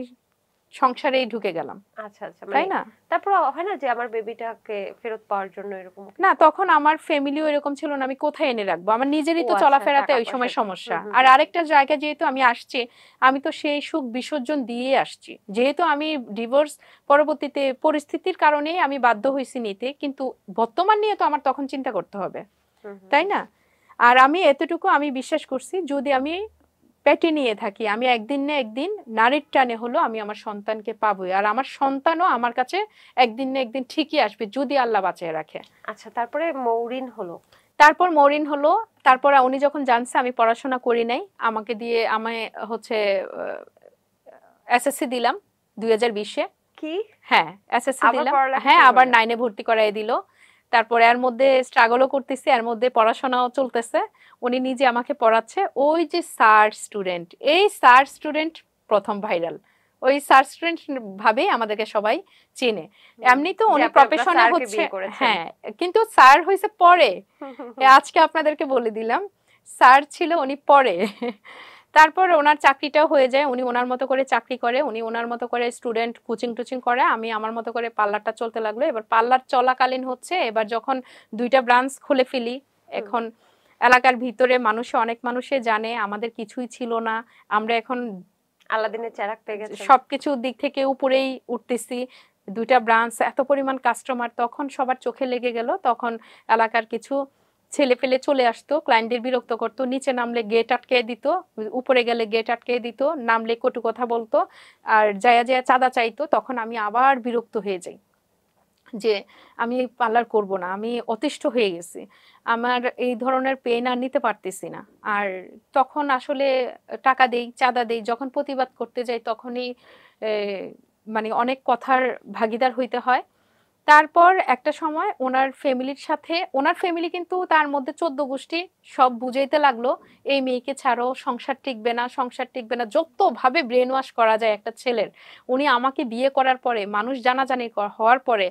A: সংসারেই ঢুকে গেলাম,
B: আচ্ছা আচ্ছা,
A: তাই
B: মানে
A: না?
B: তারপর হয় না যে আমার বেবিটাকে ফেরত পাওয়ার জন্য এরকম?
A: না তখন আমার ফ্যামিলিও এরকম ছিল না, আমি কোথায় এনে রাখবো, আমার নিজেরই
B: ও
A: তো
B: আচ্ছা,
A: চলাফেরাতে
B: টাকা
A: ওই সময়
B: পয়সার।
A: সমস্যা। আর আরেকটা জায়গায় যেহেতু আমি আসছি, আমি তো সেই সুখ বিসর্জন দিয়ে আসছি, যেহেতু আমি ডিভোর্স পরবর্তীতে পরিস্থিতির কারণেই আমি বাধ্য হয়েছি নিতে, কিন্তু বর্তমান নিয়ে তো আমার তখন চিন্তা করতে হবে, তাই না? আর আমি এতটুকু আমি বিশ্বাস করছি, যদি আমি পেটে নিয়ে থাকি, আমি একদিন না একদিন নারীর টানে হলো আমি আমার সন্তানকে পাবোই, আর আমার সন্তানও আমার কাছে একদিন না একদিন ঠিকই আসবে যদি আল্লাহ বাঁচিয়ে রাখে।
B: আচ্ছা, তারপরে মৌরিন হলো?
A: তারপর মরিন হলো। তারপর উনি যখন জানছে আমি পড়াশোনা করি নাই, আমাকে দিয়ে আমায় হচ্ছে এসএসসি দিলাম 2020-এ।
B: কি
A: হ্যাঁ এসএসসি
B: আবার
A: দিলাম।
B: পড়ালেখা
A: হ্যাঁ
B: শুরু
A: আবার
B: করলেন?
A: 9-এ ভর্তি করাই দিল। তারপরে এর মধ্যে স্ট্রাগলও করতেছি, এর মধ্যে পড়াশোনাও চলতেছে, উনি নিজে আমাকে পড়াচ্ছে। ওই যে স্যার স্টুডেন্ট, এই স্যার স্টুডেন্ট প্রথম ভাইরাল, ওই স্যার স্টুডেন্ট ভাবেই আমাদেরকে সবাই চেনে। এমনি তো
B: যে
A: উনি
B: আপনি আপনার
A: প্রফেশনে
B: স্যারকে
A: হচ্ছে,
B: বিয়ে করেছেন।
A: হ্যাঁ কিন্তু স্যার হয়েছে পরে, আজকে আপনাদেরকে বলে দিলাম, স্যার ছিল উনি পরে। তারপর ওনার চাকরিটাও হয়ে যায়, উনি ওনার মতো করে চাকরি করে, উনি ওনার মতো করে স্টুডেন্ট কোচিং টোচিং করে, আমি আমার মতো করে পার্লারটা চলতে লাগলো। এবার পার্লার চলাকালীন হচ্ছে, এবার যখন 2টা ব্রাঞ্চ খুলে ফেলি, এখন এলাকার ভিতরে অনেক মানুষে জানে আমাদের কিছুই ছিল না, আমরা এখন
B: আলাদিনের চেরাগ পেয়ে গেছেন।
A: সবকিছু দিক থেকে উপরেই উঠতেছি। 2টা ব্রাঞ্চ, এত পরিমাণ কাস্টমার, তখন সবার চোখে লেগে গেল। তখন এলাকার কিছু ছেলে ফেলে চলে আসতো, ক্লায়েন্টদের বিরক্ত করতো, নিচে নামলে গেট আটকে দিত, উপরে গেলে গেট আটকে দিত, নামলে কটু কথা বলতো, আর জায়া জায়া চাঁদা চাইতো। তখন আমি আবার বিরক্ত হয়ে যাই যে আমি পার্লার করব না, আমি অতিষ্ঠ হয়ে গেছি, আমার এই ধরনের পেন আর নিতে পারতেছি না। আর তখন আসলে টাকা দেই, চাঁদা দেই, যখন প্রতিবাদ করতে যাই তখনই মানে অনেক কথার ভাগিদার হইতে হয়। তারপর একটা সময় ওনার ফ্যামিলির সাথে, ওনার ফ্যামিলি কিন্তু তার মধ্যে 14 গোষ্ঠী সব বুঝাইতে লাগলো এই মেয়েকে ছাড়ো, সংসার টিকবে না, সংসার টিকবে না, যতভাবে ব্রেন ওয়াশ করা যায় একটা ছেলের। উনি আমাকে বিয়ে করার পরে, মানুষ জানাজানি হওয়ার পরে,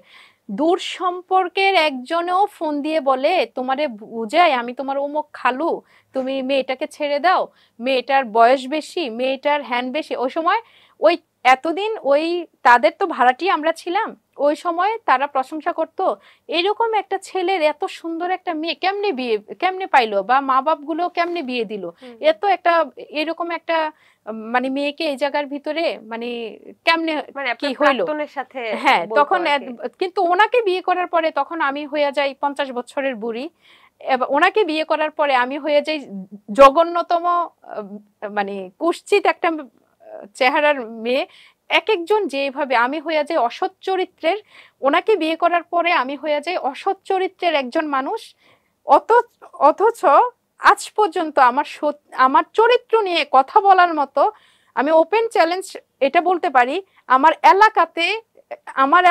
A: দূর সম্পর্কের একজনেও ফোন দিয়ে বলে তোমারে বুঝাই আমি তোমার অমুক খালু, তুমি মেয়েটাকে ছেড়ে দাও, মেয়েটার বয়স বেশি, মেয়েটার হ্যান্ড বেশি। ওই সময় ওই এতদিন ওই তাদের তো ভাড়াটিয়া আমরা ছিলাম, ওই সময় তারা প্রশংসা করতো এরকম একটা ছেলের এত সুন্দর একটা মেয়ে কেমনে বিয়ে কেমনে পাইলো, বা মা বাপ গুলো কেমনে বিয়ে দিল, এত একটা এরকম একটা মানে মেয়েকে এই জায়গার ভিতরে মানে কেমনে কি হইলো।
B: সাথে
A: হ্যাঁ তখন কিন্তু ওনাকে বিয়ে করার পরে তখন আমি হয়ে যাই 50 বছরের বুড়ি। ওনাকে বিয়ে করার পরে আমি হয়ে যাই জঘন্যতম মানে কুৎসিত একটা চেহারার মেয়ে। এক একজন যেভাবে, আমি হয়ে যাই অসৎ চরিত্রের, ওনাকে বিয়ে করার পরে আমি হয়ে যাই অসৎ চরিত্রের একজন মানুষ। অথচ আজ পর্যন্ত আমার চরিত্র নিয়ে কথা বলার মতো, আমি ওপেন চ্যালেঞ্জ এটা বলতে পারি, আমার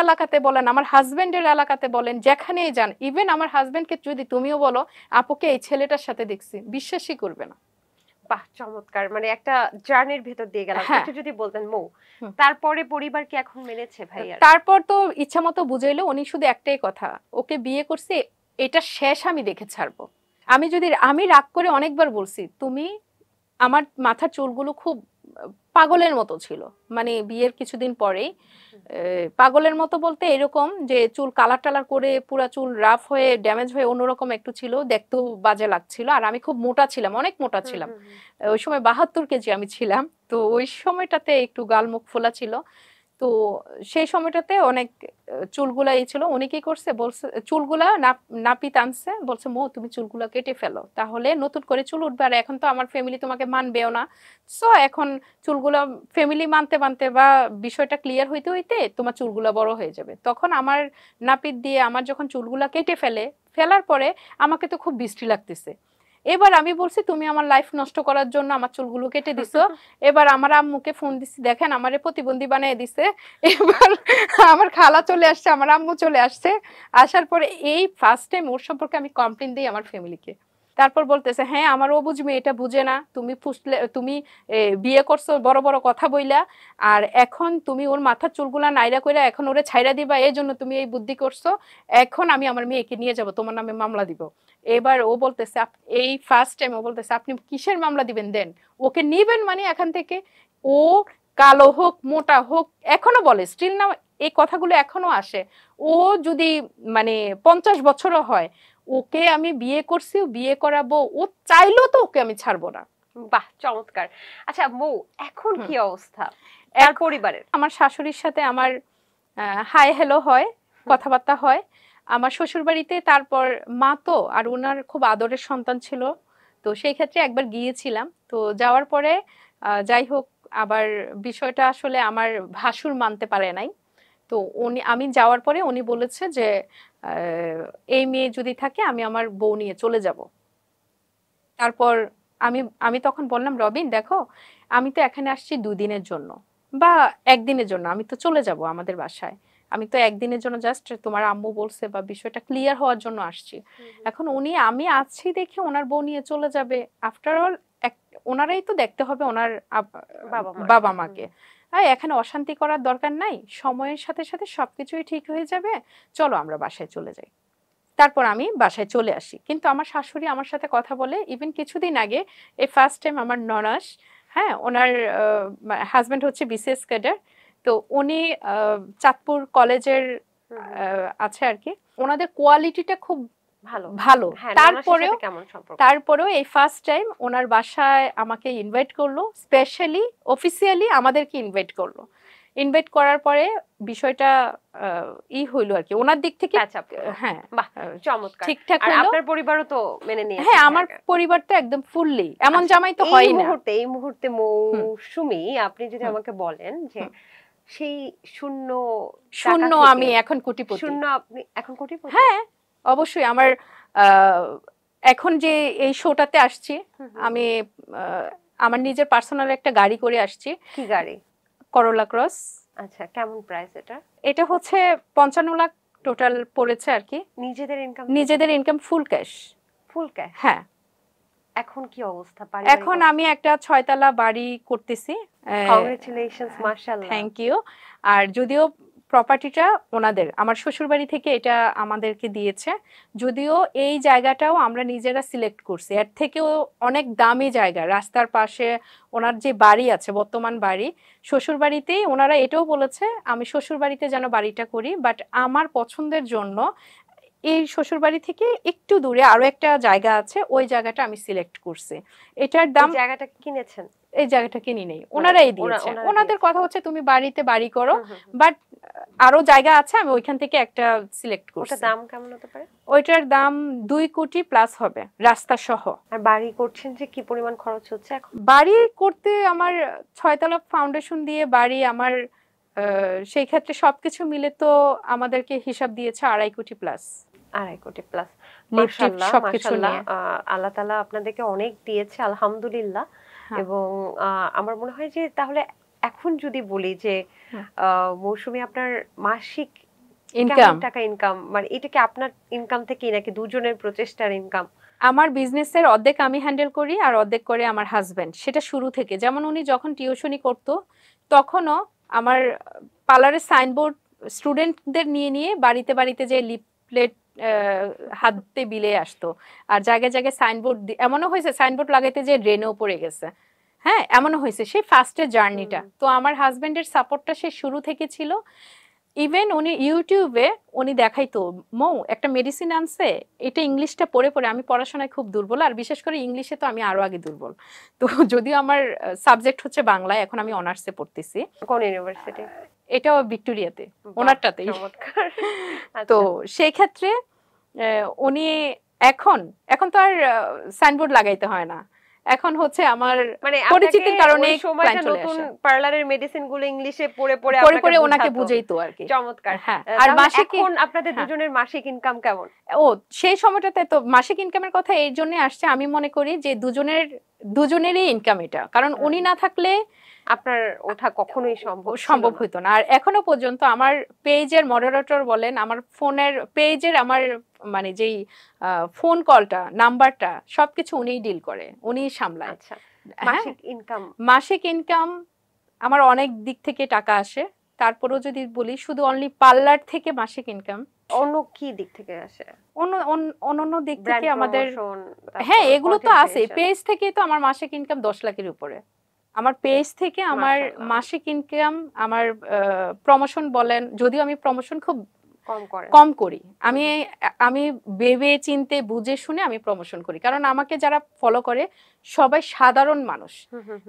A: এলাকাতে বলেন, আমার হাজবেন্ডের এলাকাতে বলেন, যেখানেই যান, ইভেন আমার হাজবেন্ডকে যদি তুমিও বলো আপুকে এই ছেলেটার সাথে দেখছি, বিশ্বাসই করবে না।
B: বাহ, চমৎকার। মানে একটা জার্নির ভেতর দিয়ে গেলাম, একটু যদি বলতেন মৌ, তারপরে পরিবার কি এখন মেনেছে ভাইয়া?
A: তারপর তো ইচ্ছা মতো বুঝাইলো, উনি শুধু একটাই কথা, ওকে বিয়ে করছে এটা শেষ আমি দেখে ছাড়বো। আমি রাগ করে অনেকবার বলছি, তুমি, আমার মাথার চুলগুলো খুব পাগলের মতো ছিল, মানে বিয়ের কিছুদিন পরেই পাগলের মতো বলতে এরকম যে চুল কালার টালার করে পুরা চুল রাফ হয়ে ড্যামেজ হয়ে অন্যরকম একটু ছিল, দেখতেও বাজে লাগছিল। আর আমি খুব মোটা ছিলাম, অনেক মোটা ছিলাম, ওই সময় 72 কেজি আমি ছিলাম। তো ওই সময়টাতে একটু গাল মুখ ফোলা ছিল, তো সেই সময়টাতে অনেক চুলগুলা এই ছিল। উনি কি করছে, বলছে চুলগুলা নাপিত আনছে, বলছে মো তুমি চুলগুলা কেটে ফেলো, তাহলে নতুন করে চুল উঠবে, আর এখন তো আমার ফ্যামিলি তোমাকে মানবেও না, সো এখন চুলগুলা ফ্যামিলি মানতে মানতে বা বিষয়টা ক্লিয়ার হইতে হইতে তোমার চুলগুলা বড় হয়ে যাবে। তখন আমার নাপিত দিয়ে আমার যখন চুলগুলা কেটে ফেলার পরে আমাকে তো খুব বৃষ্টি লাগতেছে। এবার আমি বলছি তুমি আমার লাইফ নষ্ট করার জন্য আমার চুলগুলো কেটে দিছো। এবার আমার আম্মুকে ফোন দিছি, দেখেন আমারে প্রতিবন্ধী বানিয়ে দিছে। এবার আমার খালা চলে আসছে, আমার আম্মু চলে আসছে, আসার পরে এই ফার্স্ট টাইম ওর সম্পর্কে আমি কমপ্লেন দিই আমার ফ্যামিলিকে। তারপর বলতেছে হ্যাঁ আমার ও বুঝবে, এটা বুঝে না, তুমি বিয়ে করছো বড় বড় কথা বইলা, আর এখন তুমি ওর মাথার চুলগুলা নাইরা কইরা এখন ওরে ছাইরা দিবা, এই জন্য তুমি এই বুদ্ধি করছো, এখন আমি আমার মেয়েকে নিয়ে যাব, তোমার নামে মামলা দিব। এবার ও বলতেছে, এই ফার্স্ট টাইম ও বলতেছে আপনি কিসের মামলা দিবেন, দেন ওকে নিবেন, মানে এখান থেকে ও কালো হোক মোটা হোক, এখনো বলে স্টিল না, এই কথাগুলো এখনো আসে। ও যদি মানে 50 বছরও হয়, ওকে আমি বিয়ে করছি, বিয়ে করাবো, ও চাইলেও তো ওকে আমি ছাড়বো না।
B: বাহ, চমৎকার। আচ্ছা মৌ, এখন কি অবস্থা তার পরিবারের?
A: আমার শাশুড়ির সাথে আমার হাই হ্যালো হয়, কথাবার্তা হয়। আমার শ্বশুর বাড়িতে তারপর মা তো, আর ওনার খুব আদরের সন্তান ছিল, তো সেই ক্ষেত্রে একবার গিয়েছিলাম। তো যাওয়ার পরে যাই হোক, আবার বিষয়টা আসলে আমার ভাসুর মানতে পারে নাই। তো আমি যাওয়ার পরে উনি বলেছে যে এই মেয়ে যদি থাকে আমি আমার বউ নিয়ে চলে যাব। তারপর আমি তখন বললাম রবিন দেখো, আমি তো এখানে আসছি 2 দিনের জন্য বা 1 দিনের জন্য, আমি তো চলে যাব আমাদের বাসায়, আমি তো 1 দিনের জন্য জাস্ট তোমার আম্মু বলছে বা বিষয়টা ক্লিয়ার হওয়ার জন্য আসছি। এখন আমি আছি দেখে ওনার বউ নিয়ে চলে যাবে, আফটার অল ওনারাই তো দেখতে হবে ওনার বাবা মাকে। এখানে অশান্তি করার দরকার নাই, সময়ের সাথে সাথে সবকিছুই ঠিক হয়ে যাবে, চলো আমরা বাসায় চলে যাই। তারপর আমি বাসায় চলে আসি, কিন্তু আমার শাশুড়ি আমার সাথে কথা বলে ইভেন কিছুদিন আগে, এই ফার্স্ট টাইম আমার ননাস, হ্যাঁ ওনার হাজবেন্ড হচ্ছে বিসিএস ক্যাডার, তো উনি চাঁদপুর কলেজের আছে আর কি, ওনাদের কোয়ালিটিটা খুব ভালো। তারপরেও এই ফার্স্ট টাইম ওনার বাসায় আমাকে ইনভাইট করলো, স্পেশালি অফিসিয়ালি আমাদেরকে ইনভাইট করলো। ইনভাইট করার পরে বিষয়টা হইলো আর কি ওনার দিক থেকে, হ্যাঁ
B: চমৎকার,
A: ঠিকঠাক
B: হলো।
A: আর
B: আপনার পরিবারও তো মেনে নিয়েছে?
A: হ্যাঁ আমার পরিবার তো একদম ফুললি, এমন জামাই তো হয় না।
B: এই মুহূর্তে মৌসুমী, আপনি যদি আমাকে বলেন যে সেই শূন্য
A: আমি এখন কোটিপতি,
B: শূন্য আপনি এখন কোটিপতি?
A: হ্যাঁ অবশ্যই। আমার এখন যে এই শোটাতে আসছি, আমি আমার নিজের পার্সোনাল একটা গাড়ি করে আসছি।
B: কি গাড়ি?
A: করোলা ক্রস।
B: আচ্ছা, কেমন প্রাইস এটা?
A: এটা হচ্ছে 55 লাখ টোটাল পড়েছে আর কি। নিজেদের ইনকাম ফুল ক্যাশ। হ্যাঁ।
B: এখন কি অবস্থা?
A: এখন আমি একটা 6 তলা বাড়ি করতেছি।
B: কংগ্রেচুলেশনস, মাশাআল্লাহ।
A: Thank you. আর যদিও প্রপার্টিটা ওনাদের, আমার শ্বশুর বাড়ি থেকে এটা আমাদেরকে দিয়েছে, যদিও এই জায়গাটাও আমরা নিজেরা সিলেক্ট করছি। এর থেকেও অনেক দামি জায়গা, রাস্তার পাশে ওনার যে বাড়ি আছে, বর্তমান বাড়ি, শ্বশুর বাড়িতেই ওনারা এটাও বলেছে আমি শ্বশুর বাড়িতে যেন বাড়িটা করি, বাট আমার পছন্দের জন্য এই শ্বশুর বাড়ি থেকে একটু দূরে আরো একটা জায়গা আছে, ওই জায়গাটা আমি সিলেক্ট করছি। এটার দাম,
B: জায়গাটা কিনেছেন?
A: এই জায়গাটা কিনি নেই, ওনারাই দিয়েছে। ওনাদের কথা হচ্ছে তুমি বাড়িতে বাড়ি করো, বাট আরো জায়গা আছে, আমি ওইখান থেকে একটা সিলেক্ট করছি।
B: ওটার দাম কেমন হতে পারে?
A: ওইটার দাম 2 কোটি প্লাস হবে রাস্তা সহ।
B: আর বাড়ি করছেন যে কি পরিমাণ খরচ হচ্ছে এখন?
A: বাড়ি করতে আমার 6 তলা ফাউন্ডেশন দিয়ে বাড়ি আমার, সেই ক্ষেত্রে সবকিছু মিলে তো আমাদেরকে হিসাব দিয়েছে 2.5 কোটি প্লাস।
B: 2.5 কোটি প্লাস। মাশাআল্লাহ, মাশাআল্লাহ। আল্লাহ তাআলা আপনাদেরকে অনেক দিয়েছে, আলহামদুলিল্লাহ। এবং আমার মনে হয় যে তাহলে এখন যদি বলি যে মৌসুমী আপনার মাসিক টাকা ইনকাম, মানে এটা কি আপনার ইনকাম থেকে নাকি দুজনের প্রচেষ্টার ইনকাম?
A: আমার বিজনেসের অর্ধেক আমি হ্যান্ডেল করি আর অর্ধেক করে আমার হাজবেন্ড। সেটা শুরু থেকে, যেমন উনি যখন টিউশনি করতো তখনও আমার পার্লারের সাইনবোর্ড স্টুডেন্টদের নিয়ে নিয়ে বাড়িতে বাড়িতে যে লিফলেট হাতে বিলে আসতো, আর জায়গায় জায়গায় সাইনবোর্ড, এমনও হয়েছে সাইনবোর্ড লাগাইতে যে ড্রেনেও পড়ে গেছে। হ্যাঁ, এমনও হয়েছে। সেই ফার্স্টের জার্নিটা তো আমার হাজবেন্ডের সাপোর্টটা সে শুরু থেকে ছিল। ইভেন উনি ইউটিউবে উনি দেখাইতো, মৌ একটা মেডিসিন আনছে, এটা ইংলিশটা পড়ে পড়ে, আমি পড়াশোনায় খুব দুর্বল, আর বিশেষ করে ইংলিশে তো আমি আরো আগে দুর্বল। তো যদিও আমার সাবজেক্ট হচ্ছে বাংলা, এখন আমি অনার্সে পড়তেছি।
B: কোন ইউনিভার্সিটি?
A: এটাও ভিক্টোরিয়াতে, ওনারটাতেই। তো সেই ক্ষেত্রে উনি এখন তো আর সাইনবোর্ড লাগাইতে হয় না, এখন হচ্ছে আমার
B: মানে
A: পরিচিতির কারণে
B: সময়টা নতুন পার্লারের মেডিসিন গুলো ইংলিশে পড়ে
A: পড়ে ওনাকে বুঝাইতো আর কি।
B: চমৎকার।
A: হ্যাঁ, আর মাসিক
B: এখন আপনাদের দুজনের মাসিক ইনকাম কেমন?
A: সেই সময়টাতে তো মাসিক ইনকামের কথা এই জন্য আসছে, আমি মনে করি যে দুজনেরই ইনকাম এটা, কারণ উনি না থাকলে
B: আপনার ওঠা কখনোই
A: সম্ভব হতো না। আর এখনো পর্যন্ত আমার পেজের মডারেটর বলেন, আমার ফোনের পেজের আমার মানে যেই ফোন কলটা, নাম্বারটা, সবকিছু উনিই ডিল করে, উনিই সামলায়।
B: আচ্ছা, মাসিক ইনকাম
A: আমার অনেক দিক থেকে টাকা আসে। তারপরেও যদি বলি শুধু অনলি পার্লার থেকে মাসিক ইনকাম,
B: অন্য কি দিক থেকে আসে?
A: অন্য দিক থেকে আমাদের, হ্যাঁ এগুলো তো আছে। পেজ থেকে তো আমার মাসিক ইনকাম 10 লাখের উপরে। আমার পেজ থেকে আমার মাসিক ইনকাম, আমার প্রমোশন বলেন, যদিও আমি প্রমোশন খুব কম করি, আমি ভেবে চিনতে বুঝে শুনে আমি প্রমোশন করি, কারণ আমাকে যারা ফলো করে সবাই সাধারণ মানুষ,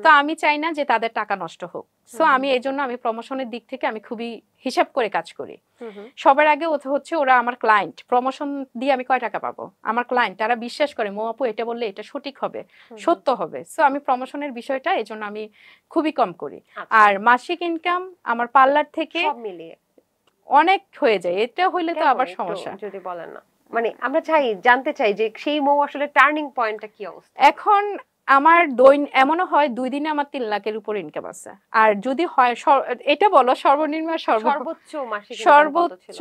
A: তো আমি চাই না যে তাদের টাকা নষ্ট হোক। সো আমি এই জন্য আমি প্রমোশনের দিক থেকে আমি খুবই হিসাব করে কাজ করি। সবার আগে হচ্ছে ওরা আমার ক্লায়েন্ট, প্রমোশন দিয়ে আমি কয় টাকা পাবো, আমার ক্লায়েন্ট তারা বিশ্বাস করে মৌ আপু এটা বললে এটা সঠিক হবে, সত্য হবে। সো আমি প্রমোশনের বিষয়টা এই জন্য আমি খুবই কম করি। আর মাসিক ইনকাম আমার পার্লার থেকে
B: সব মিলিয়ে
A: অনেক হয়ে যায়, এটা হইলে তো আবার সমস্যা।
B: যদি বলেন না, মানে আমরা জানতে চাই যে সেই মৌ আসলে টার্নিং পয়েন্টটা কি অবস্থা
A: এখন। আমার এমনও হয় 2 দিনে আমার 3 লাখের উপর ইনকাম আছে। আর যদি হয়, এটা বলো সর্বনিম্ন সর্বোচ্চ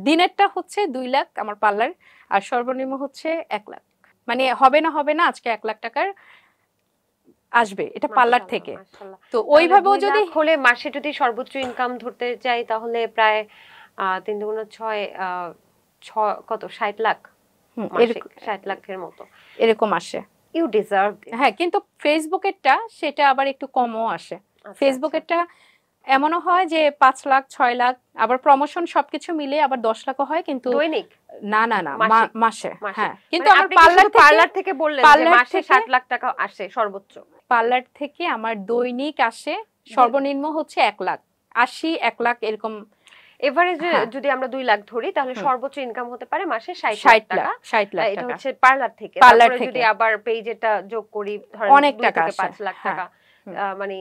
A: দিনেরটা হচ্ছে 2 লাখ আমার পার্লার, আর সর্বনিম্ন হচ্ছে 1 লাখ। মানে হবে না আজকে 1 লাখ টাকার আসবে এটা পার্লার থেকে। তো ওইভাবেও যদি
B: হলে মাসে যদি সর্বোচ্চ ইনকাম ধরতে চাই তাহলে প্রায় 3 দুগুণ 6 কত 60 লাখ, 60 লাখের মতো এরকম আসে। You deserve.
A: হ্যাঁ, কিন্তু ফেসবুকেরটা সেটা আবার একটু কমও আসে। ফেসবুকেরটা এমনও হয় যে 5 লাখ 6 লাখ, আবার প্রমোশন সবকিছু মিলে আবার 10 লাখও হয়, কিন্তু
B: দৈনিক
A: না মাসে। হ্যাঁ, কিন্তু
B: আমার পার্লার থেকে বললেন যে মাসে 60 লাখ টাকা আসে সর্বোচ্চ।
A: পার্লার থেকে আমার দৈনিক আসে সর্বনিম্ন হচ্ছে 1 লাখ 80, 1 লাখ এরকম
B: এভারেজ। যদি আমরা 2 লাখ ধরি তাহলে সর্বোচ্চ ইনকাম হতে পারে মাসে 60 লাখ। এটা হচ্ছে পার্লার থেকে। তারপরে যদি আবার পেজেটা যোগ করি ধরেন
A: অনেক টাকা,
B: 5 লাখ টাকা, মানে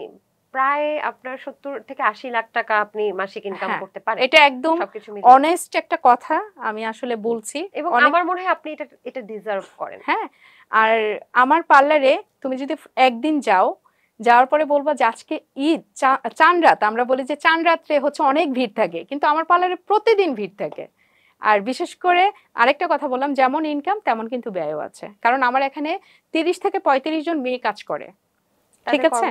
B: প্রায় আপনার 70 থেকে 80 লাখ টাকা আপনি মাসিক ইনকাম করতে পারেন।
A: এটা একদম অনেস্ট একটা কথা আমি আসলে বলছি,
B: এবং আমার মনে হয় আপনি এটা ডিজার্ভ করেন।
A: হ্যাঁ, আর আমার পার্লারে তুমি যদি একদিন যাওয়ার পরে বলবা যে আজকে ঈদ, চাঁদ রাত, আমরা বলি যে চাঁদ রাত্রে হচ্ছে অনেক ভিড় থাকে, কিন্তু আমার পার্লারে প্রতিদিন ভিড় থাকে। আর বিশেষ করে আরেকটা কথা বললাম, যেমন ইনকাম তেমন কিন্তু ব্যয়ও আছে, কারণ আমার এখানে 30 থেকে 35 জন মেয়ে কাজ করে, ঠিক আছে?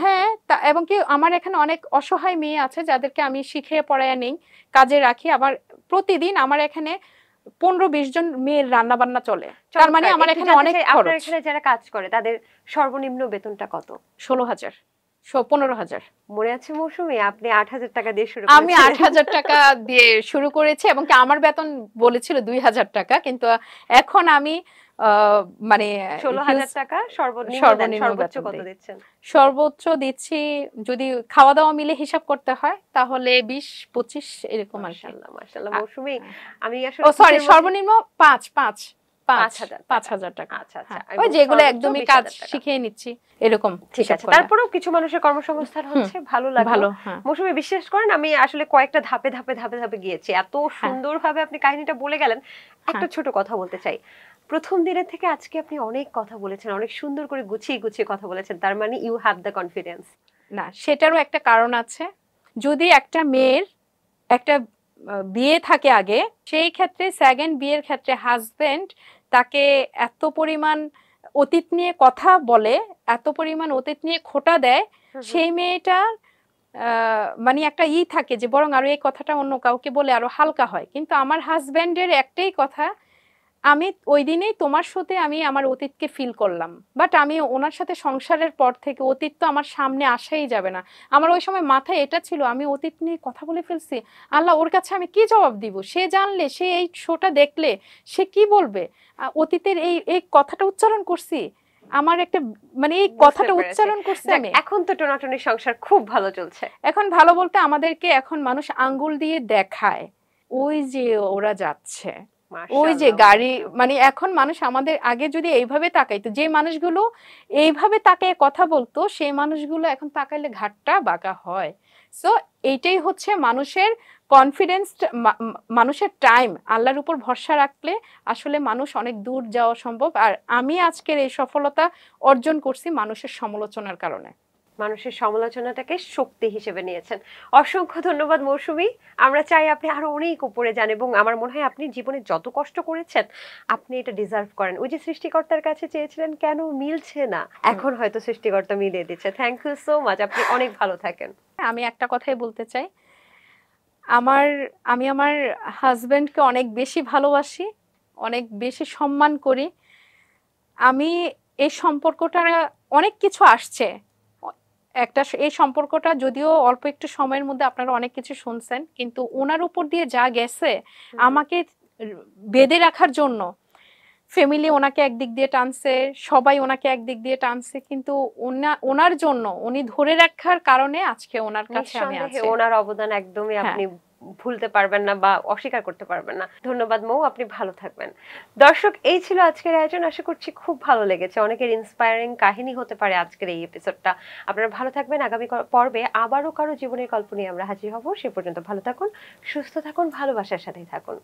A: হ্যাঁ, এবং কি আমার এখানে অনেক অসহায় মেয়ে আছে যাদেরকে আমি শিখিয়ে পড়ায় নেই, কাজে রাখি। আবার প্রতিদিন আমার এখানে 15-20 জন মেয়ের রান্না বান্না চলে, তার মানে আমার এখানে অনেক খরচ।
B: আপনার এখানে যারা কাজ করে তাদের সর্বনিম্ন বেতনটা কত?
A: 16,000, 15,000।
B: মনে আছে মৌসুমী, আপনি 8,000 টাকা দিয়ে শুরু করেছেন।
A: আমি 8,000 টাকা দিয়ে শুরু করেছি, এবং কি আমার বেতন বলেছিল 2,000 টাকা, কিন্তু এখন আমি মানে
B: 16,000 টাকা সর্বনিম্ন বেতন কত দিচ্ছেন?
A: সর্বোচ্চ দিচ্ছি, যদি খাওয়া দাওয়া মিলে হিসাব করতে হয় তাহলে 20-25 এরকম।
B: মাশাআল্লাহ মাশাআল্লাহ মৌসুমী, আমি আসলে
A: সরি, সর্বনিম্ন 5,000 টাকা।
B: আচ্ছা আচ্ছা,
A: ওই যেগুলো একদমই কাজ শিখিয়ে নিচ্ছি এরকম।
B: ঠিক আছে, তারপরেও কিছু মানুষের কর্মসংস্থান হচ্ছে, ভালো লাগলো। মৌসুমী, বিশ্বাস করেন আমি আসলে কয়েকটা ধাপে ধাপে ধাপে ধাপে গিয়েছি, এত সুন্দরভাবে আপনি কাহিনীটা বলে গেলেন। একটা ছোট কথা বলতে চাই, প্রথম দিনের থেকে আজকে আপনি অনেক কথা বলেছেন, অনেক সুন্দর করে গুছিয়ে গুছিয়ে কথা বলেছেন, তার মানে ইউ হ্যাভ দ্য কনফিডেন্স।
A: না, সেটারও একটা কারণ আছে। যদি একটা মেয়ের একটা বিয়ে থাকে আগে, সেই ক্ষেত্রে সেকেন্ড বিয়ের ক্ষেত্রে হাজবেন্ড তাকে এত পরিমাণ অতীত নিয়ে কথা বলে, এত পরিমাণ অতীত নিয়ে খোঁটা দেয়, সেই মেয়েটার মানে একটা থাকে যে বরং আরো এই কথাটা অন্য কাউকে বলে আরো হালকা হয়। কিন্তু আমার হাজবেন্ডের একটাই কথা, আমি ওই দিনেই তোমার সাথে আমি আমার অতীতকে ফিল করলাম, বাট আমি ওনার সাথে সংসারের পর থেকে অতীত তো আমার সামনে আসাই যাবে না। আমার ওই সময় মাথায় এটা ছিল, আমি অতীত নিয়ে কথা বলে ফেলছি, আল্লাহ ওর কাছে আমি কি জবাব দিব? সে জানলে, সে এই শোটা দেখলে সে কি বলবে? অতীতের এই কথাটা উচ্চারণ করছি, আমার একটা মানে এই কথাটা উচ্চারণ করছে আমি।
B: এখন তো টোনাটনি সংসার খুব ভালো চলছে।
A: এখন ভালো বলতে আমাদেরকে এখন মানুষ আঙ্গুল দিয়ে দেখায়, ওই যে ওরা যাচ্ছে, ওই যে গাড়ি, মানে এখন মানুষ আমাদের আগে যদি এইভাবে তাকাইতো, যে মানুষগুলো এইভাবে তাকায় কথা বলতো, সেই মানুষগুলো এখন তাকাইলে ঘাটটা বাঁকা হয়। সো এইটাই হচ্ছে মানুষের কনফিডেন্স, মানুষের টাইম, আল্লাহর উপর ভরসা রাখলে আসলে মানুষ অনেক দূর যাওয়া সম্ভব। আর আমি আজকের এই সফলতা অর্জন করছি মানুষের সমালোচনার কারণে।
B: মানুষের সমালোচনাটাকে শক্তি হিসেবে নিয়েছেন। অসংখ্য ধন্যবাদ মৌসুমী। আমরা চাই আপনি আরো অনেক উপরে যান, এবং আমার মনে হয় আপনি জীবনে যত কষ্ট করেছেন আপনি এটা ডিজার্ভ করেন। ওই যে সৃষ্টিকর্তার কাছে চেয়েছিলেন কেন মিলছে না, এখন হয়তো সৃষ্টিকর্তা মিলিয়ে দিচ্ছে। থ্যাংক ইউ সো মাচ, আপনি অনেক ভালো থাকেন।
A: আমি একটা কথাই বলতে চাই, আমি আমার হাজবেন্ডকে অনেক বেশি ভালোবাসি, অনেক বেশি সম্মান করি। আমি এই সম্পর্কটা, অনেক কিছু আসছে, এই সম্পর্কটা যদিও অল্প একটু সময়ের মধ্যে আপনারা অনেক কিছু শুনছেন, কিন্তু ওনার উপর দিয়ে যা গেছে আমাকে বেঁধে রাখার জন্য, ফ্যামিলি ওনাকে একদিক দিয়ে টানছে, সবাই ওনাকে একদিক দিয়ে টানছে, কিন্তু ওনার জন্য, উনি ধরে রাখার কারণে আজকে ওনার কাছে আমি আছি।
B: ওনার অবদান একদমই আপনি ভুলতে পারবেন না বা অস্বীকার করতে পারবেন না। ধন্যবাদ মৌ, আপনি ভালো থাকবেন। দর্শক, এই ছিল আজকের আয়োজন, আশা করছি খুব ভালো লেগেছে, অনেকের ইন্সপায়ারিং কাহিনী হতে পারে আজকের এই এপিসোডটা। আপনারা ভালো থাকবেন, আগামী পর্বে আবারও কারো জীবনের গল্প নিয়ে আমরা হাজির হব। সে পর্যন্ত ভালো থাকুন, সুস্থ থাকুন, ভালোবাসার সাথেই থাকুন।